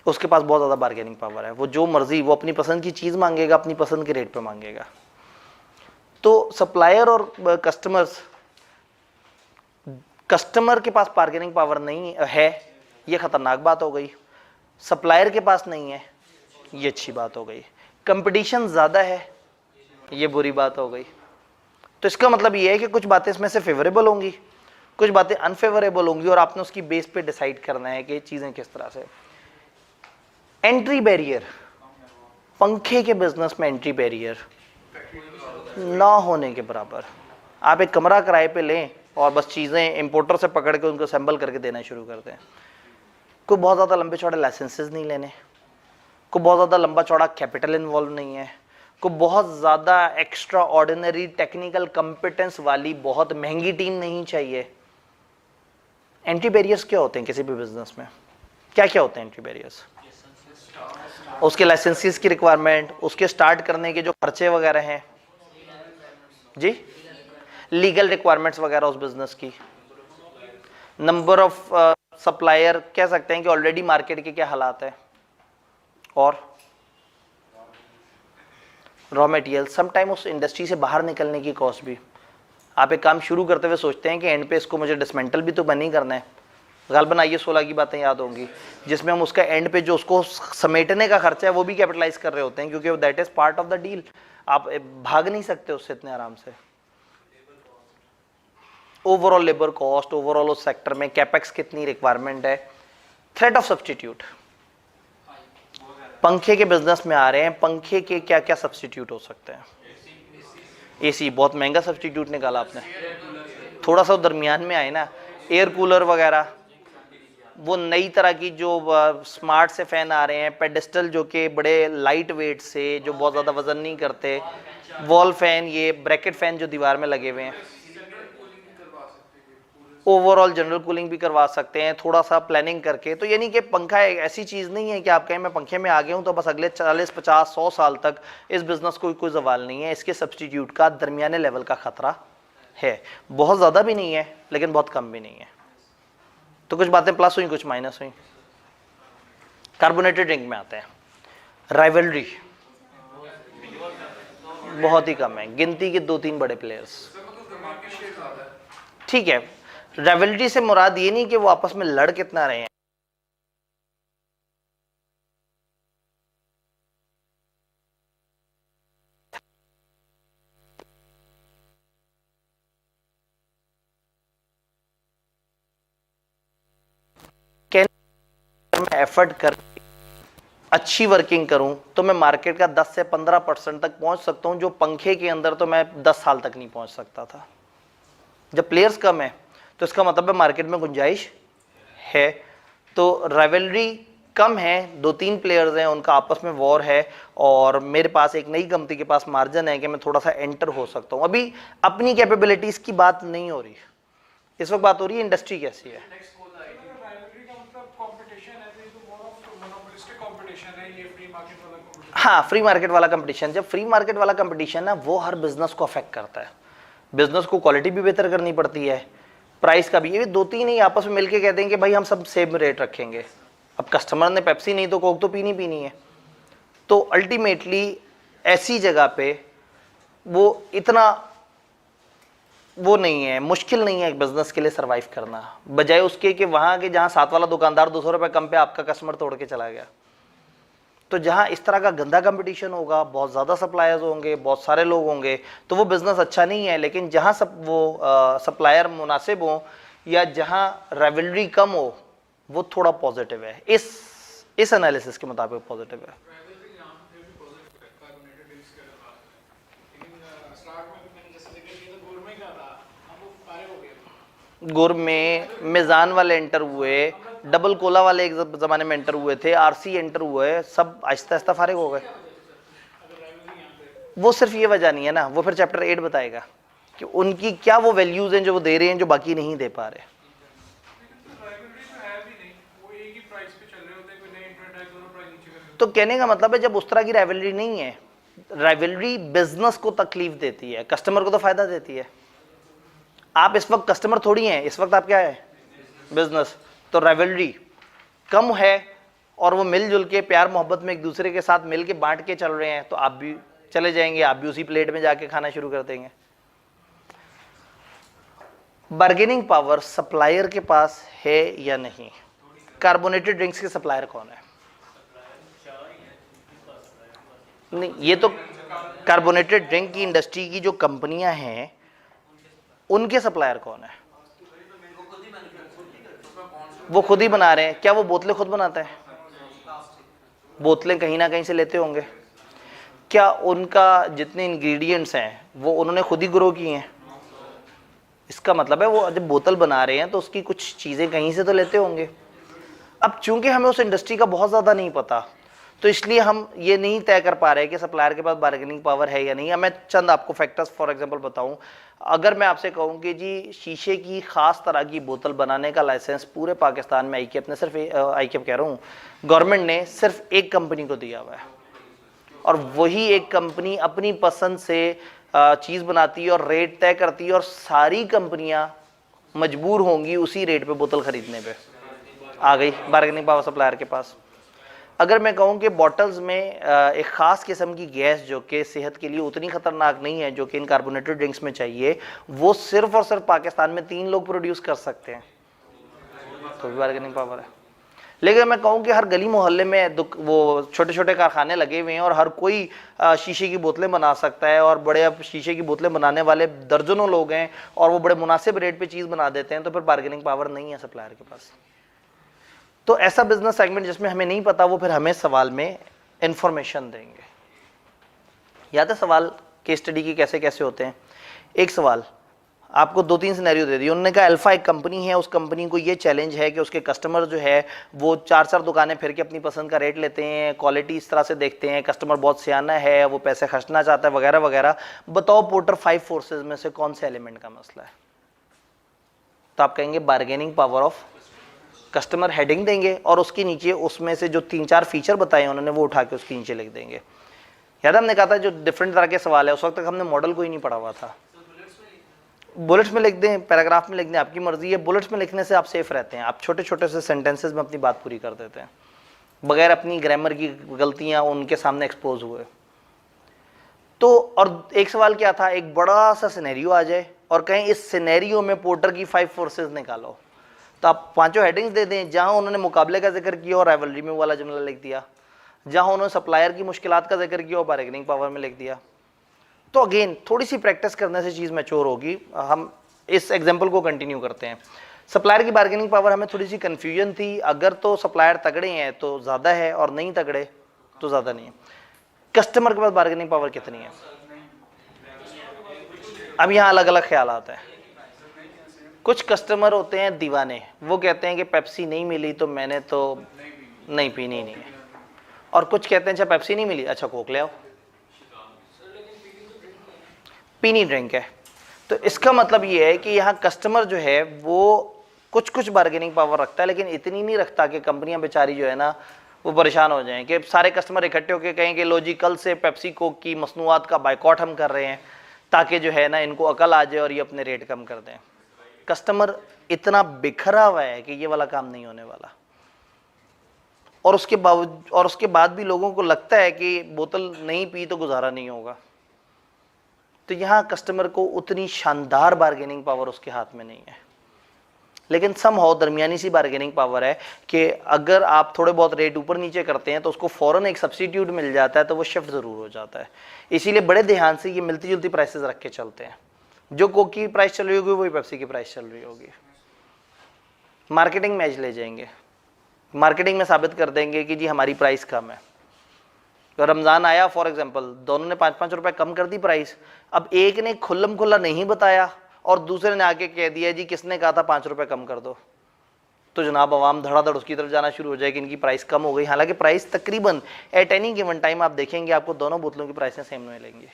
Speaker 1: उसके पास बहुत ज़्यादा बार्गेनिंग पावर है, वो जो मर्जी वो अपनी पसंद की चीज़ मांगेगा, अपनी पसंद के रेट पे मांगेगा। तो सप्लायर और कस्टमर के पास बार्गेनिंग पावर नहीं है, ये खतरनाक बात हो गई। सप्लायर के पास नहीं है, ये अच्छी बात हो गई। कंपटीशन ज़्यादा है, ये बुरी बात हो गई। तो इसका मतलब ये है कि कुछ बातें इसमें से फेवरेबल होंगी, कुछ बातें अनफेवरेबल होंगी, और आपने उसकी बेस पे डिसाइड करना है कि चीज़ें किस तरह से। एंट्री बैरियर, पंखे के बिजनेस में एंट्री बैरियर ना होने के बराबर। आप एक कमरा किराए पे लें और बस चीज़ें इंपोर्टर से पकड़ के उनको असेंबल करके देना शुरू कर दें। कोई बहुत ज़्यादा लंबे चौड़े लाइसेंसेस नहीं लेने, कोई बहुत ज़्यादा लंबा चौड़ा कैपिटल इन्वॉल्व नहीं है, कोई बहुत ज़्यादा एक्स्ट्रा ऑर्डिनरी टेक्निकल कंपिटेंस वाली बहुत महंगी टीम नहीं चाहिए। एंट्री बैरियर्स क्या होते हैं किसी भी बिजनेस में? क्या क्या होते हैं एंट्री बैरियर्स? उसके लाइसेंसेस की रिक्वायरमेंट, उसके स्टार्ट करने के जो खर्चे वगैरह हैं जी, लीगल रिक्वायरमेंट्स वगैरह उस बिजनेस की, नंबर ऑफ सप्लायर, कह सकते हैं कि ऑलरेडी मार्केट के क्या हालात है, और रॉ मटेरियल, समटाइम उस इंडस्ट्री से बाहर निकलने की कॉस्ट भी। आप एक काम शुरू करते हुए सोचते हैं कि एंड पे इसको मुझे डिसमेंटल भी तो बंद ही करना है। गालबन आइए 16 की बातें याद होंगी, जिसमें हम उसका एंड पे जो उसको समेटने का खर्चा है वो भी कैपिटलाइज कर रहे होते हैं, क्योंकि that is part of the deal. आप भाग नहीं सकते उससे इतने आराम से। ओवरऑल लेबर कॉस्ट, ओवरऑल उस सेक्टर में कैपेक्स कितनी रिक्वायरमेंट है, थ्रेट ऑफ सब्सटीट्यूट। पंखे के बिजनेस में आ रहे हैं, पंखे के क्या क्या सब्सटीट्यूट हो सकते हैं? एसी बहुत महंगा सब्सटीट्यूट निकाला आपने। थोड़ा सा दरमियान में आए ना, एयर कूलर वगैरह, वो नई तरह की जो स्मार्ट से फैन आ रहे हैं, पेडेस्टल जो कि बड़े लाइट वेट से, जो बहुत ज़्यादा वजन नहीं करते, वॉल फैन, ये ब्रैकेट फैन जो दीवार में लगे हुए हैं, ओवरऑल जनरल कूलिंग भी करवा सकते हैं थोड़ा सा प्लानिंग करके। तो यानी कि पंखा एक ऐसी चीज़ नहीं है कि आप कहें मैं पंखे में आ गया हूँ तो बस अगले 40, 50, 100 साल तक इस बिज़नेस को कोई जवाल नहीं है। इसके सब्सटीट्यूट का दरमियाने लेवल का खतरा है, बहुत ज़्यादा भी नहीं है लेकिन बहुत कम भी नहीं है। तो कुछ बातें प्लस हुई, कुछ माइनस हुई। कार्बोनेटेड ड्रिंक में आते हैं, राइवलरी बहुत ही कम है, गिनती के 2-3 बड़े प्लेयर्स। ठीक है, राइवलरी से मुराद ये नहीं कि वो आपस में लड़ कितना रहे हैं, मैं एफर्ट कर अच्छी वर्किंग करूं तो मैं मार्केट का 10 से 15% तक पहुंच सकता हूं, जो पंखे के अंदर तो मैं 10 साल तक नहीं पहुंच सकता था। जब प्लेयर्स कम है तो इसका मतलब है मार्केट में गुंजाइश है। तो राइवलरी कम है, 2-3 प्लेयर्स हैं, उनका आपस में वॉर है, और मेरे पास एक नई कंपनी के पास मार्जिन है कि मैं थोड़ा सा एंटर हो सकता हूं। अभी अपनी कैपेबिलिटीज की बात नहीं हो रही, इस वक्त बात हो रही है इंडस्ट्री कैसी है।
Speaker 2: राइवलरी का मतलब कंपटीशन है, तो ये तो मोर ऑफ मोनोपोलिस्टिक कंपटीशन है, ये फ्री मार्केट वाला कंपटीशन।
Speaker 1: हाँ, फ्री मार्केट वाला कंपटीशन। जब फ्री मार्केट वाला कंपटीशन है वो हर बिजनेस को अफेक्ट करता है। बिजनेस को क्वालिटी भी बेहतर करनी पड़ती है, प्राइस का भी। ये 2-3 ही आपस में मिलके कहते हैं कि भाई हम सब सेम रेट रखेंगे। अब कस्टमर ने पेप्सी नहीं तो कोक तो पीनी पीनी है। तो अल्टीमेटली ऐसी जगह पे वो इतना वो नहीं है, मुश्किल नहीं है एक बिजनेस के लिए सरवाइव करना, बजाय उसके कि वहाँ के जहाँ साथ वाला दुकानदार 200 रुपये कम पे आपका कस्टमर तोड़ के चला गया। तो जहाँ इस तरह का गंदा कंपटीशन होगा, बहुत ज़्यादा सप्लायर्स होंगे, बहुत सारे लोग होंगे, तो वो बिज़नेस अच्छा नहीं है। लेकिन जहाँ सब वो सप्लायर मुनासिब हो या जहाँ राइवलरी कम हो, वो थोड़ा पॉजिटिव है। इस एनालिसिस के मुताबिक पॉजिटिव है।
Speaker 2: राइवलरी यहाँ पे भी पॉजिटिव है, कार्बोनेटेड ड्रिंक्स के अगर बात करें। लेकिन स्टार्ट में भी मैंने जैसे जिक्र किया था, गोरमे का था, हम वो फारे हो गए
Speaker 1: गुर में मिजान वाले एंटर हुए, डबल कोला वाले एक ज़माने में एंटर हुए थे, आरसी एंटर हुए, सब आहिस्ता आहिस्ता फारिग हो गए। वो सिर्फ ये वजह नहीं है ना, वो फिर चैप्टर 8 बताएगा कि उनकी क्या वो वैल्यूज़ हैं जो वो दे रहे हैं जो बाकी नहीं दे पा रहे। तो कहने का मतलब है जब उस तरह की राइवलरी नहीं है, राइवलरी बिजनेस को तकलीफ देती है, कस्टमर को तो फायदा देती है। आप इस वक्त कस्टमर थोड़ी हैं, इस वक्त आप क्या है, बिजनेस। तो राइवलरी कम है और वो मिलजुल के प्यार मोहब्बत में एक दूसरे के साथ मिल के बांट के चल रहे हैं, तो आप भी चले जाएंगे, आप भी उसी प्लेट में जाके खाना शुरू कर देंगे। बार्गेनिंग पावर सप्लायर के पास है या नहीं? कार्बोनेटेड ड्रिंक्स के सप्लायर कौन है? नहीं, ये तो कार्बोनेटेड ड्रिंक की इंडस्ट्री की जो कंपनियां हैं उनके सप्लायर कौन है? वो खुद ही बना रहे हैं। क्या वो बोतलें खुद बनाते हैं? बोतलें कहीं ना कहीं से लेते होंगे। क्या उनका जितने इंग्रेडिएंट्स हैं वो उन्होंने खुद ही ग्रो किए हैं? इसका मतलब है वो जब बोतल बना रहे हैं तो उसकी कुछ चीज़ें कहीं से तो लेते होंगे। अब चूंकि हमें उस इंडस्ट्री का बहुत ज़्यादा नहीं पता, तो इसलिए हम ये नहीं तय कर पा रहे कि सप्लायर के पास बार्गेनिंग पावर है या नहीं। मैं चंद आपको फैक्टर्स फॉर एग्जांपल बताऊं। अगर मैं आपसे कहूं कि जी शीशे की खास तरह की बोतल बनाने का लाइसेंस पूरे पाकिस्तान में आईकेप ने सिर्फ आईकेप कह रहा हूं, गवर्नमेंट ने सिर्फ एक कंपनी को दिया हुआ है, और वही एक कंपनी अपनी पसंद से चीज़ बनाती है और रेट तय करती है, और सारी कंपनियां मजबूर होंगी उसी रेट पे बोतल खरीदने पे। आ गई बार्गेनिंग पावर सप्लायर के पास। अगर मैं कहूं कि बॉटल्स में एक ख़ास किस्म की गैस जो कि सेहत के लिए उतनी ख़तरनाक नहीं है जो कि इन कार्बोनेटेड ड्रिंक्स में चाहिए, वो सिर्फ और सिर्फ पाकिस्तान में 3 लोग प्रोड्यूस कर सकते हैं, तो भी बार्गेनिंग पावर है। लेकिन मैं कहूं कि हर गली मोहल्ले में वो छोटे छोटे कारखाने लगे हुए हैं और हर कोई शीशे की बोतलें बना सकता है, और बड़े अब शीशे की बोतलें बनाने वाले दर्जनों लोग हैं और वो बड़े मुनासिब रेट पे चीज़ बना देते हैं, तो फिर बार्गेनिंग पावर नहीं है सप्लायर के पास। तो ऐसा बिजनेस सेगमेंट जिसमें हमें नहीं पता, वो फिर हमें सवाल में इंफॉर्मेशन देंगे। याद है सवाल केस स्टडी की कैसे कैसे होते हैं? एक सवाल आपको 2-3 सिनेरियो दे दिए। उन्होंने कहा अल्फा एक कंपनी है, उस कंपनी को ये चैलेंज है कि उसके कस्टमर जो है वो 4-4 दुकानें फिर के अपनी पसंद का रेट लेते हैं, क्वालिटी इस तरह से देखते हैं, कस्टमर बहुत सियाना है, वो पैसे खर्चना चाहता है वगैरह वगैरह। बताओ पोर्टर 5 फोर्सेज में से कौन से एलिमेंट का मसला है? तो आप कहेंगे bargaining power of customer heading देंगे और उसके नीचे उसमें से जो 3-4 फीचर बताए उन्होंने वो उठा के उसके नीचे लिख देंगे। याद हमने कहा था जो डिफरेंट तरह के सवाल है, उस वक्त तक हमने मॉडल को ही नहीं पढ़ा हुआ था। बुलेट्स में लिख दें, पैराग्राफ में लिख दें, आपकी मर्जी है। बुलेट्स में लिखने से आप सेफ रहते हैं, आप छोटे छोटे से सेंटेंसेस में अपनी बात पूरी कर देते हैं बगैर अपनी ग्रामर की गलतियां उनके सामने एक्सपोज हुए। तो और एक सवाल क्या था, एक बड़ा सा सिनेरियो आ जाए और कहें इस सिनेरियो में पोर्टर की 5 फोर्सेज निकालो, तो आप 5 हेडिंग्स दे दें। जहां उन्होंने मुकाबले का जिक्र किया और राइवलरी में वाला जुमला लिख दिया, जहां उन्होंने सप्लायर की मुश्किलात का जिक्र किया और बार्गेनिंग पावर में लिख दिया। तो अगेन थोड़ी सी प्रैक्टिस करने से चीज़ मैच्योर होगी। हम इस एग्जांपल को कंटिन्यू करते हैं। सप्लायर की बार्गेनिंग पावर हमें थोड़ी सी कन्फ्यूजन थी, अगर तो सप्लायर तगड़े हैं तो ज़्यादा है और नहीं तगड़े तो ज़्यादा नहीं है। कस्टमर के पास बार्गेनिंग पावर कितनी है? अब यहाँ अलग अलग ख्याल आता है। कुछ कस्टमर होते हैं दीवाने, वो कहते हैं कि पेप्सी नहीं मिली तो मैंने तो नहीं पीनी नहीं है, और कुछ कहते हैं अच्छा पेप्सी नहीं मिली, अच्छा कोक ले आओ, पीनी ड्रिंक है। तो इसका मतलब ये है कि यहाँ कस्टमर जो है वो कुछ बार्गेनिंग पावर रखता है, लेकिन इतनी नहीं रखता कि कंपनियां बेचारी जो है ना वो परेशान हो जाएं कि सारे कस्टमर इकट्ठे होकर कहें कि लो जी कल से पेप्सी कोक की मसनूआत का बाइकॉट हम कर रहे हैं, ताकि जो है ना इनको अकल आ जाए और ये अपने रेट कम कर दें। कस्टमर इतना बिखरा हुआ है कि ये वाला काम नहीं होने वाला, और उसके बाद भी लोगों को लगता है कि बोतल नहीं पी तो गुजारा नहीं होगा। तो यहाँ कस्टमर को उतनी शानदार बार्गेनिंग पावर उसके हाथ में नहीं है, लेकिन समहाउ दरमियानी सी बार्गेनिंग पावर है कि अगर आप थोड़े बहुत रेट ऊपर नीचे करते हैं तो उसको फ़ौरन एक सब्स्टिट्यूट मिल जाता है, तो वो शिफ्ट ज़रूर हो जाता है। इसीलिए बड़े ध्यान से ये मिलती जुलती प्राइसेस रख के चलते हैं। जो कोक की प्राइस चल रही होगी वही पेप्सी की प्राइस चल रही होगी। मार्केटिंग में एज ले जाएंगे, मार्केटिंग में साबित कर देंगे कि जी हमारी प्राइस कम है। तो रमज़ान आया फॉर एग्जांपल, दोनों ने 5-5 रुपए कम कर दी प्राइस। अब एक ने खुल्लम खुल्ला नहीं बताया और दूसरे ने आके कह दिया जी किसने कहा था 5 रुपए कम कर दो, तो जनाब आवाम धड़ाधड़ उसकी तरफ जाना शुरू हो जाएगी, इनकी प्राइस कम हो गई। हालांकि प्राइस तकरीबन एट एनी गिवन टाइम आप देखेंगे आपको दोनों बोतलों की प्राइसें सेम मिलेंगी,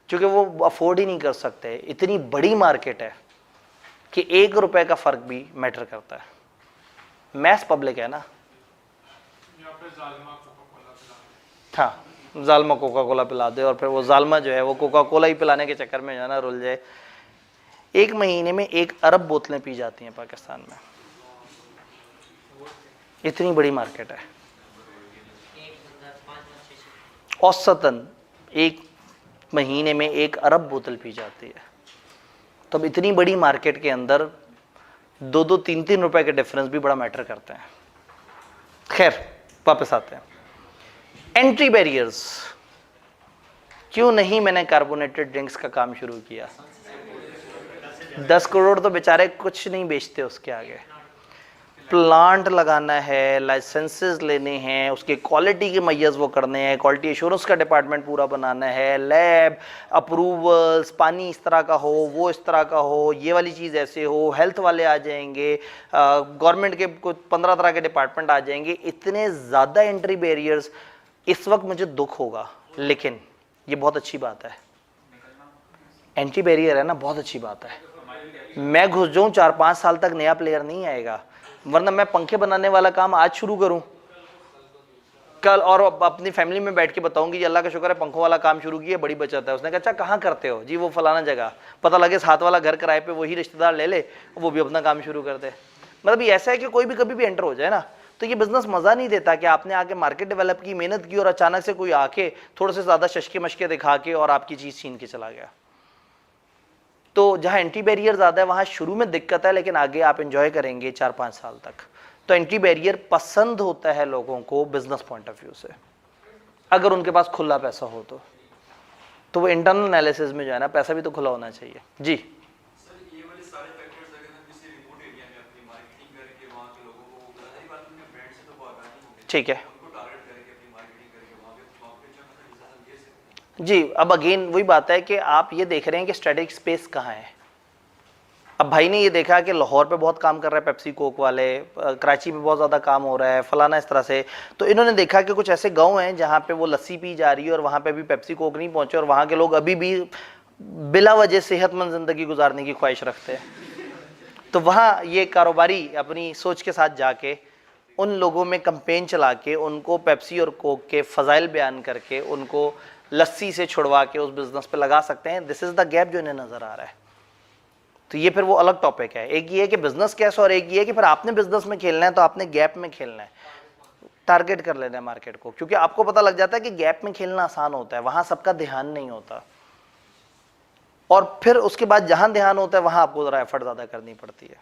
Speaker 1: क्योंकि वो अफोर्ड ही नहीं कर सकते। इतनी बड़ी मार्केट है कि 1 रुपए का फर्क भी मैटर करता है। मैस पब्लिक है ना। हाँ, जालमा कोका कोला पिला दे और फिर वो जालमा जो है वो कोका कोला ही पिलाने के चक्कर में जो है ना रुल जाए। 1 महीने में 1 अरब बोतलें पी जाती हैं पाकिस्तान में, इतनी बड़ी मार्केट है। औसतन 1 महीने में 1 अरब बोतल पी जाती है। तब इतनी बड़ी मार्केट के अंदर 2-2, 3-3 रुपए के डिफरेंस भी बड़ा मैटर करते हैं। खैर वापस आते हैं, एंट्री बैरियर्स। क्यों नहीं मैंने कार्बोनेटेड ड्रिंक्स का काम शुरू किया? 10 करोड़ तो बेचारे कुछ नहीं बेचते उसके आगे। प्लांट लगाना है, लाइसेंसेस लेने हैं, उसके क्वालिटी के मैयर्स वो करने हैं, क्वालिटी एश्योरेंस का डिपार्टमेंट पूरा बनाना है, लैब अप्रूवल्स, पानी इस तरह का हो, वो इस तरह का हो, ये वाली चीज़ ऐसे हो, हेल्थ वाले आ जाएंगे, गवर्नमेंट के कुछ 15 तरह के डिपार्टमेंट आ जाएंगे। इतने ज़्यादा एंट्री बैरियर्स, इस वक्त मुझे दुख होगा, लेकिन ये बहुत अच्छी बात है। एंट्री बैरियर है ना, बहुत अच्छी बात है। मैं घुस जाऊँ 4-5 साल तक नया प्लेयर नहीं आएगा, वरना मैं पंखे बनाने वाला काम आज शुरू करूं कल और अपनी फैमिली में बैठ के बताऊंगी जी अल्लाह का शुक्र है पंखों वाला काम शुरू किया, बड़ी बचत है। उसने कहा अच्छा कहाँ करते हो जी? वो फलाना जगह। पता लगे साथ वाला घर किराए पे वही रिश्तेदार ले ले, वो भी अपना काम शुरू कर दे। मतलब ये ऐसा है कि कोई भी कभी भी एंटर हो जाए ना, तो ये बिजनेस मजा नहीं देता कि आपने आके मार्केट डेवलप की, मेहनत की और अचानक से कोई आके थोड़े से ज्यादा शशके मशके दिखा के और आपकी चीज छीन के चला गया। तो जहाँ एंट्री बैरियर ज़्यादा है वहाँ शुरू में दिक्कत है, लेकिन आगे आप एंजॉय करेंगे 4-5 साल तक। तो एंट्री बैरियर पसंद होता है लोगों को बिजनेस पॉइंट ऑफ व्यू से, अगर उनके पास खुला पैसा हो तो वो इंटरनल एनालिसिस में जो है ना, पैसा भी तो खुला होना चाहिए जी।
Speaker 3: सर ये वाले सारे फैक्टर्स अगर हम किसी रिमोट एरिया में अपनी मार्केटिंग करके वहाँ के लोगों को, सारी बात में ब्रांड से तो वो आगाह नहीं होंगे,
Speaker 1: ठीक है
Speaker 3: उनको टारगेट करके अपनी मार्केटिंग करके वहाँ पे जो मतलब डिसीजन ले सकते हैं।
Speaker 1: जी। अब अगेन वही बात है कि आप ये देख रहे हैं कि स्ट्रेटेजिक स्पेस कहाँ है। अब भाई ने ये देखा कि लाहौर पे बहुत काम कर रहा है पेप्सी कोक वाले, कराची में बहुत ज़्यादा काम हो रहा है, फलाना इस तरह से। तो इन्होंने देखा कि कुछ ऐसे गांव हैं जहाँ पे वो लस्सी पी जा रही है और वहाँ पे भी पेप्सी कोक नहीं पहुँचे, और वहाँ के लोग अभी भी बिला वजह सेहतमंद ज़िंदगी गुजारने की ख्वाहिश रखते हैं। तो वहाँ ये कारोबारी अपनी सोच के साथ जाके उन लोगों में कंपेन चला के उनको पेप्सी और कोक के फ़ज़ाइल बयान करके उनको लस्सी से छुड़वा के उस बिज़नेस पे लगा सकते हैं। दिस इज़ द गैप जो इन्हें नज़र आ रहा है। तो ये फिर वो अलग टॉपिक है। एक ये है कि बिजनेस कैसे, और एक ये है कि फिर आपने बिजनेस में खेलना है तो आपने गैप में खेलना है, टारगेट कर लेना है मार्केट को, क्योंकि आपको पता लग जाता है कि गैप में खेलना आसान होता है, वहां सबका ध्यान नहीं होता, और फिर उसके बाद जहां ध्यान होता है वहां आपको जरा एफर्ट ज्यादा करनी पड़ती है।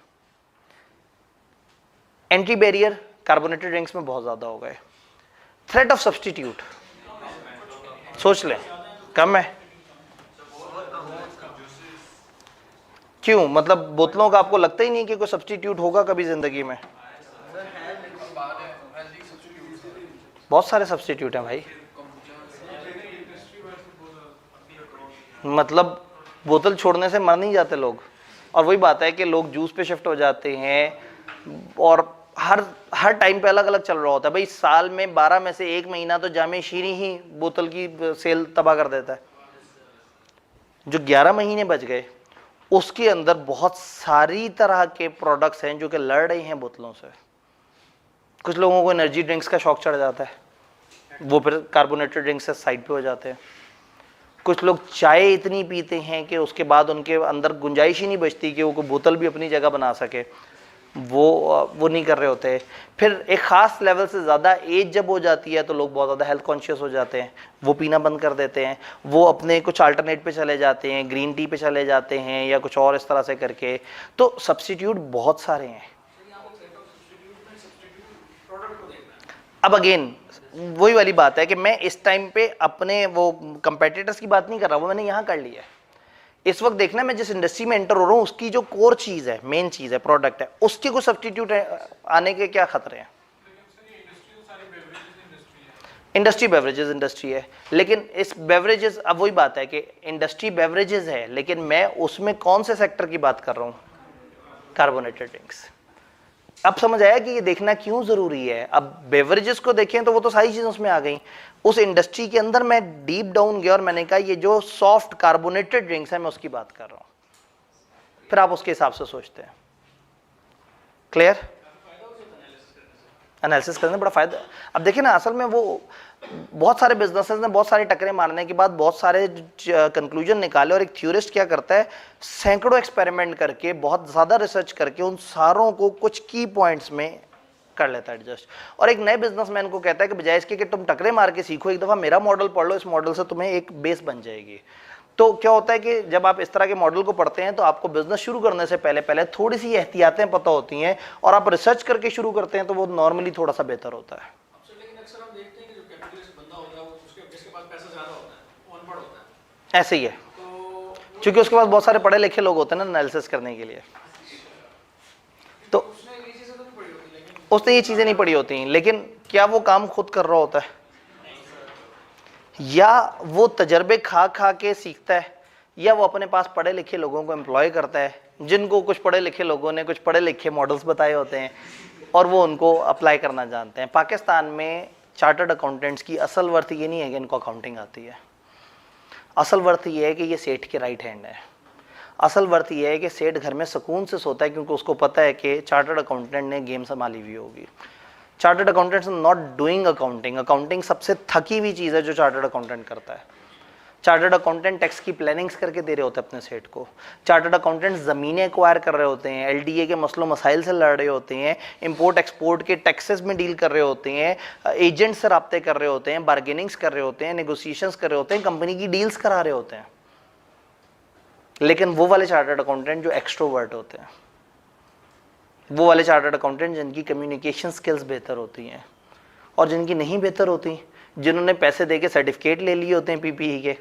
Speaker 1: एंट्री बैरियर कार्बोनेटेड ड्रिंक्स में बहुत ज्यादा हो गए। थ्रेट ऑफ सब्सटीट्यूट सोच लें, कम है। क्यों? मतलब बोतलों का आपको लगता ही नहीं कि कोई सब्स्टिट्यूट होगा कभी जिंदगी में? बहुत सारे सब्स्टिट्यूट हैं भाई। मतलब बोतल छोड़ने से मर नहीं जाते लोग, और वही बात है कि लोग जूस पे शिफ्ट हो जाते हैं, और हर टाइम पे अलग अलग चल रहा होता है भाई। साल में 12 में से 1 महीना तो जामे शीरी ही बोतल की सेल तबाह कर देता है। जो 11 महीने बच गए उसके अंदर बहुत सारी तरह के प्रोडक्ट्स हैं जो कि लड़ रहे हैं बोतलों से। कुछ लोगों को एनर्जी ड्रिंक्स का शौक चढ़ जाता है, वो फिर कार्बोनेटेड ड्रिंक्स से साइड पे हो जाते हैं। कुछ लोग चाय इतनी पीते हैं कि उसके बाद उनके अंदर गुंजाइश ही नहीं बचती कि वो कोई बोतल भी अपनी जगह बना सके, वो नहीं कर रहे होते। फिर एक ख़ास लेवल से ज़्यादा एज जब हो जाती है तो लोग बहुत ज़्यादा हेल्थ कॉन्शियस हो जाते हैं, वो पीना बंद कर देते हैं, वो अपने कुछ अल्टरनेट पे चले जाते हैं, ग्रीन टी पे चले जाते हैं या कुछ और इस तरह से करके। तो सब्स्टिट्यूट बहुत सारे हैं। अब अगेन वही वाली बात है कि मैं इस टाइम पे अपने वो कंपेटिटर्स की बात नहीं कर रहा, वो मैंने यहाँ कर लिया है। इस वक्त देखना मैं जिस इंडस्ट्री में एंटर हो रहा हूँ उसकी जो कोर चीज़ है, मेन चीज़ है, प्रोडक्ट है, उसके कुछ सब्स्टिट्यूट आने के क्या खतरे हैं? इंडस्ट्री बेवरेजेस इंडस्ट्री है, लेकिन इस बेवरेजेस, अब वही बात है कि इंडस्ट्री बेवरेजेस है, लेकिन मैं उसमें कौन से सेक्टर की बात कर रहा हूँ? Carbonated drinks. अब समझ आया कि ये देखना क्यों जरूरी है। अब बेवरेजेस को देखें तो वो तो सारी चीजें उसमें आ गई। उस इंडस्ट्री के अंदर मैं डीप डाउन गया और मैंने कहा ये जो सॉफ्ट कार्बोनेटेड ड्रिंक्स है मैं उसकी बात कर रहा हूँ, फिर आप उसके हिसाब से सोचते हैं। क्लियर? एनालिसिस करने में बड़ा फायदा। अब देखिए ना, असल में वो बहुत सारे बिजनेसेस ने बहुत सारे टकरे मारने के बाद बहुत सारे कंक्लूजन निकाले, और एक थ्योरिस्ट क्या करता है, सैकड़ों एक्सपेरिमेंट करके, बहुत ज़्यादा रिसर्च करके उन सारों को कुछ की पॉइंट्स में कर लेता है एडजस्ट, और एक नए बिजनेसमैन को कहता है कि बजाय इसके कि तुम टकरे मार के सीखो, एक दफ़ा मेरा मॉडल पढ़ लो, इस मॉडल से तुम्हें एक बेस बन जाएगी। तो क्या होता है कि जब आप इस तरह के मॉडल को पढ़ते हैं तो आपको बिजनेस शुरू करने से पहले पहले थोड़ी सी एहतियातें पता होती हैं, और आप रिसर्च करके शुरू करते हैं तो वो नॉर्मली थोड़ा सा बेहतर होता है।
Speaker 2: लेकिन अक्सर हम देखते हैं कि जो कैपिटलिस्ट बंदा होता है वो जिसके पास पैसा ज़्यादा होता है वो अनपढ़ होता है।
Speaker 1: ऐसे ही है,
Speaker 2: तो
Speaker 1: क्योंकि उसके पास बहुत सारे पढ़े लिखे लोग होते हैं ना एनालिसिस करने के लिए। तो
Speaker 2: उसने ये चीज़ें तो नहीं पढ़ी होती, लेकिन
Speaker 1: उसने ये चीज़ें नहीं पढ़ी होती, लेकिन क्या वो काम खुद कर रहा होता है, या वो तजर्बे खा खा के सीखता है, या वो अपने पास पढ़े लिखे लोगों को एम्प्लॉय करता है, जिनको कुछ पढ़े लिखे लोगों ने कुछ पढ़े लिखे मॉडल्स बताए होते हैं और वो उनको अप्लाई करना जानते हैं। पाकिस्तान में चार्टर्ड अकाउंटेंट्स की असल वर्थ ये नहीं है कि इनको अकाउंटिंग आती है, असल वर्थ ये है कि ये सेठ के राइट हैंड है। असल वर्थ ये है कि सेठ घर में सुकून से सोता है, क्योंकि उसको पता है कि चार्टर्ड अकाउंटेंट ने गेम संभाली हुई होगी। Chartered accountants not doing accounting. Accounting सबसे थकी हुई चीज़ है जो चार्टर्ड अकाउंटेंट करता है। चार्टर्ड अकाउंटेंट टैक्स की प्लानिंग्स करके दे रहे होते हैं अपने सेठ को। चार्टर्ड अकाउंटेंट ज़मीनें एक्वायर कर रहे होते हैं, एलडीए के मसलों मसाइल से लड़ रहे होते हैं, इंपोर्ट एक्सपोर्ट के टैक्सेस में डील कर रहे होते हैं, एजेंट से रब्ते कर रहे होते हैं, बार्गेनिंग्स कर रहे होते हैं, नेगोशिएशंस कर रहे होते हैं, कंपनी की डील्स करा रहे होते हैं। लेकिन वो वाले चार्टर्ड अकाउंटेंट जो एक्सट्रोवर्ट होते हैं, वो वाले चार्टर्ड अकाउंटेंट जिनकी कम्युनिकेशन स्किल्स बेहतर होती हैं, और जिनकी नहीं बेहतर होती, जिन्होंने पैसे दे के सर्टिफिकेट ले लिए होते हैं पीपीई के,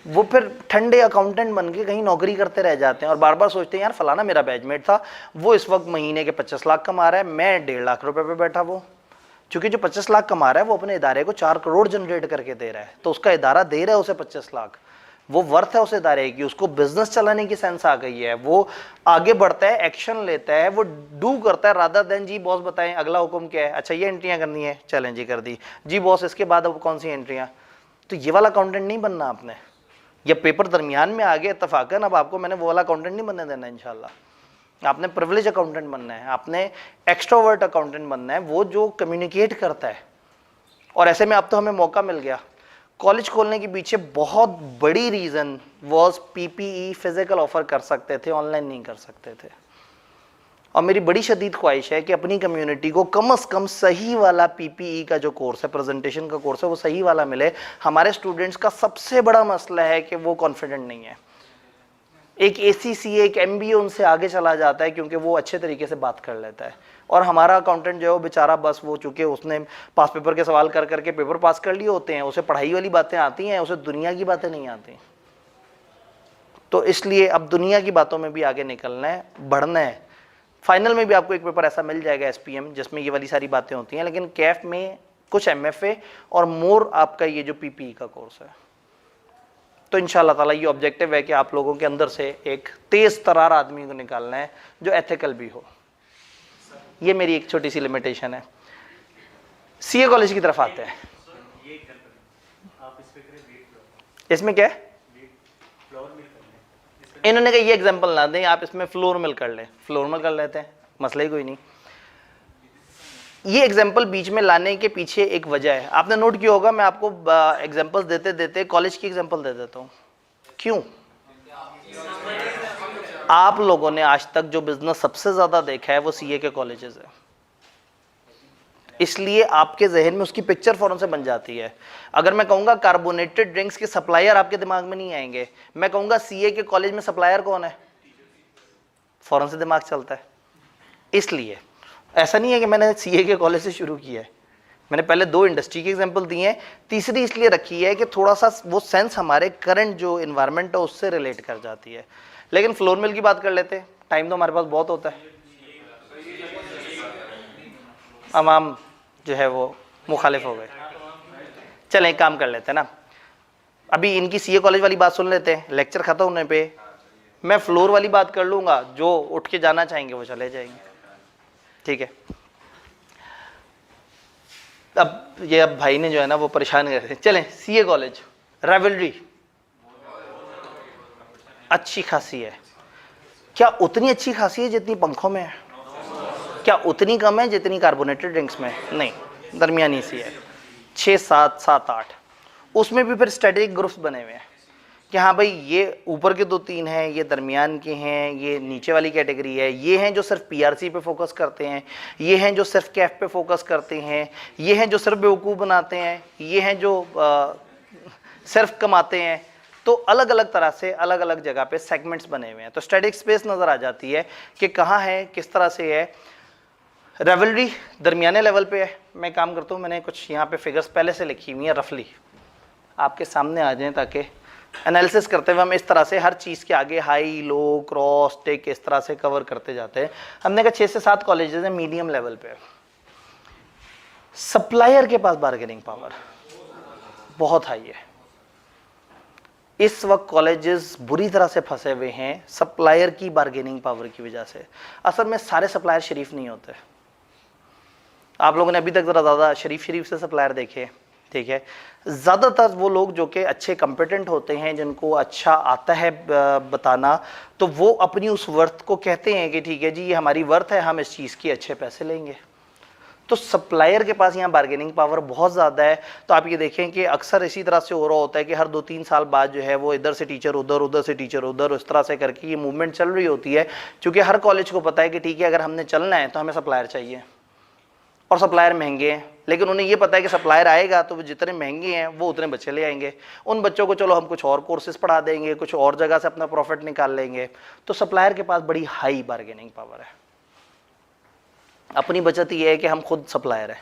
Speaker 1: वो फिर ठंडे अकाउंटेंट बन के कहीं नौकरी करते रह जाते हैं और बार बार सोचते हैं यार फलाना मेरा बैचमेट था, वो इस वक्त महीने के 25 लाख कमा रहा है, मैं 1.5 लाख रुपए पे बैठा। वो चूंकि जो 25 लाख कमा रहा है वो अपने इदारे को 4 करोड़ जनरेट करके दे रहा है, तो उसका इदारा दे रहा है उसे 25 लाख, वो वर्थ है उस इदारे की, उसको बिजनेस चलाने की सेंस आ गई है, वो आगे बढ़ता है, एक्शन लेता है, वो डू करता है रादर देन जी बॉस बताएं अगला हुक्म क्या है, अच्छा ये एंट्रियां करनी है, चलें जी कर दी, जी बॉस इसके बाद अब कौन सी एंट्रियां। तो ये वाला अकाउंटेंट नहीं बनना आपने, या पेपर दरमियान में आ गया इत्तफाकन, अब आपको मैंने वो वाला अकाउंटेंट नहीं बनने देना इंशाल्लाह। आपने प्रिविलेज अकाउंटेंट बनना है, आपने एक्स्ट्रोवर्ट अकाउंटेंट बनना है, वो जो कम्युनिकेट करता है। और ऐसे में अब तो हमें मौका मिल गया। कॉलेज खोलने के पीछे बहुत बड़ी reason was PPE physical offer कर सकते थे, ऑनलाइन नहीं कर सकते थे। और मेरी बड़ी शदीद ख्वाहिश है कि अपनी कम्युनिटी को कम से कम सही वाला पीपीई का जो कोर्स है, प्रेजेंटेशन का कोर्स है, वो सही वाला मिले। हमारे स्टूडेंट्स का सबसे बड़ा मसला है कि वो कॉन्फिडेंट नहीं है। एक एसीसीए, एक एमबीए उनसे आगे चला जाता है क्योंकि वो अच्छे तरीके से बात कर लेता है, और हमारा अकाउंटेंट जो है वो बेचारा बस वो चूँकि उसने पास पेपर के सवाल कर करके पेपर पास कर लिए होते हैं, उसे पढ़ाई वाली बातें आती हैं, उसे दुनिया की बातें नहीं आती। तो इसलिए अब दुनिया की बातों में भी आगे निकलना है, बढ़ना है। फाइनल में भी आपको एक पेपर ऐसा मिल जाएगा एसपीएम जिसमें ये वाली सारी बातें होती हैं, लेकिन कैफ में कुछ एमएफए और मोर आपका ये जो पीपीई का कोर्स है। तो इंशाल्लाह ताला ये ऑब्जेक्टिव है कि आप लोगों के अंदर से एक तेज तरार आदमी को निकालना है जो एथिकल भी हो। ये मेरी एक छोटी सी लिमिटेशन है। सीए कॉलेज की तरफ आते हैं। इसमें क्या है? इन्होंने कहा ये एग्जांपल ना दें, आप इसमें फ्लोर मिल कर लें। फ्लोर मिल कर लेते हैं, मसला ही कोई नहीं। ये एग्जांपल बीच में लाने के पीछे एक वजह है, आपने नोट किया होगा। मैं आपको एग्जांपल्स देते देते कॉलेज की एग्जांपल दे देता हूँ। क्यों? आप लोगों ने आज तक जो बिजनेस सबसे ज्यादा देखा है वो सीए के कॉलेजेस है, इसलिए आपके जहन में उसकी पिक्चर फौरन से बन जाती है। अगर मैं कहूंगा कार्बोनेटेड ड्रिंक्स के सप्लायर, आपके दिमाग में नहीं आएंगे। मैं कहूंगा सीए के कॉलेज में सप्लायर कौन है, फौरन से दिमाग चलता है। इसलिए ऐसा नहीं है कि मैंने सीए के कॉलेज से शुरू किया है, मैंने पहले 2 इंडस्ट्री की एग्जांपल दी हैं, तीसरी इसलिए रखी है कि थोड़ा सा वो सेंस हमारे करंट जो इन्वायरमेंट है उससे रिलेट कर जाती है। लेकिन फ्लोर मिल की बात कर लेते हैं, टाइम तो हमारे पास बहुत होता है। अवाम जो है वो मुखालिफ हो गए। चलें एक काम कर लेते हैं ना, अभी इनकी सीए कॉलेज वाली बात सुन लेते हैं, लेक्चर खत्म होने पे मैं फ्लोर वाली बात कर लूँगा, जो उठ के जाना चाहेंगे वो चले जाएंगे, ठीक है। अब भाई ने जो है ना वो परेशान कर रहे, चलें सीए कॉलेज राइवलरी अच्छी खासी है, क्या उतनी अच्छी खासी है जितनी पंखों में है? क्या उतनी कम है जितनी कार्बोनेटेड ड्रिंक्स में? नहीं, दरमियानी सी है, 6, 7, 7, 8। उसमें भी फिर स्ट्रेटेजिक ग्रुप्स बने हुए हैं कि हाँ भाई ये ऊपर के 2-3 हैं, ये दरमियान के हैं, ये नीचे वाली कैटेगरी है, ये हैं जो सिर्फ पीआरसी पे फोकस करते हैं, ये हैं जो सिर्फ कैफ पे फोकस करते हैं, ये हैं जो सिर्फ बेवकूफ़ बनाते हैं, ये हैं जो सिर्फ कमाते हैं। तो अलग अलग तरह से अलग अलग जगह पे सेगमेंट्स बने हुए हैं, तो स्टैटिक स्पेस नज़र आ जाती है कि कहाँ है, किस तरह से है। रेवलरी दरमियाने लेवल पे है। मैं काम करता हूँ, मैंने कुछ यहाँ पे फिगर्स पहले से लिखी हुई हैं, रफली आपके सामने आ जाएं ताकि एनालिसिस करते हुए हम इस तरह से हर चीज़ के आगे हाई लो क्रॉस टेक इस तरह से कवर करते जाते हैं। हमने कहा 6 से 7 कॉलेजेस हैं मीडियम लेवल पे। सप्लायर के पास बार्गेनिंग पावर बहुत हाई है। इस वक्त कॉलेजेस बुरी तरह से फंसे हुए हैं सप्लायर की बार्गेनिंग पावर की वजह से। असल में सारे सप्लायर शरीफ नहीं होते। आप लोगों ने अभी तक ज़रा ज़्यादा शरीफ से सप्लायर देखे, ठीक है। ज़्यादातर वो लोग जो कि अच्छे कॉम्पिटेंट होते हैं, जिनको अच्छा आता है बताना, तो वो अपनी उस वर्थ को कहते हैं कि ठीक है जी ये हमारी वर्थ है, हम इस चीज़ की अच्छे पैसे लेंगे। तो सप्लायर के पास यहाँ बार्गेनिंग पावर बहुत ज़्यादा है। तो आप ये देखें कि अक्सर इसी तरह से हो रहा होता है कि हर 2-3 साल बाद जो है वो इधर से टीचर उधर, उधर से टीचर उधर, इस तरह से करके ये मूवमेंट चल रही होती है। क्योंकि हर कॉलेज को पता है कि ठीक है अगर हमने चलना है तो हमें सप्लायर चाहिए, और सप्लायर महंगे हैं। लेकिन उन्हें ये पता है कि सप्लायर आएगा तो वो जितने महंगे हैं वो उतने बच्चे ले आएंगे। उन बच्चों को चलो हम कुछ और कोर्सेज पढ़ा देंगे, कुछ और जगह से अपना प्रॉफिट निकाल लेंगे। तो सप्लायर के पास बड़ी हाई बार्गेनिंग पावर है। अपनी बचत ये है कि हम खुद सप्लायर हैं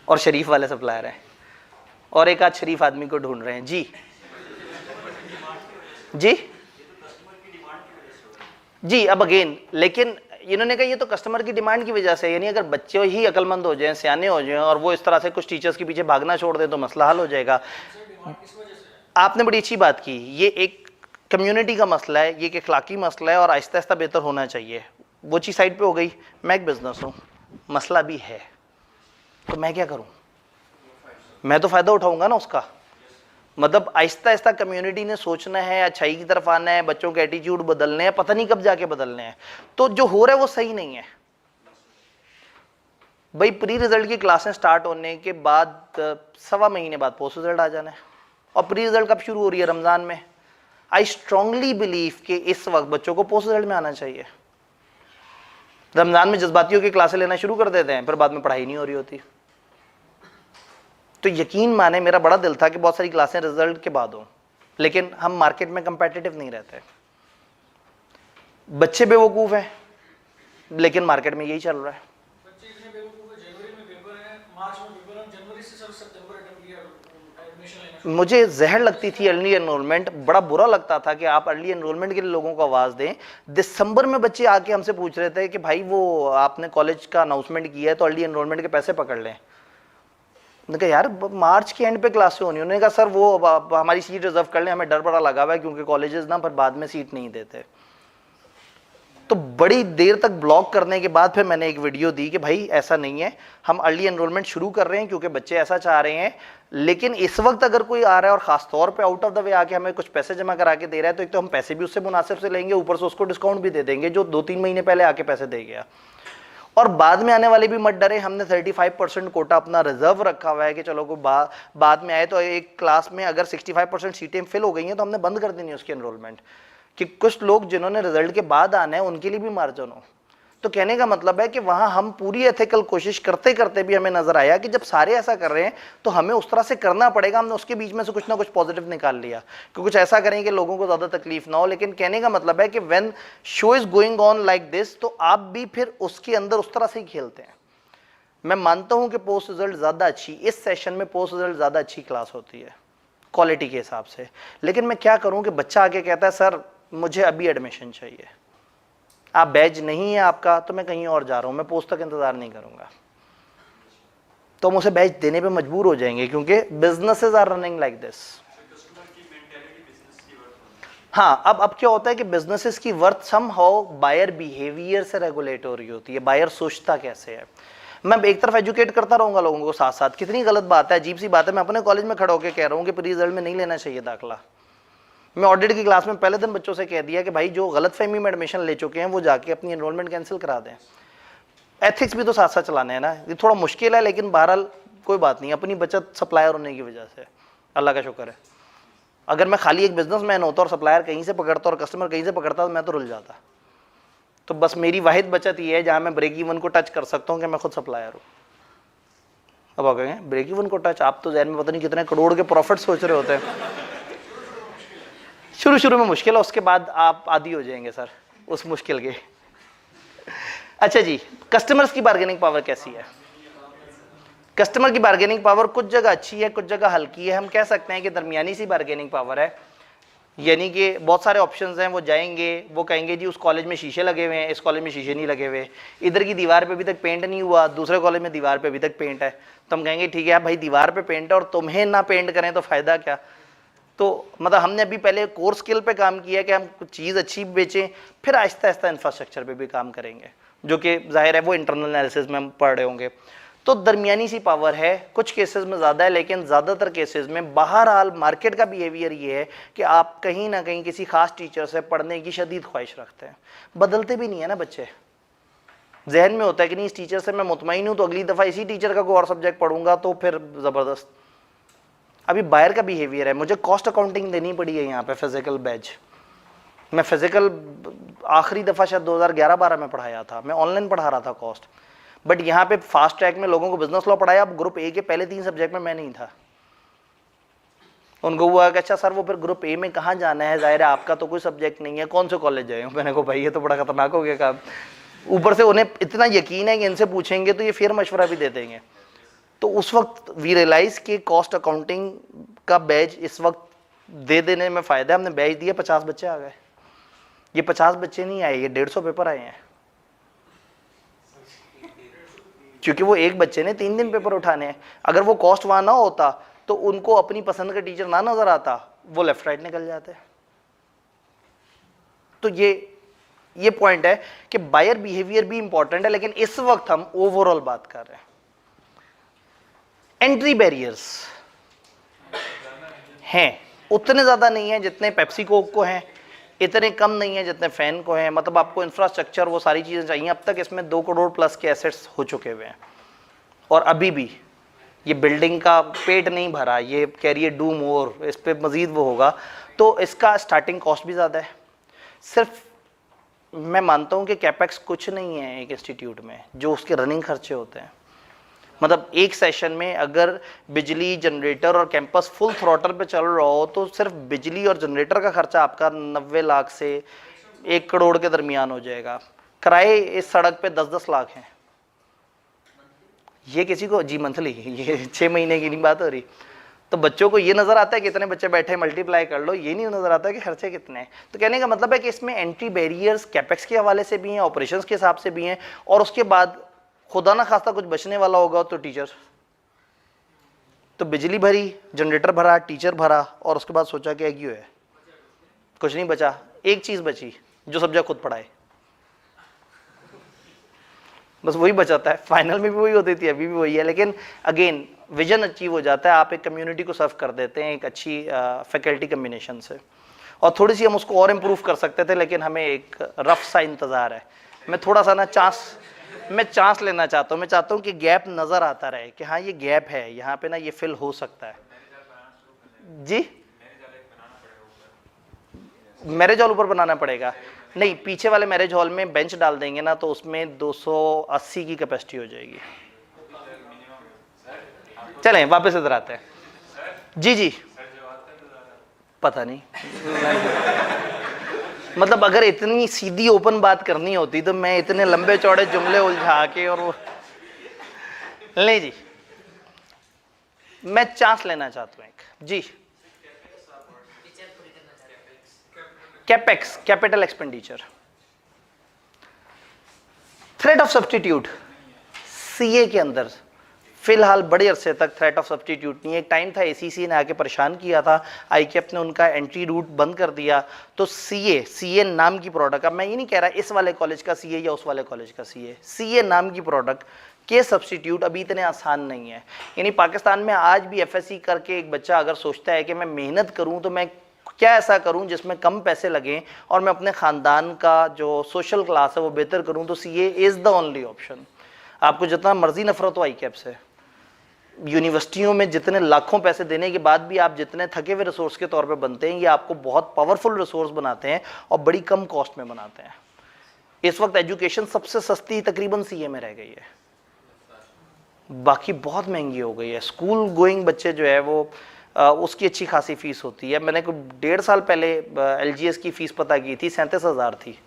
Speaker 1: और शरीफ वाले सप्लायर हैं, और एक आध शरीफ आदमी को ढूंढ रहे हैं। जी जी जी। अब अगेन लेकिन इन्होंने कहा ये तो कस्टमर की डिमांड की वजह से, यानी अगर बच्चे ही अकलमंद हो जाएं, सियाने हो जाएं और वो इस तरह से कुछ टीचर्स के पीछे भागना छोड़ दें तो मसला हल हो जाएगा। आपने बड़ी अच्छी बात की, ये एक कम्युनिटी का मसला है, ये एक अखलाकी मसला है और आहिस्ता आहिस्ता बेहतर होना चाहिए। वो चीज़ साइड पे हो गई। मैं एक बिजनेस हूँ, मसला भी है, तो मैं क्या करूँ? मैं तो फ़ायदा उठाऊंगा ना उसका। मतलब आहिस्ता आहिस्ता कम्युनिटी ने सोचना है, अच्छाई की तरफ आना है, बच्चों के एटीट्यूड बदलने हैं, पता नहीं कब जाके बदलने हैं। तो जो हो रहा है वो सही नहीं है भाई। प्री रिजल्ट की क्लासें स्टार्ट होने के बाद 1.25 महीने बाद पोस्ट रिजल्ट आ जाना है। और प्री रिजल्ट कब शुरू हो रही है? रमज़ान में। आई स्ट्रांगली बिलीव कि इस वक्त बच्चों को पोस्ट रिजल्ट में आना चाहिए। रमज़ान में जज्बातियों की क्लासें लेना शुरू कर देते हैं, फिर बाद में पढ़ाई नहीं हो रही होती। तो यकीन माने मेरा बड़ा दिल था कि बहुत सारी क्लासें रिजल्ट के बाद हों, लेकिन हम मार्केट में कंपेटिटिव नहीं रहते। बच्चे बेवकूफ़ हैं, लेकिन मार्केट में यही चल रहा है।
Speaker 2: बच्चे इतने बेवकूफ है, जनवरी में पेपर है, मार्च में पेपर है, जनवरी से सब सितंबर अटेम्प्ट किया एडमिशन लेना।
Speaker 1: मुझे जहर लगती थी अर्ली एनरोलमेंट, बड़ा बुरा लगता था कि आप अर्ली एनरोलमेंट के लिए लोगों को आवाज़ दें। दिसंबर में बच्चे आके हमसे पूछ रहे थे कि भाई वो आपने कॉलेज का अनाउंसमेंट किया है तो अर्ली एनरोलमेंट के पैसे पकड़ लें। मैंने कहा यार मार्च के एंड पे क्लासें होनी। उन्होंने कहा सर वो हमारी सीट रिजर्व कर लें, हमें डर बड़ा लगा हुआ है क्योंकि कॉलेजेस ना पर बाद में सीट नहीं देते। तो बड़ी देर तक ब्लॉक करने के बाद फिर मैंने एक वीडियो दी कि भाई ऐसा नहीं है, हम अर्ली एनरोलमेंट शुरू कर रहे हैं क्योंकि बच्चे ऐसा चाह रहे हैं। लेकिन इस वक्त अगर कोई आ रहा है और ख़ास तौर पे आउट ऑफ द वे आके हमें कुछ पैसे जमा करा के दे रहा है, तो एक तो हम पैसे भी उससे मुनासिब से लेंगे, ऊपर से उसको डिस्काउंट भी दे देंगे जो 2-3 महीने पहले आके पैसे दे गया। और बाद में आने वाले भी मत डरे, हमने 35% कोटा अपना रिजर्व रखा हुआ है कि चलो कोई बाद में आए तो एक क्लास में अगर 65% सीटें फिल हो गई हैं तो हमने बंद कर देनी है उसकी एनरोलमेंट, कि कुछ लोग जिन्होंने रिजल्ट के बाद आना है उनके लिए भी मार्जिन हो। तो कहने का मतलब है कि वहाँ हम पूरी एथिकल कोशिश करते करते भी हमें नजर आया कि जब सारे ऐसा कर रहे हैं तो हमें उस तरह से करना पड़ेगा। हमने उसके बीच में से कुछ ना कुछ पॉजिटिव निकाल लिया कि कुछ ऐसा करें कि लोगों को ज़्यादा तकलीफ ना हो। लेकिन कहने का मतलब है कि when show is going on like this, तो आप भी फिर उसके अंदर उस तरह से ही खेलते हैं। मैं मानता हूँ कि पोस्ट रिजल्ट ज़्यादा अच्छी, इस सेशन में पोस्ट रिजल्ट ज़्यादा अच्छी क्लास होती है क्वालिटी के हिसाब से। लेकिन मैं क्या करूँ कि बच्चा आके कहता है सर मुझे अभी एडमिशन चाहिए, आप बैच नहीं है आपका तो मैं कहीं और जा रहा हूँ, मैं पोस्ट तक इंतज़ार नहीं करूँगा। तो हम उसे बैच देने पे मजबूर हो जाएंगे, क्योंकि businesses are running like this. हाँ, अब क्या होता है कि बिजनेसेस की वर्थ समहाउ बायर बिहेवियर से रेगुलेट हो रही होती है। बायर सोचता कैसे है। मैं एक तरफ एजुकेट करता रहूंगा लोगों को, साथ साथ कितनी गलत बात है, अजीब सी बात है। मैं अपने कॉलेज में खड़ा होकर कह रहा हूँ कि प्री रिजल्ट में नहीं लेना चाहिए दाखला। मैं ऑडिट की क्लास में पहले दिन बच्चों से कह दिया कि भाई जो गलत फहमी में एडमिशन ले चुके हैं वो जाके अपनी एनरोलमेंट कैंसिल करा दें। एथिक्स भी तो साथ साथ चलाने हैं ना। ये थोड़ा मुश्किल है, लेकिन बहरहाल कोई बात नहीं, अपनी बचत सप्लायर होने की वजह से अल्लाह का शुक्र है। अगर मैं खाली एक बिजनेसमैन होता और सप्लायर कहीं से पकड़ता और कस्टमर कहीं से पकड़ता तो मैं तो रुल जाता। तो बस मेरी वाहिद बचत ये है जहां मैं ब्रेक इवन को टच कर सकता हूं कि मैं खुद सप्लायर हूं। अब आप कहेंगे ब्रेक इवन को टच, आप तो ज़हन में पता नहीं कितने करोड़ के प्रॉफिट सोच रहे होते हैं। शुरू में मुश्किल है, उसके बाद आप आदी हो जाएंगे सर उस मुश्किल के। अच्छा जी, कस्टमर्स की बार्गेनिंग पावर कैसी है? कस्टमर की बार्गेनिंग पावर कुछ जगह अच्छी है, कुछ जगह हल्की है। हम कह सकते हैं कि दरमियानी सी बार्गेनिंग पावर है, यानी कि बहुत सारे ऑप्शंस हैं। वो जाएंगे, वो कहेंगे जी उस कॉलेज में शीशे लगे हुए हैं, इस कॉलेज में शीशे नहीं लगे हुए, इधर की दीवार पे अभी तक पेंट नहीं हुआ, दूसरे कॉलेज में दीवार पे अभी तक पेंट है। तो हम कहेंगे ठीक है भाई, दीवार पे पेंट है और तुम्हें ना पेंट करें तो फ़ायदा क्या। तो मतलब हमने अभी पहले कोर स्किल पे काम किया कि हम कुछ चीज़ अच्छी बेचें, फिर आहिस्ता आहिस्ता इंफ्रास्ट्रक्चर पे भी काम करेंगे, जो कि जाहिर है वो इंटरनल एनालिसिस में हम पढ़ रहे होंगे। तो दरमियानी सी पावर है, कुछ केसेस में ज़्यादा है, लेकिन ज़्यादातर केसेस में बहरहाल मार्केट का बिहेवियर ये है कि आप कहीं ना कहीं किसी खास टीचर से पढ़ने की शदीद ख्वाहिश रखते हैं। बदलते भी नहीं है ना बच्चे, जहन में होता है कि नहीं इस टीचर से मैं मुतमईन हूँ तो अगली दफ़ा इसी टीचर का कोई और सब्जेक्ट पढ़ूंगा तो फिर ज़बरदस्त। अभी बायर का बिहेवियर है, मुझे कॉस्ट अकाउंटिंग देनी पड़ी है यहाँ पे फिजिकल बैच। मैं फिजिकल आखिरी दफ़ा शायद 2011-12 में पढ़ाया था, मैं ऑनलाइन पढ़ा रहा था कॉस्ट, बट यहाँ पे फास्ट ट्रैक में लोगों को बिजनेस लॉ पढ़ाया। अब ग्रुप ए के पहले 3 सब्जेक्ट में मैं नहीं था। उनको हुआ कि अच्छा सर वो फिर ग्रुप ए में कहाँ जाना है, जाहिर है आपका तो कोई सब्जेक्ट नहीं है, कौन से कॉलेज जाए। मैंने कहा भाई ये तो बड़ा खतरनाक हो गया काम। ऊपर से उन्हें इतना यकीन है कि इनसे पूछेंगे तो ये फिर मशवरा भी दे देंगे। तो उस वक्त वी रियलाइज कि कॉस्ट अकाउंटिंग का बैच इस वक्त दे देने में फ़ायदा है। हमने बैच दिया, 50 बच्चे आ गए। ये 50 बच्चे नहीं आए, ये 150 पेपर आए हैं, क्योंकि वो एक बच्चे ने 3 दिन पेपर उठाने हैं। अगर वो कॉस्ट वहाँ ना होता तो उनको अपनी पसंद का टीचर ना नज़र आता, वो लेफ्ट राइट निकल जाते। तो ये पॉइंट है कि बायर बिहेवियर भी इंपॉर्टेंट है, लेकिन इस वक्त हम ओवरऑल बात कर रहे हैं। एंट्री बैरियर्स हैं, उतने ज़्यादा नहीं है जितने पेप्सी कोक को हैं, इतने कम नहीं है जितने फैन को हैं। मतलब आपको इंफ्रास्ट्रक्चर वो सारी चीज़ें चाहिए। अब तक इसमें 2 करोड़ प्लस के एसेट्स हो चुके हुए हैं और अभी भी ये बिल्डिंग का पेट नहीं भरा। ये कह रही है डू मोर, इस पर मज़ीद वो होगा। तो इसका स्टार्टिंग कॉस्ट भी ज़्यादा है। सिर्फ मैं मानता हूँ कि कैपेक्स कुछ नहीं है एक इंस्टीट्यूट में, जो उसके रनिंग खर्चे होते हैं। मतलब एक सेशन में अगर बिजली, जनरेटर और कैंपस फुल थ्रॉटल पे चल रहा हो तो सिर्फ बिजली और जनरेटर का खर्चा आपका 90 लाख से 1 करोड़ के दरमियान हो जाएगा। किराए इस सड़क पे 10-10 लाख हैं। ये किसी को जी मंथली, ये 6 महीने की नहीं बात हो रही। तो बच्चों को ये नज़र आता है कितने बच्चे बैठे, मल्टीप्लाई कर लो, ये नहीं नज़र आता कि खर्चे कितने हैं। तो कहने का मतलब है कि इसमें एंट्री बैरियर्स कैपेक्स के हवाले से भी हैं, ऑपरेशंस के हिसाब से भी हैं, और उसके बाद खुदा ना खास्ता कुछ बचने वाला होगा तो टीचर। तो बिजली भरी, जनरेटर भरा, टीचर भरा, और उसके बाद सोचा कि क्यों है, कुछ नहीं बचा। एक चीज़ बची, जो सब्जेक्ट खुद पढ़ाए, बस वही बचाता है। फाइनल में भी वही होती थी, अभी भी वही है, लेकिन अगेन विजन अचीव हो जाता है। आप एक कम्युनिटी को सर्व कर देते हैं एक अच्छी फैकल्टी कम्बिनेशन से, और थोड़ी सी हम उसको और इम्प्रूव कर सकते थे, लेकिन हमें एक रफ सा इंतज़ार है। मैं थोड़ा सा ना चांस लेना चाहता हूँ। मैं चाहता हूँ कि गैप नज़र आता रहे कि हाँ ये गैप है, यहाँ पे ना ये फिल हो सकता है। जी मैरिज हॉल ऊपर बनाना पड़ेगा? नहीं, पीछे वाले मैरिज हॉल में बेंच डाल देंगे ना, तो उसमें 280 की कैपेसिटी हो जाएगी। चलें वापस इधर आते हैं। जी पता नहीं मतलब अगर इतनी सीधी ओपन बात करनी होती तो मैं इतने लंबे चौड़े जुमले उलझा के और वो ले जी, मैं चांस लेना चाहता हूँ एक। जी capex, capital expenditure, threat of substitute. CA के अंदर फिलहाल बड़े अरसे तक थ्रेट ऑफ सब्स्टिट्यूट नहीं है। एक टाइम था एसीसी ने आके परेशान किया था, आईकेएफ ने उनका एंट्री रूट बंद कर दिया, तो सीए नाम की प्रोडक्ट, अब मैं ये नहीं कह रहा इस वाले कॉलेज का सीए या उस वाले कॉलेज का सीए नाम की प्रोडक्ट के सब्स्टिट्यूट अभी इतने आसान नहीं है। यानी पाकिस्तान में आज भी एफएससी करके एक बच्चा अगर सोचता है कि मैं मेहनत करूं तो मैं क्या ऐसा करूं जिसमें कम पैसे लगें और मैं अपने ख़ानदान का जो सोशल क्लास है वो बेहतर करूं, तो CA is the only option. आपको जितना मर्जी नफरत हो आईकेएफ से, यूनिवर्सिटियों में जितने लाखों पैसे देने के बाद भी आप जितने थके हुए रिसोर्स के तौर पे बनते हैं, ये आपको बहुत पावरफुल रिसोर्स बनाते हैं और बड़ी कम कॉस्ट में बनाते हैं। इस वक्त एजुकेशन सबसे सस्ती तकरीबन सीए में रह गई है, बाकी बहुत महंगी हो गई है। स्कूल गोइंग बच्चे जो है वो उसकी अच्छी खासी फीस होती है। मैंने कोई 1.5 साल पहले एलजीएस की फ़ीस पता की थी, 37,000 थी।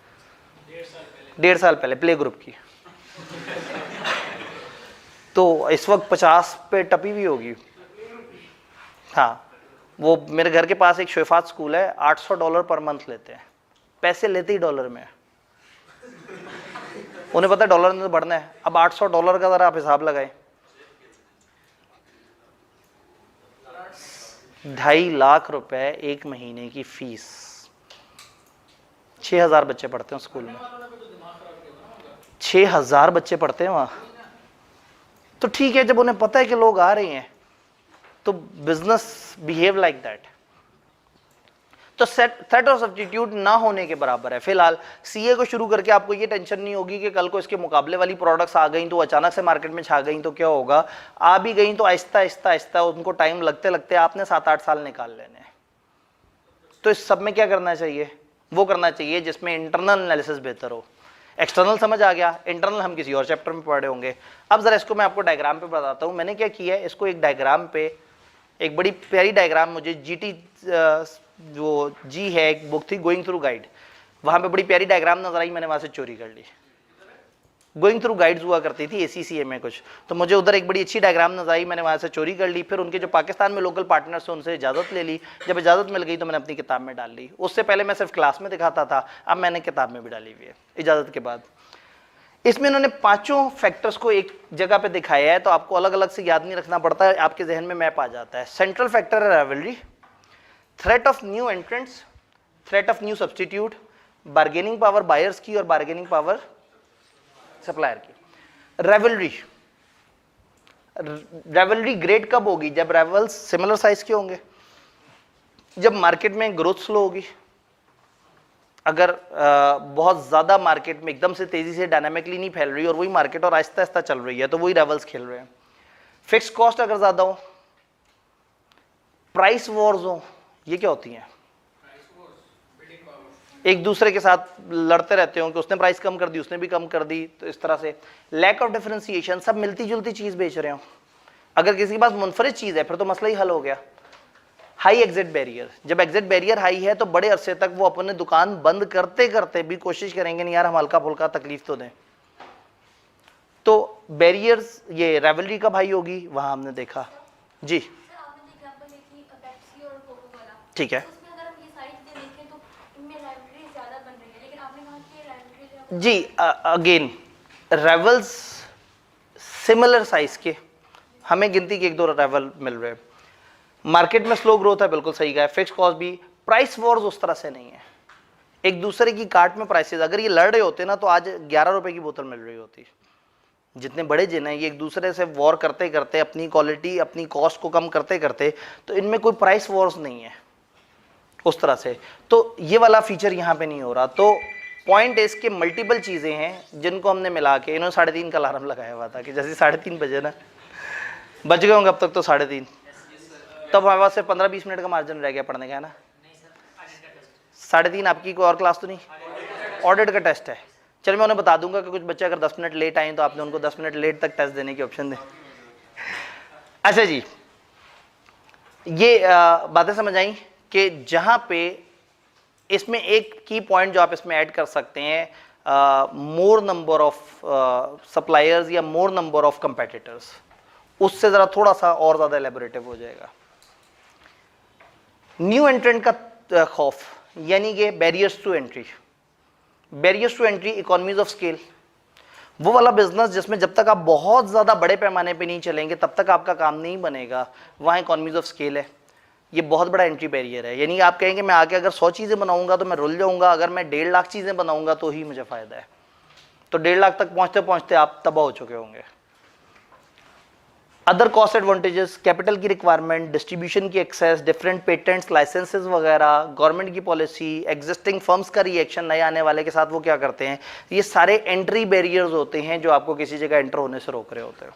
Speaker 1: 1.5 साल पहले प्ले ग्रुप की तो इस वक्त 50 पे टपी भी होगी। हाँ, वो मेरे घर के पास एक शोफात स्कूल है, $800 पर मंथ लेते हैं, पैसे लेते ही डॉलर में। उन्हें पता है डॉलर में तो बढ़ना है। अब $800 का ज़रा आप हिसाब लगाएं, 2.5 लाख रुपए एक महीने की फीस। 6,000 बच्चे पढ़ते हैं स्कूल में, 6,000 बच्चे पढ़ते हैं वहाँ। तो ठीक है, जब उन्हें पता है कि लोग आ रहे हैं तो बिजनेस बिहेव लाइक दैट। तो थ्रेट ऑफ सब्स्टिट्यूट ना होने के बराबर है। फिलहाल सीए को शुरू करके आपको ये टेंशन नहीं होगी कि कल को इसके मुकाबले वाली प्रोडक्ट्स आ गई तो अचानक से मार्केट में छा गई तो क्या होगा। आ भी गई तो आहिस्ता आहिस्ता आहिस्ता उनको टाइम लगते लगते आपने 7-8 साल निकाल लेने हैं। तो इस सब में क्या करना चाहिए, वो करना चाहिए जिसमें इंटरनल एनालिसिस बेहतर हो। एक्सटर्नल समझ आ गया, इंटरनल हम किसी और चैप्टर में पढ़े होंगे। अब जरा इसको मैं आपको डायग्राम पे बताता हूँ। मैंने क्या किया है, इसको एक डायग्राम पे, एक बड़ी प्यारी डायग्राम मुझे जीटी जो जी है एक बुक थी गोइंग थ्रू गाइड, वहाँ पे बड़ी प्यारी डायग्राम नजर आई, मैंने वहाँ से चोरी कर ली। गोइंग थ्रू गाइड्स हुआ करती थी एसीसीए में कुछ, तो मुझे उधर एक बड़ी अच्छी डायग्राम नजर आई, मैंने वहाँ से चोरी कर ली। फिर उनके जो पाकिस्तान में लोकल पार्टनर्स हैं उनसे इजाज़त ले ली। जब इजाज़त मिल गई तो मैंने अपनी किताब में डाल ली। उससे पहले मैं सिर्फ क्लास में दिखाता था, अब मैंने किताब में भी डाली हुई है इजाज़त के बाद। इसमें इन्होंने 5 फैक्टर्स को एक जगह पे दिखाया है, तो आपको अलग अलग से याद नहीं रखना पड़ता है, आपके जहन में मैप आ जाता है। सेंट्रल फैक्टर है rivalry, threat of new entrants, threat of new substitute, bargaining power buyers की और बार्गेनिंग पावर सप्लायर की। राइवलरी ग्रेट कब होगी, जब राइवल्स सिमिलर साइज के होंगे, जब मार्केट में ग्रोथ स्लो होगी। अगर बहुत ज़्यादा मार्केट में एकदम से तेज़ी से डायनामिकली नहीं फैल रही और वही मार्केट और आहिस्ता आहिस्ता चल रही है तो वही राइवल्स खेल रहे हैं। फिक्स कॉस्ट अगर ज़्यादा हो, प्राइस वॉर्स हो, ये क्या होती हैं, एक दूसरे के साथ लड़ते रहते हो कि उसने प्राइस कम कर दी, उसने भी कम कर दी, तो इस तरह से। लैक ऑफ डिफरेंशिएशन, सब मिलती जुलती चीज़ बेच रहे हो। अगर किसी के पास मुनफरिद चीज़ है फिर तो मसला ही हल हो गया। हाई एग्जिट बैरियर, जब एग्जिट बैरियर हाई है तो बड़े अरसे तक वो अपने दुकान बंद करते करते भी कोशिश करेंगे नहीं यार हम हल्का फुल्का तकलीफ तो दें। तो बैरियर्स, ये राइवलरी कब हाई होगी, वहां हमने देखा जी। ठीक है जी। अगेन राइवल्स सिमिलर साइज के, हमें गिनती के 1-2 राइवल मिल रहे हैं। मार्केट में स्लो ग्रोथ है, बिल्कुल सही कहा है। फिक्स कॉस्ट भी, प्राइस वॉर्स उस तरह से नहीं है। एक दूसरे की कार्ट में प्राइसेस, अगर ये लड़ रहे होते ना तो आज 11 रुपए की बोतल मिल रही होती। जितने बड़े जिन हैं ये एक दूसरे से वॉर करते करते अपनी क्वालिटी अपनी कॉस्ट को कम करते करते, तो इनमें कोई प्राइस वॉर्स नहीं है उस तरह से। तो ये वाला फीचर यहाँ पे नहीं हो रहा। तो पॉइंट है इसके मल्टीपल चीज़ें हैं जिनको हमने मिला के, इन्होंने 3:30 का अलार्म लगाया हुआ था कि जैसे 3:30 बजे ना, बज गए होंगे अब तक तो 3:30, तब हमारे पास से 15-20 मिनट का मार्जिन रह गया पढ़ने का, है ना। 3:30 आपकी कोई और क्लास तो नहीं, ऑडिट का टेस्ट है। चल मैं उन्हें बता दूंगा कि कुछ बच्चे अगर 10 मिनट लेट आए तो आपने उनको 10 मिनट लेट तक टेस्ट देने की ऑप्शन दें। अच्छा जी, ये बातें समझ आई कि जहां पे इसमें एक की पॉइंट जो आप इसमें ऐड कर सकते हैं, मोर नंबर ऑफ सप्लायर्स या मोर नंबर ऑफ कंपेटिटर्स, उससे ज़रा थोड़ा सा और ज़्यादा एलेबोरेटिव हो जाएगा। न्यू एंट्रेंट का खौफ, यानी कि barriers to entry. Barriers to entry, economies of scale. वो वाला बिजनेस जिसमें जब तक आप बहुत ज़्यादा बड़े पैमाने पे नहीं चलेंगे तब तक आपका काम नहीं बनेगा, वहाँ इकोनॉमीज ऑफ स्केल है। ये बहुत बड़ा एंट्री बैरियर है। यानी आप कहेंगे मैं आके अगर 100 चीज़ें बनाऊंगा तो मैं रुल जाऊंगा, अगर मैं 1.5 लाख चीज़ें बनाऊंगा तो ही मुझे फ़ायदा है। तो 1.5 लाख तक पहुँचते पहुँचते आप तबाह हो चुके होंगे। अदर कॉस्ट एडवांटेजेस, कैपिटल की रिक्वायरमेंट, डिस्ट्रीब्यूशन की एक्सेस, डिफरेंट पेटेंट्स, लाइसेंसेस वगैरह, गवर्नमेंट की पॉलिसी, एग्जिस्टिंग फर्म्स का रिएक्शन नए आने वाले के साथ वो क्या करते हैं, ये सारे एंट्री बैरियर्स होते हैं जो आपको किसी जगह एंटर होने से रोक रहे होते हैं।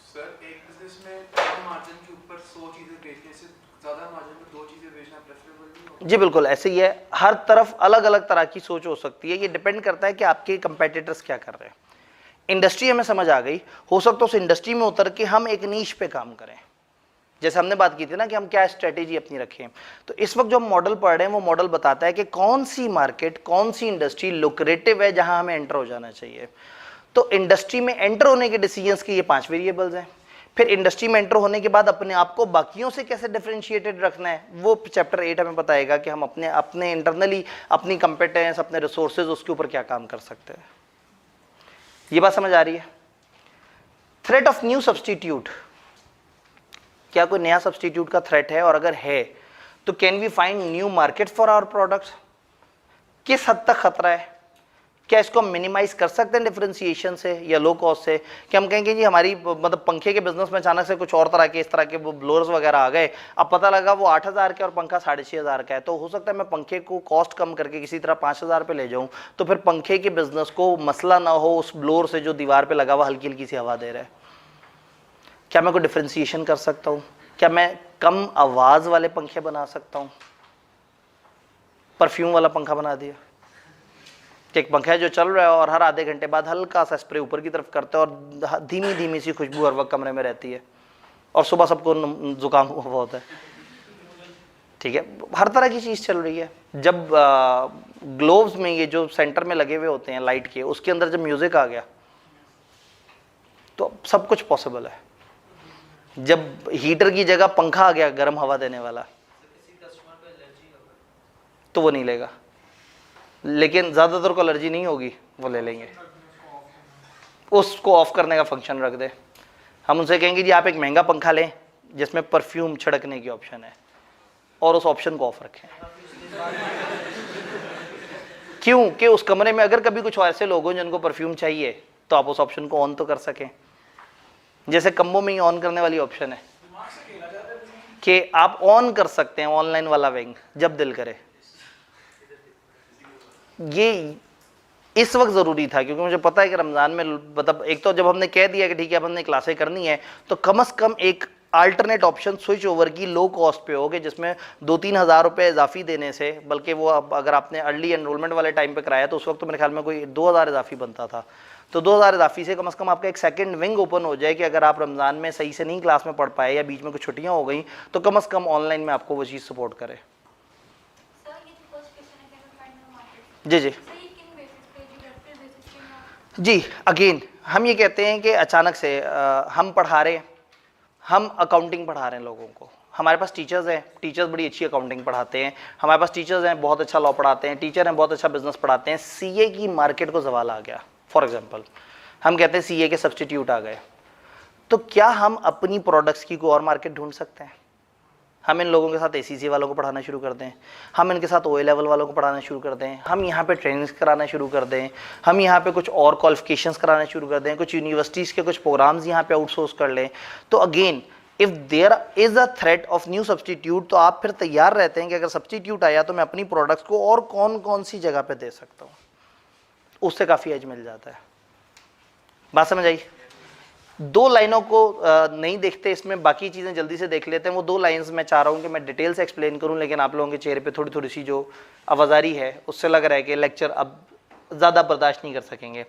Speaker 6: सर एक बिजनेस में कम मार्जिन के ऊपर 100 चीजें बेचने से ज्यादा मार्जिन में 2 चीजें बेचना प्रेफरेबल नहीं होगा?
Speaker 1: जी बिल्कुल ऐसे ही है। हर तरफ अलग अलग तरह की सोच हो सकती है, ये डिपेंड करता है कि आपके कंपेटिटर्स क्या कर रहे हैं। इंडस्ट्री हमें समझ आ गई, हो सकता है उस इंडस्ट्री में उतर के हम एक नीश पे काम करें, जैसे हमने बात की थी ना कि हम क्या स्ट्रेटेजी अपनी रखें। तो इस वक्त जो हम मॉडल पढ़ रहे हैं वो मॉडल बताता है कि कौन सी मार्केट, कौन सी इंडस्ट्री लुक्रेटिव है जहां हमें एंटर हो जाना चाहिए। तो इंडस्ट्री में एंटर होने के डिसीजंस के ये 5 वेरिएबल्स हैं। फिर इंडस्ट्री में एंटर होने के बाद अपने आप को बाकियों से कैसे डिफरेंशिएटेड रखना है वो चैप्टर 8 हमें बताएगा कि हम अपने इंटरनली अपनी कंपेटेंस, अपने रिसोर्सेज उसके ऊपर क्या काम कर सकते हैं। ये बात समझ आ रही है? थ्रेट ऑफ न्यू सब्सटीट्यूट, क्या कोई नया सब्सटीट्यूट का थ्रेट है, और अगर है तो can we find new market for our products? किस हद तक खतरा है? क्या इसको हम मिनिमाइज कर सकते हैं डिफरेंशिएशन से या लो कॉस्ट से? कि हम कहेंगे जी हमारी मतलब पंखे के बिजनेस में अचानक से कुछ और तरह के इस तरह के वो ब्लोअर्स वगैरह आ गए, अब पता लगा वो 8,000 के और पंखा 6,500 का है, तो हो सकता है मैं पंखे को कॉस्ट कम करके किसी तरह 5,000 पे ले जाऊं, तो फिर पंखे के बिजनेस को मसला ना हो उस ब्लोअर से जो दीवार पे लगा हुआ हल्की हल्की सी हवा दे रहा है। क्या मैं कोई डिफरेंशिएशन कर सकता हूँ? क्या मैं कम आवाज़ वाले पंखे बना सकता हूँ? परफ्यूम वाला पंखा बना दिया, एक पंखा है जो चल रहा है और हर आधे घंटे बाद हल्का सा स्प्रे ऊपर की तरफ करते हैं और धीमी धीमी सी खुशबू हर वक्त कमरे में रहती है, और सुबह सबको जुकाम हुआ होता है। ठीक है, हर तरह की चीज़ चल रही है। जब ग्लोव्स में ये जो सेंटर में लगे हुए होते हैं लाइट के, उसके अंदर जब म्यूजिक आ गया तो सब कुछ पॉसिबल है। जब हीटर की जगह पंखा आ गया गर्म हवा देने वाला,
Speaker 5: किसी कस्टमर को एलर्जी होगा
Speaker 1: तो वो नहीं लेगा, लेकिन ज़्यादातर को एलर्जी नहीं होगी, वो ले लेंगे। उसको ऑफ करने का फंक्शन रख दे। हम उनसे कहेंगे जी आप एक महंगा पंखा लें जिसमें परफ्यूम छिड़कने की ऑप्शन है, और उस ऑप्शन को ऑफ रखें। क्यों? कि उस कमरे में अगर कभी कुछ ऐसे लोग हों जिनको परफ्यूम चाहिए तो आप उस ऑप्शन को ऑन तो कर सकें। जैसे कम्बो में ही ऑन करने वाली ऑप्शन है कि आप ऑन कर सकते हैं ऑनलाइन वाला विंग जब दिल करे। ये इस वक्त ज़रूरी था क्योंकि मुझे पता है कि रमज़ान में मतलब एक तो जब हमने कह दिया कि ठीक है अब हमने क्लासें करनी है, तो कम से कम एक अल्टरनेट ऑप्शन स्विच ओवर की लो कॉस्ट पे हो गए, जिसमें 2-3 हज़ार रुपये इजाफी देने से, बल्कि वो अब अगर आपने अर्ली एनरोलमेंट वाले टाइम पे कराया तो उस वक्त तो मेरे ख्याल में कोई 2,000 इजाफी बनता था, तो 2,000 इजाफी से कम आपका एक सेकंड विंग ओपन हो जाए कि अगर आप रमज़ान में सही से नहीं क्लास में पढ़ पाए या बीच में कुछ छुट्टियाँ हो गई तो कम से कम ऑनलाइन में आपको वो चीज़ सपोर्ट करे। जी जी जी, अगेन हम ये कहते हैं कि अचानक से हम पढ़ा रहे हैं, हम अकाउंटिंग पढ़ा रहे हैं लोगों को, हमारे पास टीचर्स हैं, टीचर्स बड़ी अच्छी अकाउंटिंग पढ़ाते हैं, हमारे पास टीचर्स हैं बहुत अच्छा लॉ पढ़ाते हैं, टीचर हैं बहुत अच्छा बिजनेस पढ़ाते हैं, सीए की मार्केट को सवाल आ गया, फॉर एग्जांपल हम कहते हैं सीए के सब्स्टिट्यूट आ गए, तो क्या हम अपनी प्रोडक्ट्स की कोई और मार्केट ढूंढ सकते हैं? हम इन लोगों के साथ एसीसी वालों को पढ़ाना शुरू कर दें, हम इनके साथ ओए लेवल वालों को पढ़ाना शुरू कर दें, हम यहाँ पे ट्रेनिंग्स कराना शुरू कर दें, हम यहाँ पे कुछ और क्वालिफिकेशंस कराना शुरू कर दें, कुछ यूनिवर्सिटीज़ के कुछ प्रोग्राम्स यहाँ पे आउटसोर्स कर लें, तो again if there is a threat of new substitute तो आप फिर तैयार रहते हैं कि अगर सब्स्टिट्यूट आया तो मैं अपनी प्रोडक्ट्स को और कौन कौन सी जगह पर दे सकता हूँ, उससे काफ़ी एज मिल जाता है। बात समझ आई? 2 लाइनों को नहीं देखते इसमें, बाकी चीज़ें जल्दी से देख लेते हैं। वो 2 लाइंस मैं चाह रहा हूँ कि मैं डिटेल से एक्सप्लेन करूँ, लेकिन आप लोगों के चेहरे पे थोड़ी थोड़ी सी जो आवाज़ारी है उससे लग रहा है कि लेक्चर अब ज़्यादा बर्दाश्त नहीं कर सकेंगे।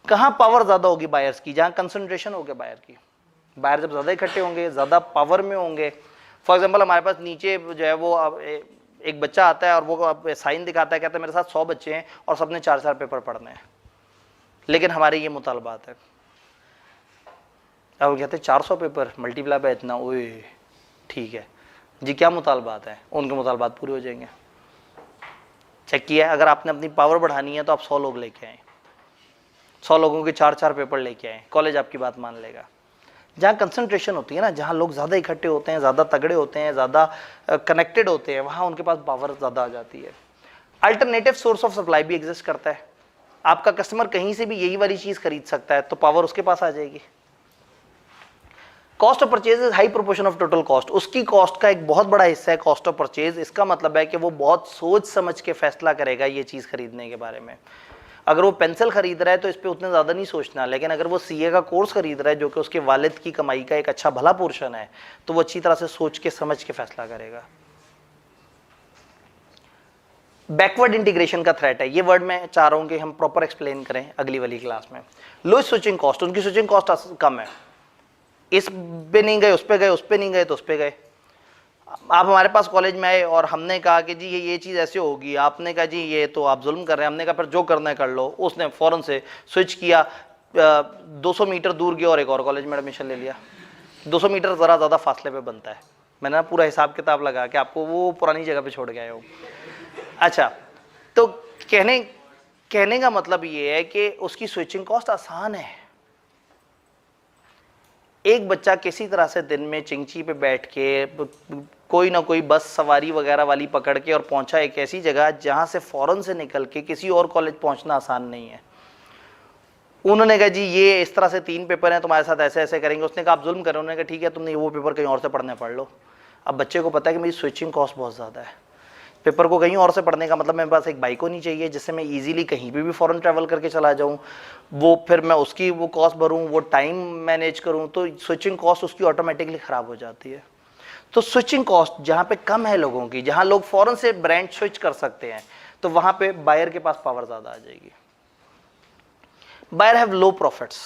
Speaker 1: कहाँ पावर ज़्यादा होगी बायर्स की? जहाँ कंसंट्रेशन होगी बायर की। बायर जब ज़्यादा इकट्ठे होंगे, ज़्यादा पावर में होंगे, फॉर एग्जाम्पल हमारे पास नीचे जो है वो एक बच्चा आता है और वो साइन दिखाता है, कहता है मेरे साथ 100 बच्चे हैं और सबने 4-4 पेपर पढ़ने हैं, लेकिन हमारे ये मुतालबात है। अब वो कहते हैं 400 पेपर मल्टीप्लाई बाय इतना, ओए ठीक है जी, क्या मुतालबात है? उनके मुतालबात पूरे हो जाएंगे। चेक किया, अगर आपने अपनी पावर बढ़ानी है तो आप 100 लोग लेके आए, 100 लोगों के 4-4 पेपर लेके आए, कॉलेज आपकी बात मान लेगा। जहाँ कंसंट्रेशन होती है ना, जहाँ लोग ज़्यादा इकट्ठे होते हैं, ज़्यादा तगड़े होते हैं, ज़्यादा कनेक्टेड होते हैं, वहाँ उनके पास पावर ज़्यादा आ जाती है। अल्टरनेटिव सोर्स ऑफ सप्लाई भी एग्जिस्ट करता है। आपका कस्टमर कहीं से भी यही वाली चीज़ खरीद सकता है, तो पावर उसके पास आ जाएगी। Cost of purchase is high proportion of total cost. उसकी कॉस्ट का एक बहुत बड़ा हिस्सा है कॉस्ट ऑफ परचेज। इसका मतलब है कि वो बहुत सोच समझ के फैसला करेगा ये चीज़ खरीदने के बारे में। अगर वो पेंसिल खरीद रहा है तो इस पर उतने ज़्यादा नहीं सोचना, लेकिन अगर वो सीए का कोर्स खरीद रहा है जो कि उसके वालिद की कमाई का एक अच्छा भला पोर्शन है, तो वो अच्छी तरह से सोच के समझ के फैसला करेगा। बैकवर्ड इंटीग्रेशन का थ्रेट है, ये वर्ड मैं चाह रहा हूँ कि हम प्रॉपर एक्सप्लेन करें अगली वाली क्लास में। लो स्विचिंग कॉस्ट, उनकी स्विचिंग कॉस्ट कम है। इस पे नहीं गए उस पे गए, उस पे नहीं गए तो उस पे गए। आप हमारे पास कॉलेज में आए और हमने कहा कि जी ये चीज़ ऐसे होगी, आपने कहा जी ये तो आप जुल्म कर रहे हैं, हमने कहा फिर जो करना है कर लो। उसने फ़ौरन से स्विच किया, 200 मीटर दूर गया और एक और कॉलेज में एडमिशन ले लिया। 200 मीटर ज़रा ज़्यादा फासले पे बनता है। मैंने ना पूरा हिसाब किताब लगा के आपको वो पुरानी जगह पे छोड़ के आया हूँ। अच्छा, तो कहने का मतलब ये है कि उसकी स्विचिंग कॉस्ट आसान है। एक बच्चा किसी तरह से दिन में चिंची पे बैठ के कोई ना कोई बस सवारी वगैरह वाली पकड़ के और पहुंचा एक ऐसी जगह जहां से फौरन से निकल के किसी और कॉलेज पहुंचना आसान नहीं है। उन्होंने कहा जी ये इस तरह से 3 पेपर हैं, तुम्हारे साथ ऐसे ऐसे करेंगे। उसने कहा आप जुल्म करो। उन्होंने कहा ठीक है, तुमने वो पेपर कहीं और से पढ़ने पढ़ लो। अब बच्चे को पता है कि मेरी स्विचिंग कॉस्ट बहुत ज़्यादा है। पेपर को कहीं और से पढ़ने का मतलब मेरे पास एक बाइक होनी चाहिए जिससे मैं इजीली कहीं भी फ़ौरन ट्रैवल करके चला जाऊं। वो फिर मैं उसकी वो कॉस्ट भरूं, वो टाइम मैनेज करूं, तो स्विचिंग कॉस्ट उसकी ऑटोमेटिकली ख़राब हो जाती है। तो स्विचिंग कॉस्ट जहाँ पे कम है लोगों की, जहाँ लोग फ़ौरन से ब्रांड स्विच कर सकते हैं, तो वहाँ पे बायर के पास पावर ज़्यादा आ जाएगी। Buyer have low profits.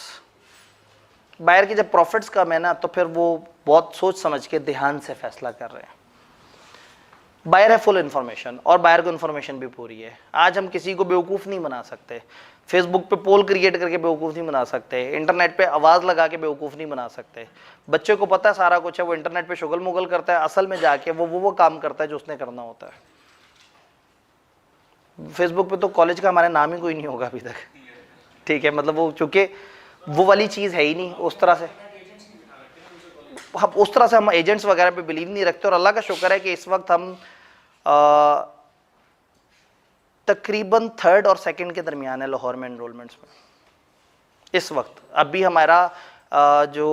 Speaker 1: Buyer की जब प्रॉफिट्स कम है ना, तो फिर वो बहुत सोच समझ के ध्यान से फैसला कर रहे हैं। बायर है फुल इन्फॉर्मेशन, और बायर को इन्फॉर्मेशन भी पूरी है। आज हम किसी को बेवकूफ़ नहीं बना सकते, फेसबुक पे पोल क्रिएट करके बेवकूफ़ नहीं बना सकते, इंटरनेट पे आवाज़ लगा के बेवकूफ़ नहीं बना सकते। बच्चे को पता है सारा कुछ है, वो इंटरनेट पे शुगल मुगल करता है, असल में जाके वो काम करता है जो उसने करना होता है। फेसबुक पे तो कॉलेज का हमारे नाम ही कोई नहीं होगा अभी तक, ठीक है, मतलब वो चूँकि वो वाली चीज़ है ही नहीं उस तरह से। उस तरह से हम एजेंट्स वगैरह पे बिलीव नहीं रखते। और अल्लाह का शुक्र है कि इस वक्त हम तकरीबन 3rd और 2nd के दरमियान है लाहौर में एनरोलमेंट्स में इस वक्त। अभी हमारा जो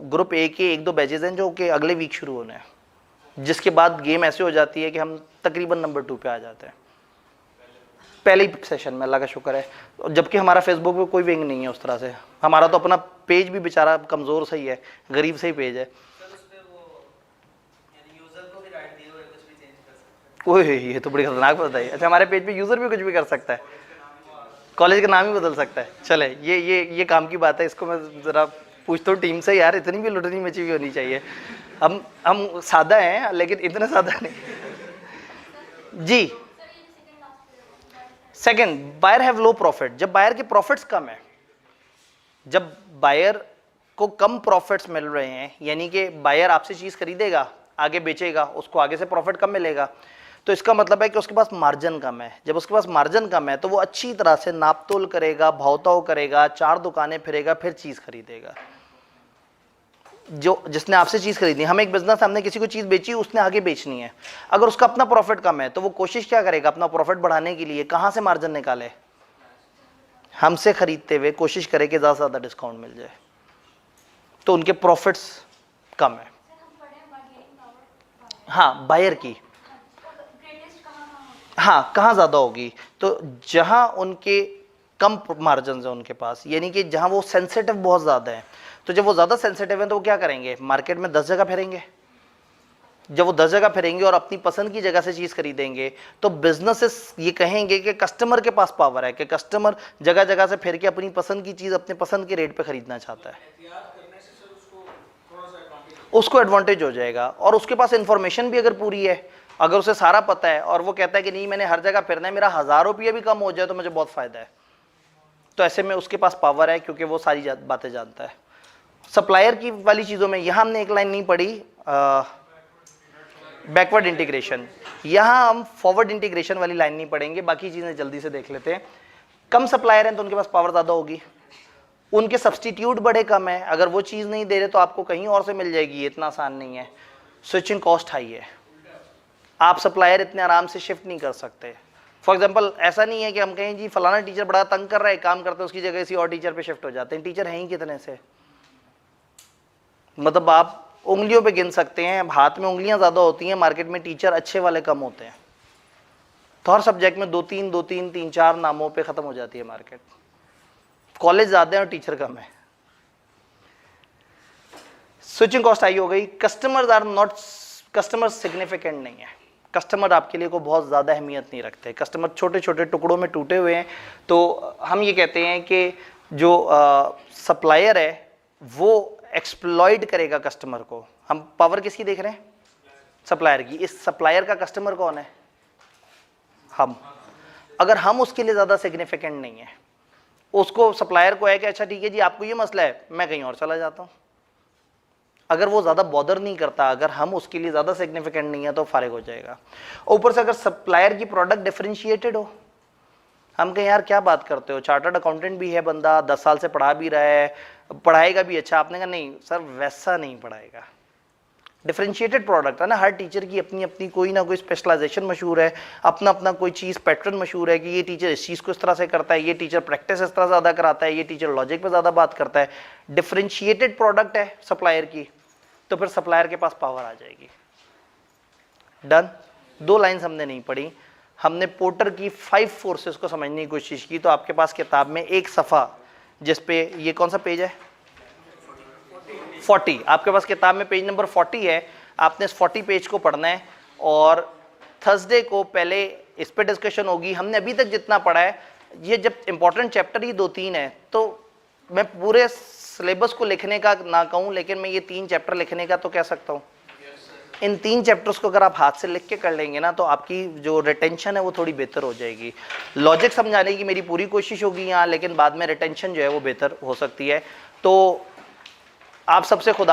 Speaker 1: ग्रुप ए के 1-2 बैचेज हैं जो कि अगले वीक शुरू होने हैं, जिसके बाद गेम ऐसे हो जाती है कि हम तकरीबन नंबर 2 पे आ जाते हैं पहले ही सेशन में, अल्लाह का शुक्र है। जबकि हमारा फेसबुक पे कोई विंग नहीं है उस तरह से। हमारा तो अपना पेज भी बेचारा कमज़ोर सही है, गरीब सही पेज है। ओए ये तो बड़ी खतरनाक बात है। अच्छा, हमारे पेज पे यूज़र भी कुछ भी कर सकता है, कॉलेज का नाम ही बदल सकता है। चले ये काम की बात है, इसको मैं ज़रा पूछता हूँ टीम से, यार इतनी भी लुटनी मची हुई होनी चाहिए। हम सादा हैं लेकिन इतना सादा नहीं जी। Second, buyer have low profit. जब बायर के प्रॉफिट्स कम है, जब बायर को कम प्रॉफिट्स मिल रहे हैं, यानी कि बायर आपसे चीज़ खरीदेगा, आगे बेचेगा, उसको आगे से प्रॉफिट कम मिलेगा, तो इसका मतलब है कि उसके पास मार्जिन कम है। जब उसके पास मार्जिन कम है तो वो अच्छी तरह से नाप तोल करेगा, भावताव करेगा, 4 दुकानें फिरेगा, फिर चीज़ खरीदेगा। जो जिसने आपसे चीज़ खरीदनी, हम एक बिजनेस, हमने किसी को चीज़ बेची, उसने आगे बेचनी है, अगर उसका अपना प्रॉफिट कम है तो वो कोशिश क्या करेगा अपना प्रॉफिट बढ़ाने के लिए, कहाँ से मार्जिन निकाले, हमसे खरीदते हुए कोशिश करे कि ज़्यादा से ज़्यादा डिस्काउंट मिल जाए, तो उनके प्रॉफिट्स कम है। हाँ, बायर की हाँ कहाँ ज़्यादा होगी, तो जहाँ उनके कम मार्जिन है उनके पास, यानी कि जहाँ वो सेंसिटिव बहुत ज़्यादा है। तो जब वो ज़्यादा सेंसिटिव है तो वो क्या करेंगे, मार्केट में 10 जगह फिरेंगे। जब वो 10 जगह फिरेंगे और अपनी पसंद की जगह से चीज़ खरीदेंगे, तो बिजनेसेस ये कहेंगे कि कस्टमर के पास पावर है, कि कस्टमर जगह जगह से फिर के अपनी पसंद की चीज़ अपने पसंद के रेट पे खरीदना चाहता है, उसको एडवांटेज हो जाएगा। और उसके पास इंफॉर्मेशन भी अगर पूरी है, अगर उसे सारा पता है और वो कहता है कि नहीं मैंने हर जगह फिरना है, मेरा 1000 रुपये भी कम हो जाए तो मुझे बहुत फ़ायदा है, तो ऐसे में उसके पास पावर है क्योंकि वो सारी बातें जानता है। सप्लायर की वाली चीज़ों में यहाँ हमने एक लाइन नहीं पढ़ी, बैकवर्ड इंटीग्रेशन, यहाँ हम फॉरवर्ड इंटीग्रेशन वाली लाइन नहीं पढ़ेंगे, बाकी चीज़ें जल्दी से देख लेते हैं। कम सप्लायर हैं तो उनके पास पावर ज़्यादा होगी, उनके सब्सटीट्यूट बड़े कम है, अगर वो चीज़ नहीं दे रहे तो आपको कहीं और से मिल जाएगी, ये इतना आसान नहीं है। स्विचिंग कॉस्ट हाई है, आप सप्लायर इतने आराम से शिफ्ट नहीं कर सकते। फॉर एग्जांपल ऐसा नहीं है कि हम कहें जी फलाना टीचर बड़ा तंग कर रहा है, काम करते हैं उसकी जगह किसी और टीचर पे शिफ्ट हो जाते हैं। टीचर हैं ही कितने से, मतलब आप उंगलियों पे गिन सकते हैं, हाथ में उंगलियां ज़्यादा होती हैं, मार्केट में टीचर अच्छे वाले कम होते हैं। तो हर सब्जेक्ट में 2-3 3-4 नामों पे ख़त्म हो जाती है मार्केट। कॉलेज ज़्यादा है और टीचर कम है। स्विचिंग कॉस्ट हाई हो गई। कस्टमर सिग्निफिकेंट नहीं है, कस्टमर आपके लिए को बहुत ज़्यादा अहमियत नहीं रखते, कस्टमर छोटे छोटे टुकड़ों में टूटे हुए हैं। तो हम ये कहते हैं कि जो सप्लायर है वो एक्सप्लॉइट करेगा कस्टमर को। हम पावर किसकी देख रहे हैं, सप्लायर की। इस सप्लायर का कस्टमर कौन है, हम। अगर हम उसके लिए ज़्यादा सिग्निफिकेंट नहीं है, उसको सप्लायर को है कि अच्छा ठीक है जी आपको ये मसला है, मैं कहीं और चला जाता हूँ, अगर वो ज़्यादा बॉदर नहीं करता, अगर हम उसके लिए ज़्यादा सिग्निफिकेंट नहीं है तो फारिग हो जाएगा। ऊपर से अगर सप्लायर की प्रोडक्ट डिफरेंशिएटेड हो, हम कहें यार क्या बात करते हो, चार्टर्ड अकाउंटेंट भी है बंदा, 10 साल से पढ़ा भी रहा है, पढ़ाएगा भी अच्छा, आपने कहा नहीं सर वैसा नहीं पढ़ाएगा। डिफरेंशिएटेड प्रोडक्ट है ना, हर टीचर की अपनी अपनी कोई ना कोई स्पेशलाइजेशन मशहूर है, अपना अपना कोई चीज़ पैटर्न मशहूर है कि ये टीचर इस चीज़ को इस तरह से करता है, ये टीचर प्रैक्टिस इस तरह ज़्यादा कराता है, ये टीचर लॉजिक पे ज़्यादा बात करता है। डिफरेंशिएटेड प्रोडक्ट है सप्लायर की, तो फिर सप्लायर के पास पावर आ जाएगी। डन। 2 लाइन्स हमने नहीं पढ़ी, हमने पोर्टर की 5 फोर्सेस को समझने की कोशिश की। तो आपके पास किताब में एक सफ़ा जिसपे ये कौन सा पेज है 40, आपके पास किताब में पेज नंबर 40 है, आपने इस 40 पेज को पढ़ना है और थर्सडे को पहले इस पे डिस्कशन होगी। हमने अभी तक जितना पढ़ा है, ये जब इंपॉर्टेंट चैप्टर ही 2-3 है तो मैं पूरे सिलेबस को लिखने का ना कहूँ, लेकिन मैं ये 3 चैप्टर लिखने का तो कह सकता हूँ। इन 3 चैप्टर्स को अगर आप हाथ से लिख के कर लेंगे ना तो आपकी जो रिटेंशन है वो थोड़ी बेहतर हो जाएगी। लॉजिक समझाने की मेरी पूरी कोशिश होगी यहाँ, लेकिन बाद में रिटेंशन जो है वो बेहतर हो सकती है। तो आप सबसे खुदा